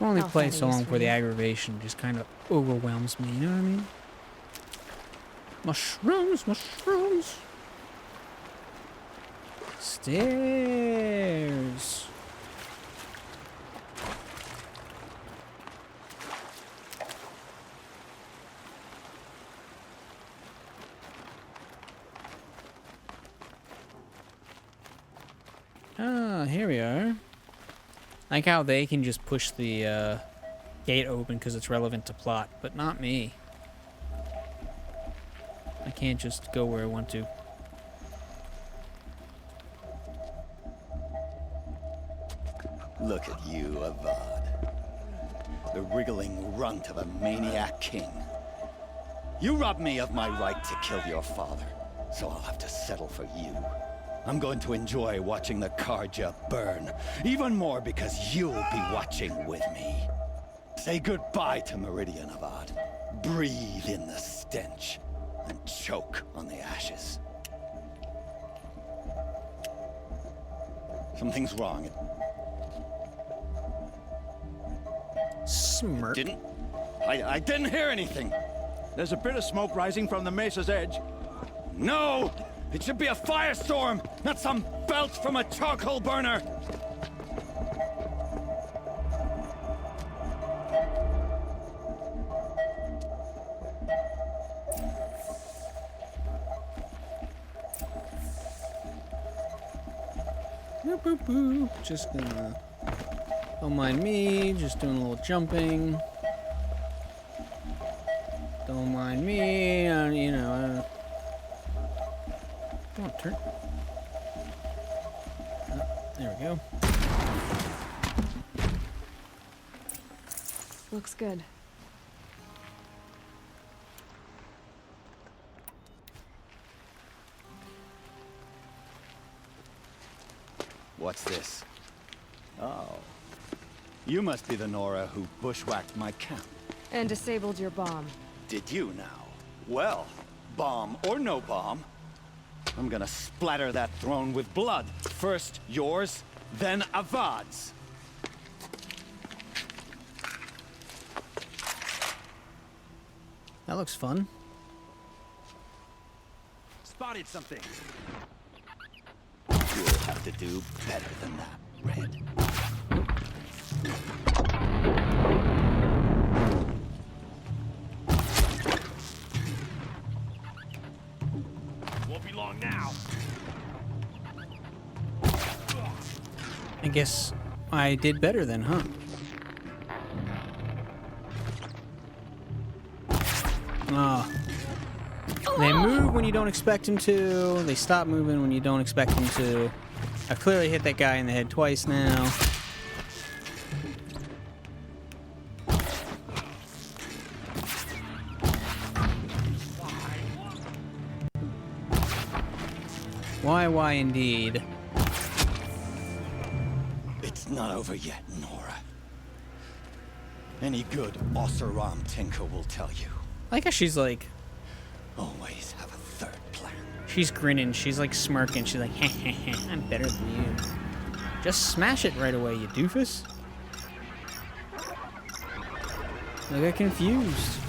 Only play so long before the aggravation just kind of overwhelms me, you know what I mean? Mushrooms, mushrooms. Stairs. Ah, here we are. Like how they can just push the gate open because it's relevant to plot, but not me. I can't just go where I want to. Look at you, Avad. The wriggling runt of a maniac king. You robbed me of my right to kill your father, so I'll have to settle for you. I'm going to enjoy watching the Carja burn, even more because you'll be watching with me. Say goodbye to Meridian, Avad. Breathe in the stench, and choke on the ashes. Something's wrong. Smirk. I didn't hear anything. There's a bit of smoke rising from the mesa's edge. No! It should be a firestorm, not some belch from a charcoal burner! Boop, boop, boop. Just gonna... Don't mind me, just doing a little jumping. Don't mind me, you know, I don't... Come on, turn. There we go. Looks good. What's this? Oh. You must be the Nora who bushwhacked my camp. And disabled your bomb. Did you now? Well, bomb or no bomb, I'm gonna splatter that throne with blood. First yours, then Avad's. That looks fun. Spotted something. You'll have to do better than that, Red. Won't be long now. I guess I did better then, huh? Ah. They move when you don't expect them to. They stop moving when you don't expect them to. I've clearly hit that guy in the head twice now. Why indeed? It's not over yet, Nora. Any good Oseram tinker will tell you. I like how she's like... Always have a third plan. She's grinning. She's like smirking. She's like, I'm better than you. Just smash it right away, you doofus. I got confused.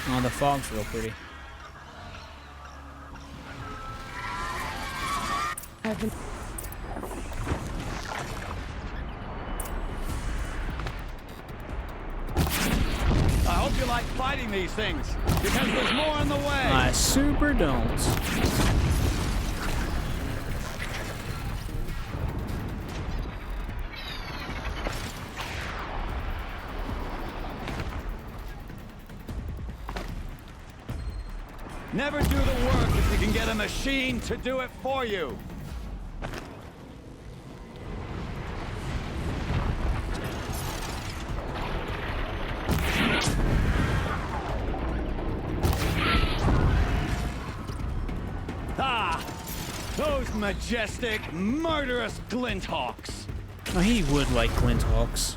Oh, the fog's real pretty. I've been... I hope you like fighting these things, because there's more on the way. I super don't. Never do the work if you can get a machine to do it for you. Ah! Those majestic, murderous glinthawks! Oh, he would like glinthawks.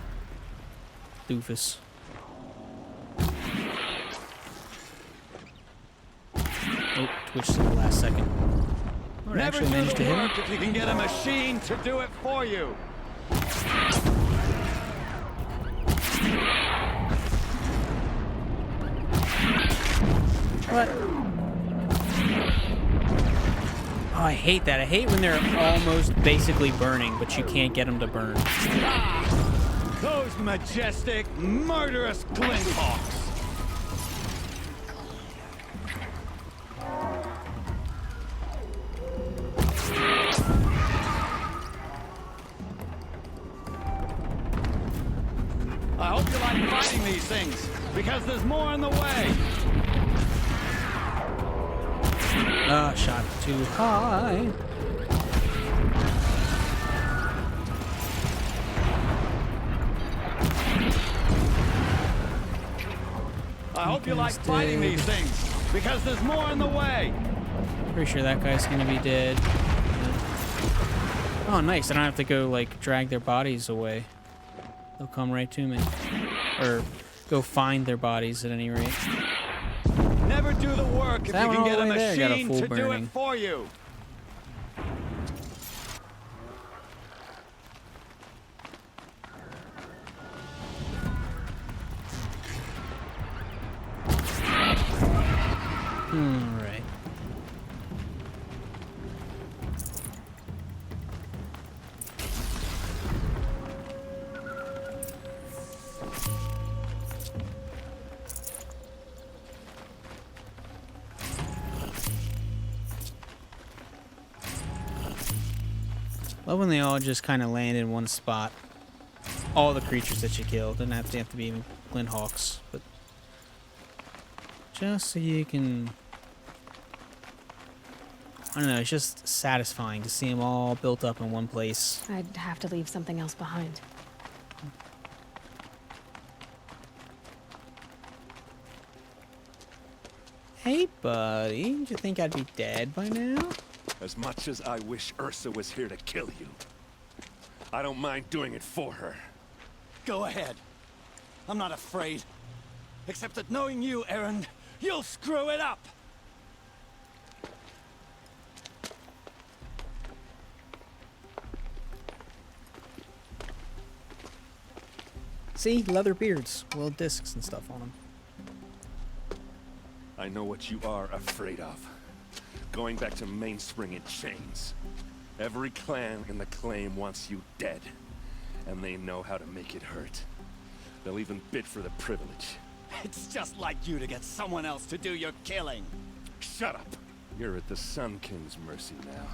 Doofus. Oh, twitched at the last second. Oh, Never actually do managed to the hit work him. if you can get a machine to do it for you. What? Oh, I hate that. I hate when they're almost basically burning, but you can't get them to burn. Ah! Those majestic, murderous glinthawks! I hope you like fighting these things, because there's more on the way. Ah, shot too high. I hope you like fighting these things, because there's more on the way. Pretty sure that guy's gonna be dead. Oh, nice. I don't have to go, like, drag their bodies away. They'll come right to me. Or go find their bodies at any rate. Never do the work if you That can one get all a the way there got a machine full to do burning. it for you. Alright. Love when they all just kind of land in one spot. All the creatures that you kill. Doesn't have to be even glinthawks, but just so you can I don't know, it's just satisfying to see them all built up in one place. I'd have to leave something else behind. Hey, buddy. Did you think I'd be dead by now? As much as I wish Ursa was here to kill you, I don't mind doing it for her. Go ahead. I'm not afraid. Except that knowing you, Aaron, you'll screw it up! See? Leather beards. Little discs and stuff on them. I know what you are afraid of. Going back to Mainspring in chains. Every clan in the claim wants you dead. And they know how to make it hurt. They'll even bid for the privilege. It's just like you to get someone else to do your killing. Shut up! You're at the Sun King's mercy now.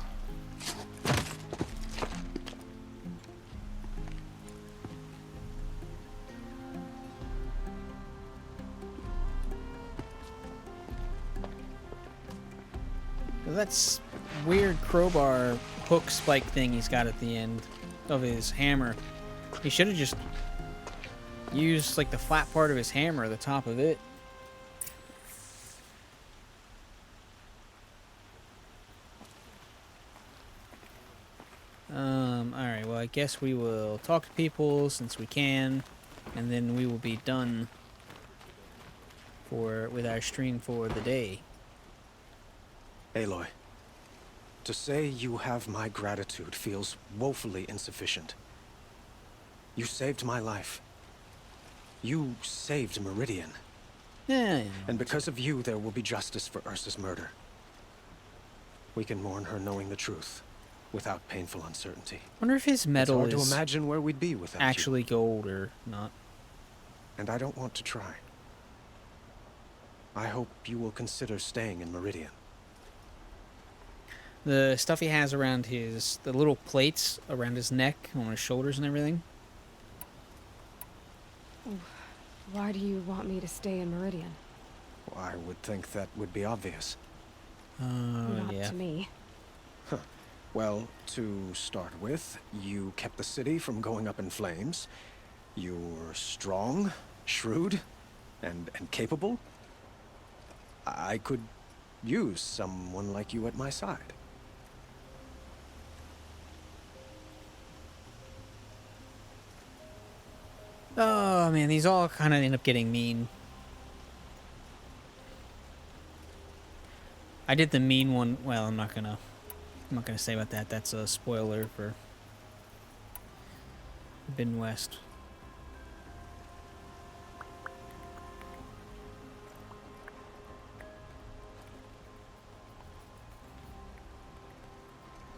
That's weird crowbar hook spike thing he's got at the end of his hammer. He should have just used like the flat part of his hammer at the top of it. Alright, well I guess we will talk to people since we can, and then we will be done with our stream for the day. Aloy, to say you have my gratitude feels woefully insufficient. You saved my life. You saved Meridian. Yeah. And because of you, there will be justice for Ursa's murder. We can mourn her knowing the truth, without painful uncertainty. Wonder if his medal it's hard is to imagine where we'd be without you. actually gold or not. And I don't want to try. I hope you will consider staying in Meridian. The stuff he has around the little plates around his neck, on his shoulders and everything. Why do you want me to stay in Meridian? Well, I would think that would be obvious. Not yeah. to me. Huh. Well, to start with, you kept the city from going up in flames. You're strong, shrewd, and capable. I could use someone like you at my side. Oh man, these all kind of end up getting mean. I did the mean one. Well, I'm not gonna say about that. That's a spoiler for Bin West.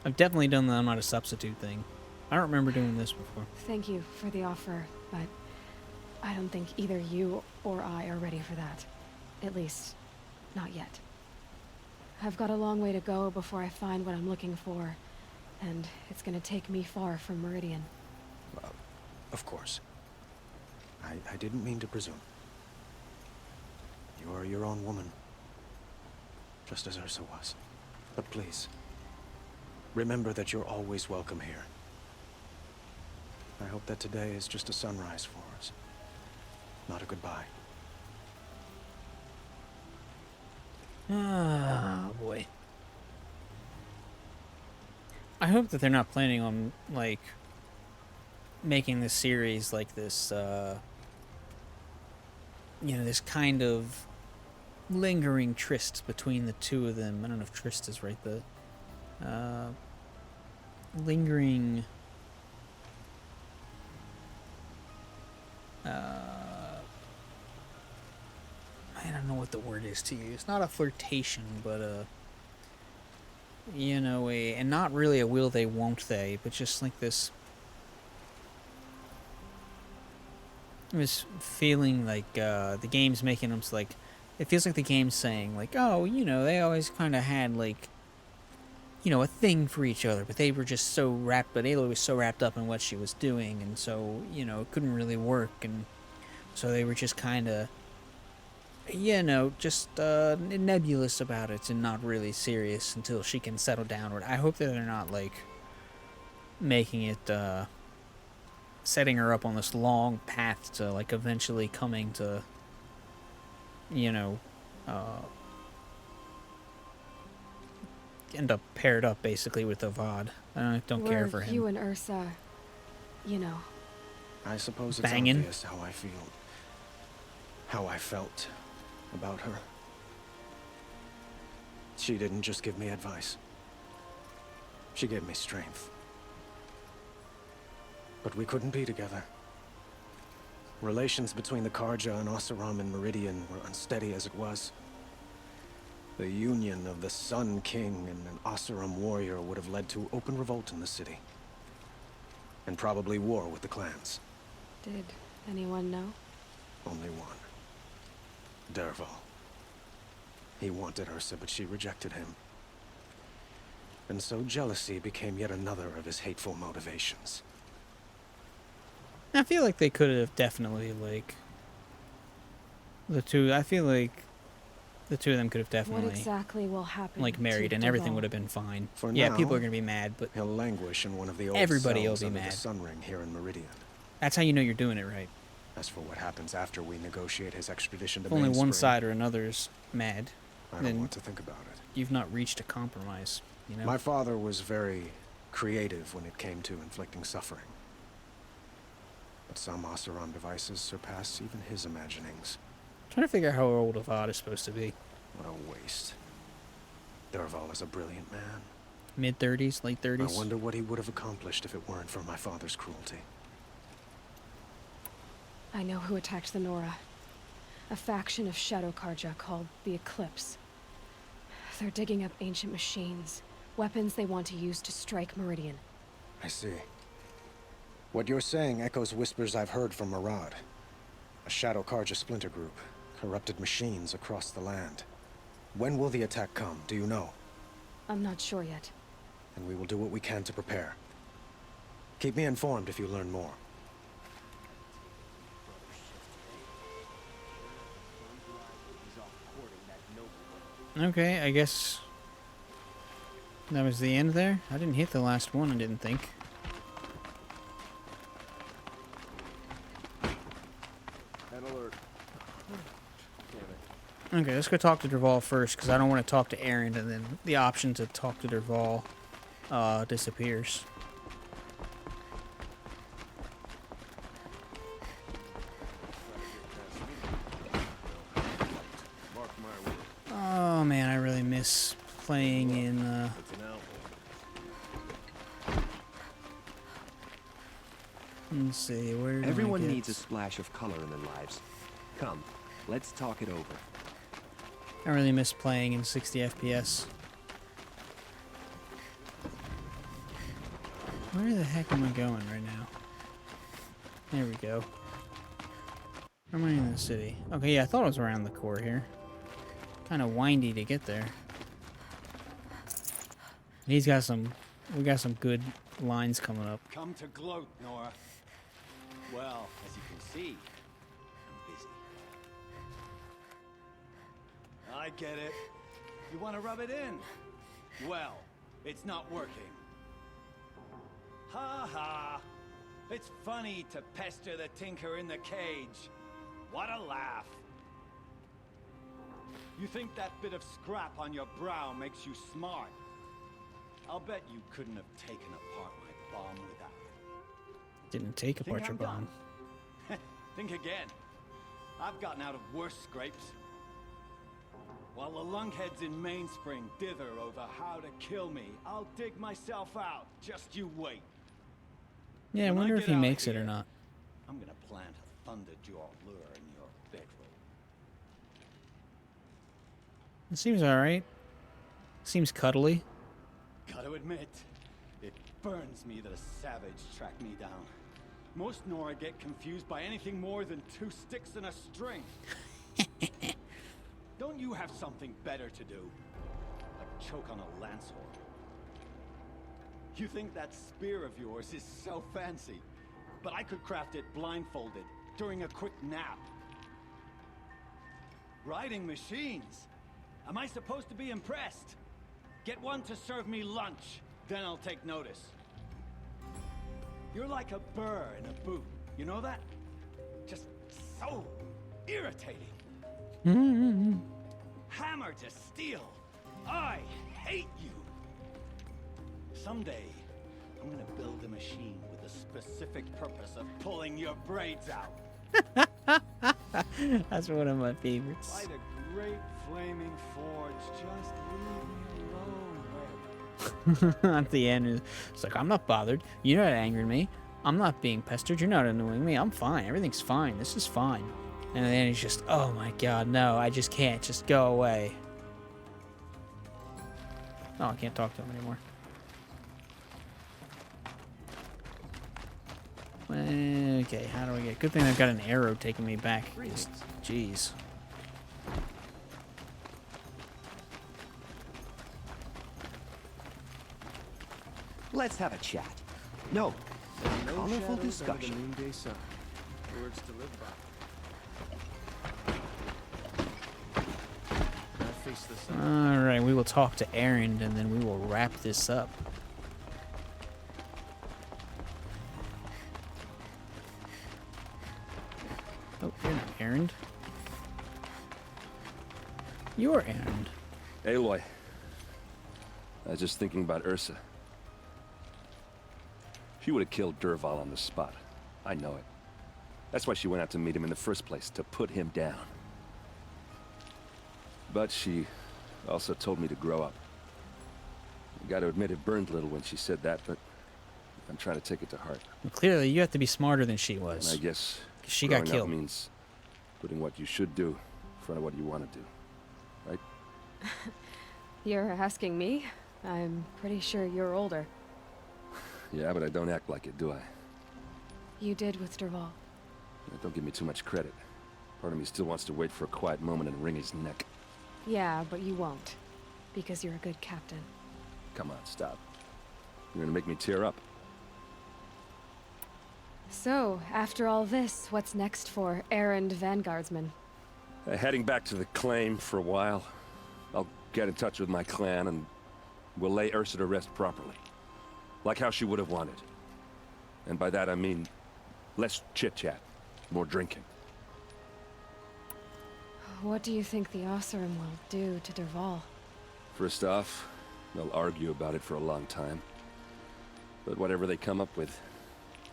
I've definitely done the I'm not a substitute thing. I don't remember doing this before. Thank you for the offer, but I don't think either you or I are ready for that. At least, not yet. I've got a long way to go before I find what I'm looking for, and it's gonna take me far from Meridian. Well, of course. I didn't mean to presume. You are your own woman, just as Ursa was. But please, remember that you're always welcome here. I hope that today is just a sunrise for us, not a goodbye. Oh boy. I hope that they're not planning on, like, making this series like this, you know, this kind of lingering tryst between the two of them. I don't know if tryst is right, the, lingering, I don't know what the word is to use. Not a flirtation, but you know, and not really a will they, won't they, but just like this feeling like the game's making them like, it feels like the game's saying like, oh, you know, they always kind of had like, you know, a thing for each other, but they were just so but Aloy was so wrapped up in what she was doing, and so, you know, it couldn't really work, and so they were just kind of you know, just nebulous about it and not really serious until she can settle downward. I hope that they're not, like, making it, setting her up on this long path to, like, eventually coming to, you know, end up paired up, basically, with Avad. I don't care for him. You and Ursa, you know. I suppose it's Banging. obvious how I feel. How I felt about her. She didn't just give me advice. She gave me strength. But we couldn't be together. Relations between the Carja and Oseram and Meridian were unsteady as it was. The union of the Sun King and an Oseram warrior would have led to open revolt in the city. And probably war with the clans. Did anyone know? Only one. Dervahl. He wanted Ursa, but she rejected him. And so jealousy became yet another of his hateful motivations. I feel like they could have definitely, like, I feel like the two of them could have definitely, What exactly will happen? like, married, to and everything Dervahl? would have been fine. For Yeah, now, people are gonna be mad, but he'll languish in one of the old everybody will cells be under mad. the Sun Ring here in Meridian. That's how you know you're doing it right. As for what happens after we negotiate his extradition to If only one Mainspring, side or another is mad, I then don't want to think about it. you've not reached a compromise, you know? My father was very creative when it came to inflicting suffering. But some Oseram devices surpass even his imaginings. I'm trying to figure out how old Avad is supposed to be. What a waste. Dervahl is a brilliant man. Mid-30s, late 30s? I wonder what he would have accomplished if it weren't for my father's cruelty. I know who attacked the Nora. A faction of Shadow Carja called the Eclipse. They're digging up ancient machines, weapons they want to use to strike Meridian. I see. What you're saying echoes whispers I've heard from Murad. A Shadow Carja splinter group, corrupted machines across the land. When will the attack come, do you know? I'm not sure yet. And we will do what we can to prepare. Keep me informed if you learn more. Okay, I guess that was the end there. I didn't hit the last one, I didn't think. An alert. Okay, let's go talk to Dervahl first, because I don't want to talk to Aaron, and then the option to talk to Dervahl disappears. Oh man, I really miss playing in let's see, where do Everyone I get... needs a splash of color in their lives. Come, let's talk it over. I really miss playing in 60 FPS. Where the heck am I going right now? There we go. Where am I in the city? Okay, yeah, I thought it was around the core here. Kind of windy to get there. We got some good lines coming up. Come to gloat, Nora. Well, as you can see, I'm busy. I get it. You want to rub it in? Well, it's not working. Ha ha! It's funny to pester the tinker in the cage. What a laugh! You think that bit of scrap on your brow makes you smart? I'll bet you couldn't have taken apart my bomb without it. Didn't take apart your I'm bomb. done? Think again. I've gotten out of worse scrapes. While the lunkheads in Mainspring dither over how to kill me, I'll dig myself out. Just you wait. Yeah, I When wonder if get he out of makes it or here, not. I'm gonna plant a thunderjaw lure in your bedroom. It seems alright. Seems cuddly. Gotta admit, it burns me that a savage tracked me down. Most Nora get confused by anything more than two sticks and a string. Don't you have something better to do? Like choke on a lance horn? You think that spear of yours is so fancy, but I could craft it blindfolded during a quick nap. Riding machines? Am I supposed to be impressed? Get one to serve me lunch, then I'll take notice. You're like a burr in a boot, you know that? Just so irritating. Hammer to steel. I hate you. Someday, I'm gonna build a machine with the specific purpose of pulling your braids out. That's one of my favorites. By the great flaming forge, just leave me alone. At the end, it's like, I'm not bothered. You're not angering me. I'm not being pestered. You're not annoying me. I'm fine. Everything's fine. This is fine. And then he's just, oh my god, no, I just can't. Just go away. Oh, I can't talk to him anymore. Okay, how do I get... Good thing I've got an arrow taking me back. Jeez. Let's have a chat. No, a colorful discussion. Noonday sun. Words to live by. Now face the sun. Alright, we will talk to Aaron and then we will wrap this up. Oh, you're not Aaron. You're Aaron. Aloy. I was just thinking about Ursa. She would have killed Dervahl on the spot. I know it. That's why she went out to meet him in the first place, to put him down. But she also told me to grow up. I got to admit it burned a little when she said that, but I'm trying to take it to heart. Well, clearly, you have to be smarter than she was. And I guess she got growing up killed. means putting what you should do in front of what you want to do, right? You're asking me? I'm pretty sure you're older. Yeah, but I don't act like it, do I? You did with Dervahl. Don't give me too much credit. Part of me still wants to wait for a quiet moment and wring his neck. Yeah, but you won't. Because you're a good captain. Come on, stop. You're gonna make me tear up. So, after all this, what's next for errand vanguardsman? Heading back to the claim for a while. I'll get in touch with my clan and we'll lay Ursa to rest properly. Like how she would have wanted. And by that I mean less chit-chat, more drinking. What do you think the Oseram will do to Dervahl? First off, they'll argue about it for a long time. But whatever they come up with,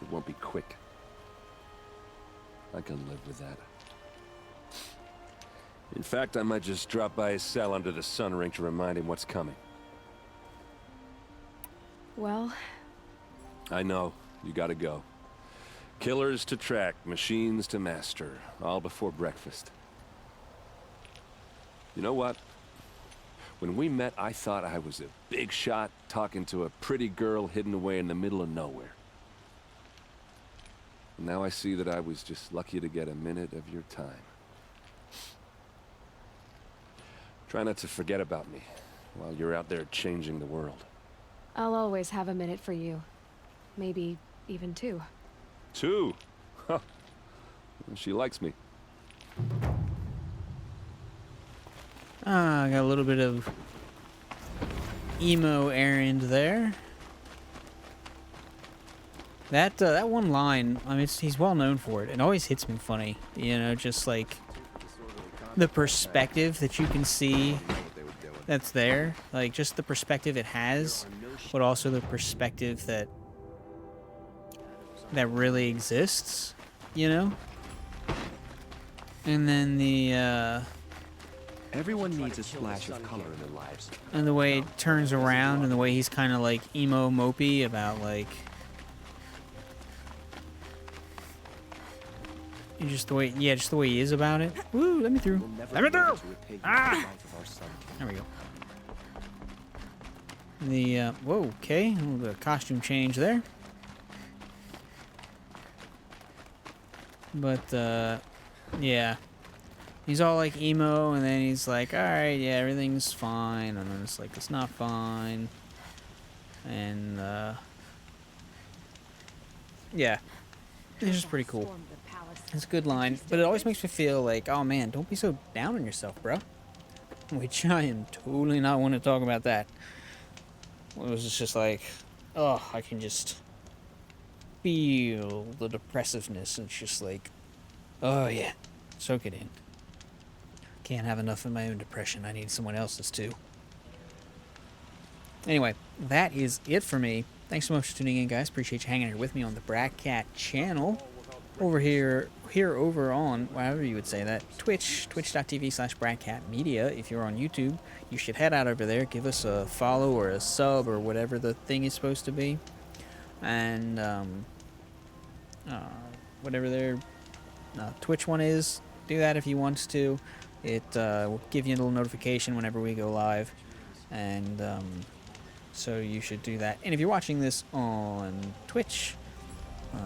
it won't be quick. I can live with that. In fact, I might just drop by his cell under the sun ring to remind him what's coming. Well... I know. You gotta go. Killers to track, machines to master. All before breakfast. You know what? When we met, I thought I was a big shot talking to a pretty girl hidden away in the middle of nowhere. And now I see that I was just lucky to get a minute of your time. Try not to forget about me while you're out there changing the world. I'll always have a minute for you. Maybe even two. Two? Huh. She likes me. I got a little bit of emo errand there. That one line, I mean, he's well known for it. It always hits me funny, you know, just like the perspective that you can see that's there, like just the perspective it has, but also the perspective that really exists, you know. And then the everyone needs a splash of color in their lives. And the way it turns around, and the way he's kind of like emo mopey about like. Just the way, yeah, just the way he is about it. Woo, let me through. Let me through! Ah! There we go. The, whoa, okay. A little bit of costume change there. But, yeah. He's all like emo, and then he's like, alright, yeah, everything's fine. And then it's like, it's not fine. And, yeah. It's just pretty cool. It's a good line, but it always makes me feel like, oh man, don't be so down on yourself, bro. Which I am totally not want to talk about that. It was just like, oh, I can just feel the depressiveness. It's just like, oh yeah, soak it in. Can't have enough of my own depression. I need someone else's too. Anyway, that is it for me. Thanks so much for tuning in, guys. Appreciate you hanging here with me on the Bratcat channel. Over here over on, whatever you would say that, twitch.tv/BratCatMedia. If you're on YouTube, you should head out over there, give us a follow or a sub or whatever the thing is supposed to be. And, whatever their Twitch one is, do that if you want to. It will give you a little notification whenever we go live. And, so you should do that. And if you're watching this on Twitch,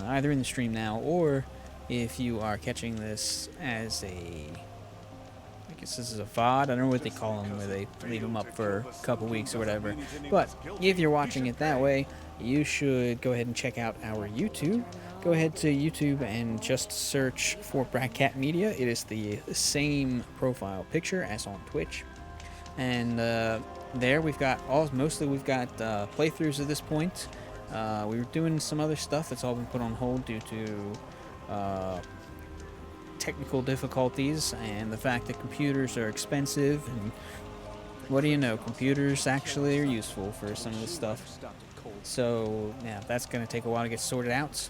either in the stream now, or if you are catching this as a, I guess this is a VOD, I don't know what they call them, where they leave them up for a couple weeks or whatever, but if you're watching it that way, you should go ahead and check out our YouTube. Go ahead to YouTube and just search for Bratcat Media. It is the same profile picture as on Twitch, and there we've got mostly playthroughs at this point. We were doing some other stuff that's all been put on hold due to technical difficulties and the fact that computers are expensive, and what do you know, computers actually are useful for some of this stuff. So yeah, that's going to take a while to get sorted out.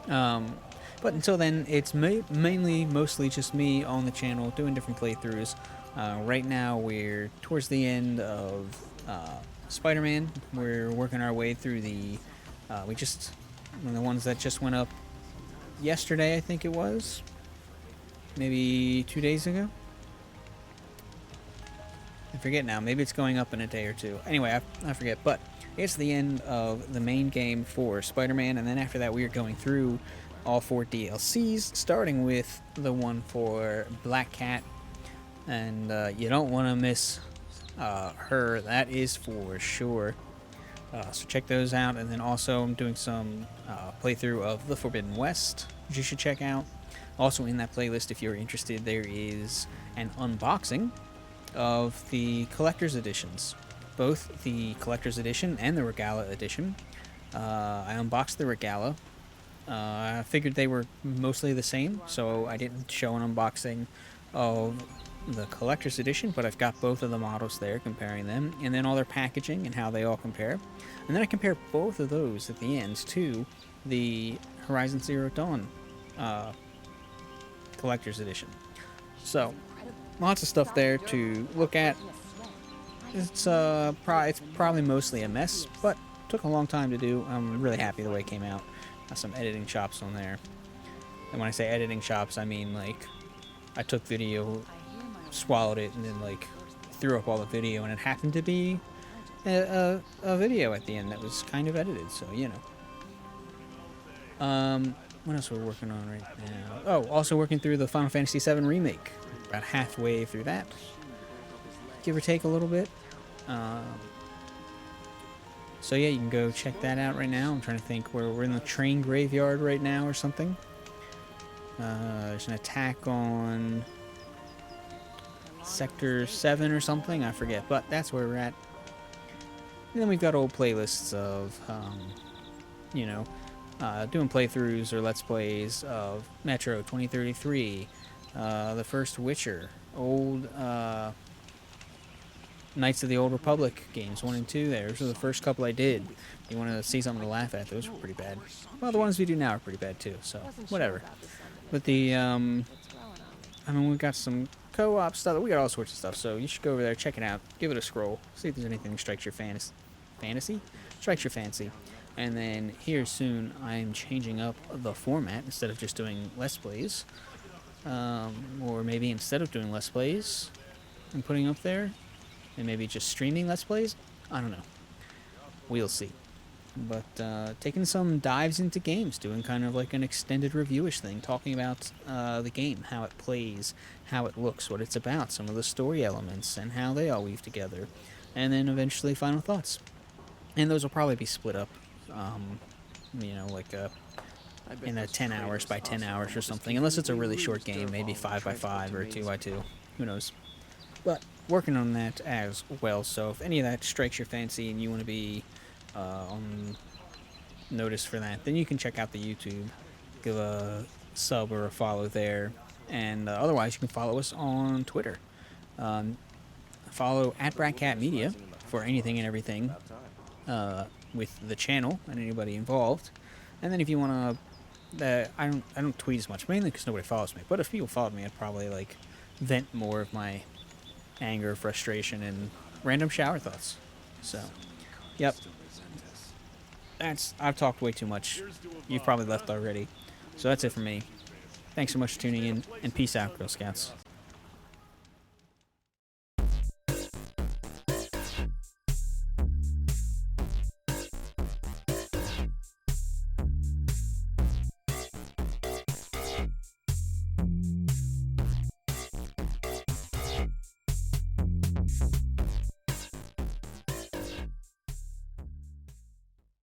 But until then, it's mostly just me on the channel doing different playthroughs. Right now we're towards the end of Spider-Man. We're working our way through the one of the ones that just went up yesterday, I think it was, maybe 2 days ago. I forget now. Maybe it's going up in a day or two. Anyway, I forget. But it's the end of the main game for Spider-Man, and then after that we are going through all 4 DLCs, starting with the one for Black Cat, and you don't want to miss her, that is for sure. So check those out, and then also I'm doing some playthrough of The Forbidden West, which you should check out. Also in that playlist, if you're interested, there is an unboxing of the collector's editions, both the collector's edition and the Regala edition. I unboxed the Regala. I figured they were mostly the same, so I didn't show an unboxing of the collector's edition, but I've got both of the models there, comparing them, and then all their packaging and how they all compare. And then I compare both of those at the end to the Horizon Zero Dawn collector's edition. So lots of stuff there to look at. It's probably mostly a mess, but took a long time to do. I'm really happy the way it came out. Got some editing chops on there, and when I say editing chops, I mean like I took video, swallowed it, and then like threw up all the video, and it happened to be a video at the end that was kind of edited, so you know. What else we're working on right now? Oh, also working through the Final Fantasy VII Remake. About halfway through that, give or take a little bit. So yeah, you can go check that out right now. I'm trying to think, we're in the train graveyard right now or something. There's an attack on Sector 7 or something, I forget, but that's where we're at. And then we've got old playlists of, you know, doing playthroughs or Let's Plays of Metro 2033, the first Witcher, old Knights of the Old Republic games 1 and 2 there. Those are the first couple I did. If you want to see something to laugh at, those were pretty bad. Well, the ones we do now are pretty bad too, so whatever. But the, I mean, we've got some co-op stuff. We got all sorts of stuff, so you should go over there, check it out, give it a scroll, see if there's anything that strikes your fantasy? Strikes your fancy. And then here soon, I'm changing up the format. Instead of just doing Let's Plays, or maybe instead of doing Let's Plays and putting up there, and maybe just streaming Let's Plays, I don't know. We'll see. But taking some dives into games, doing kind of like an extended reviewish thing, talking about the game, how it plays, how it looks, what it's about, some of the story elements, and how they all weave together, and then eventually final thoughts. And those will probably be split up, you know, like in a 10 hours by 10 hours or something, unless it's a really short game, maybe 5 by 5 or 2 by 2. Who knows? But working on that as well. So if any of that strikes your fancy and you want to be on notice for that, then you can check out the YouTube, give a sub or a follow there, and otherwise you can follow us on Twitter. Follow @BratCatMedia for anything and everything with the channel and anybody involved. And then if you want to, I don't tweet as much, mainly because nobody follows me. But if people followed me, I'd probably like vent more of my anger, frustration, and random shower thoughts. So, yep. I've talked way too much. You've probably left already. So that's it for me. Thanks so much for tuning in, and peace out, Girl Scouts.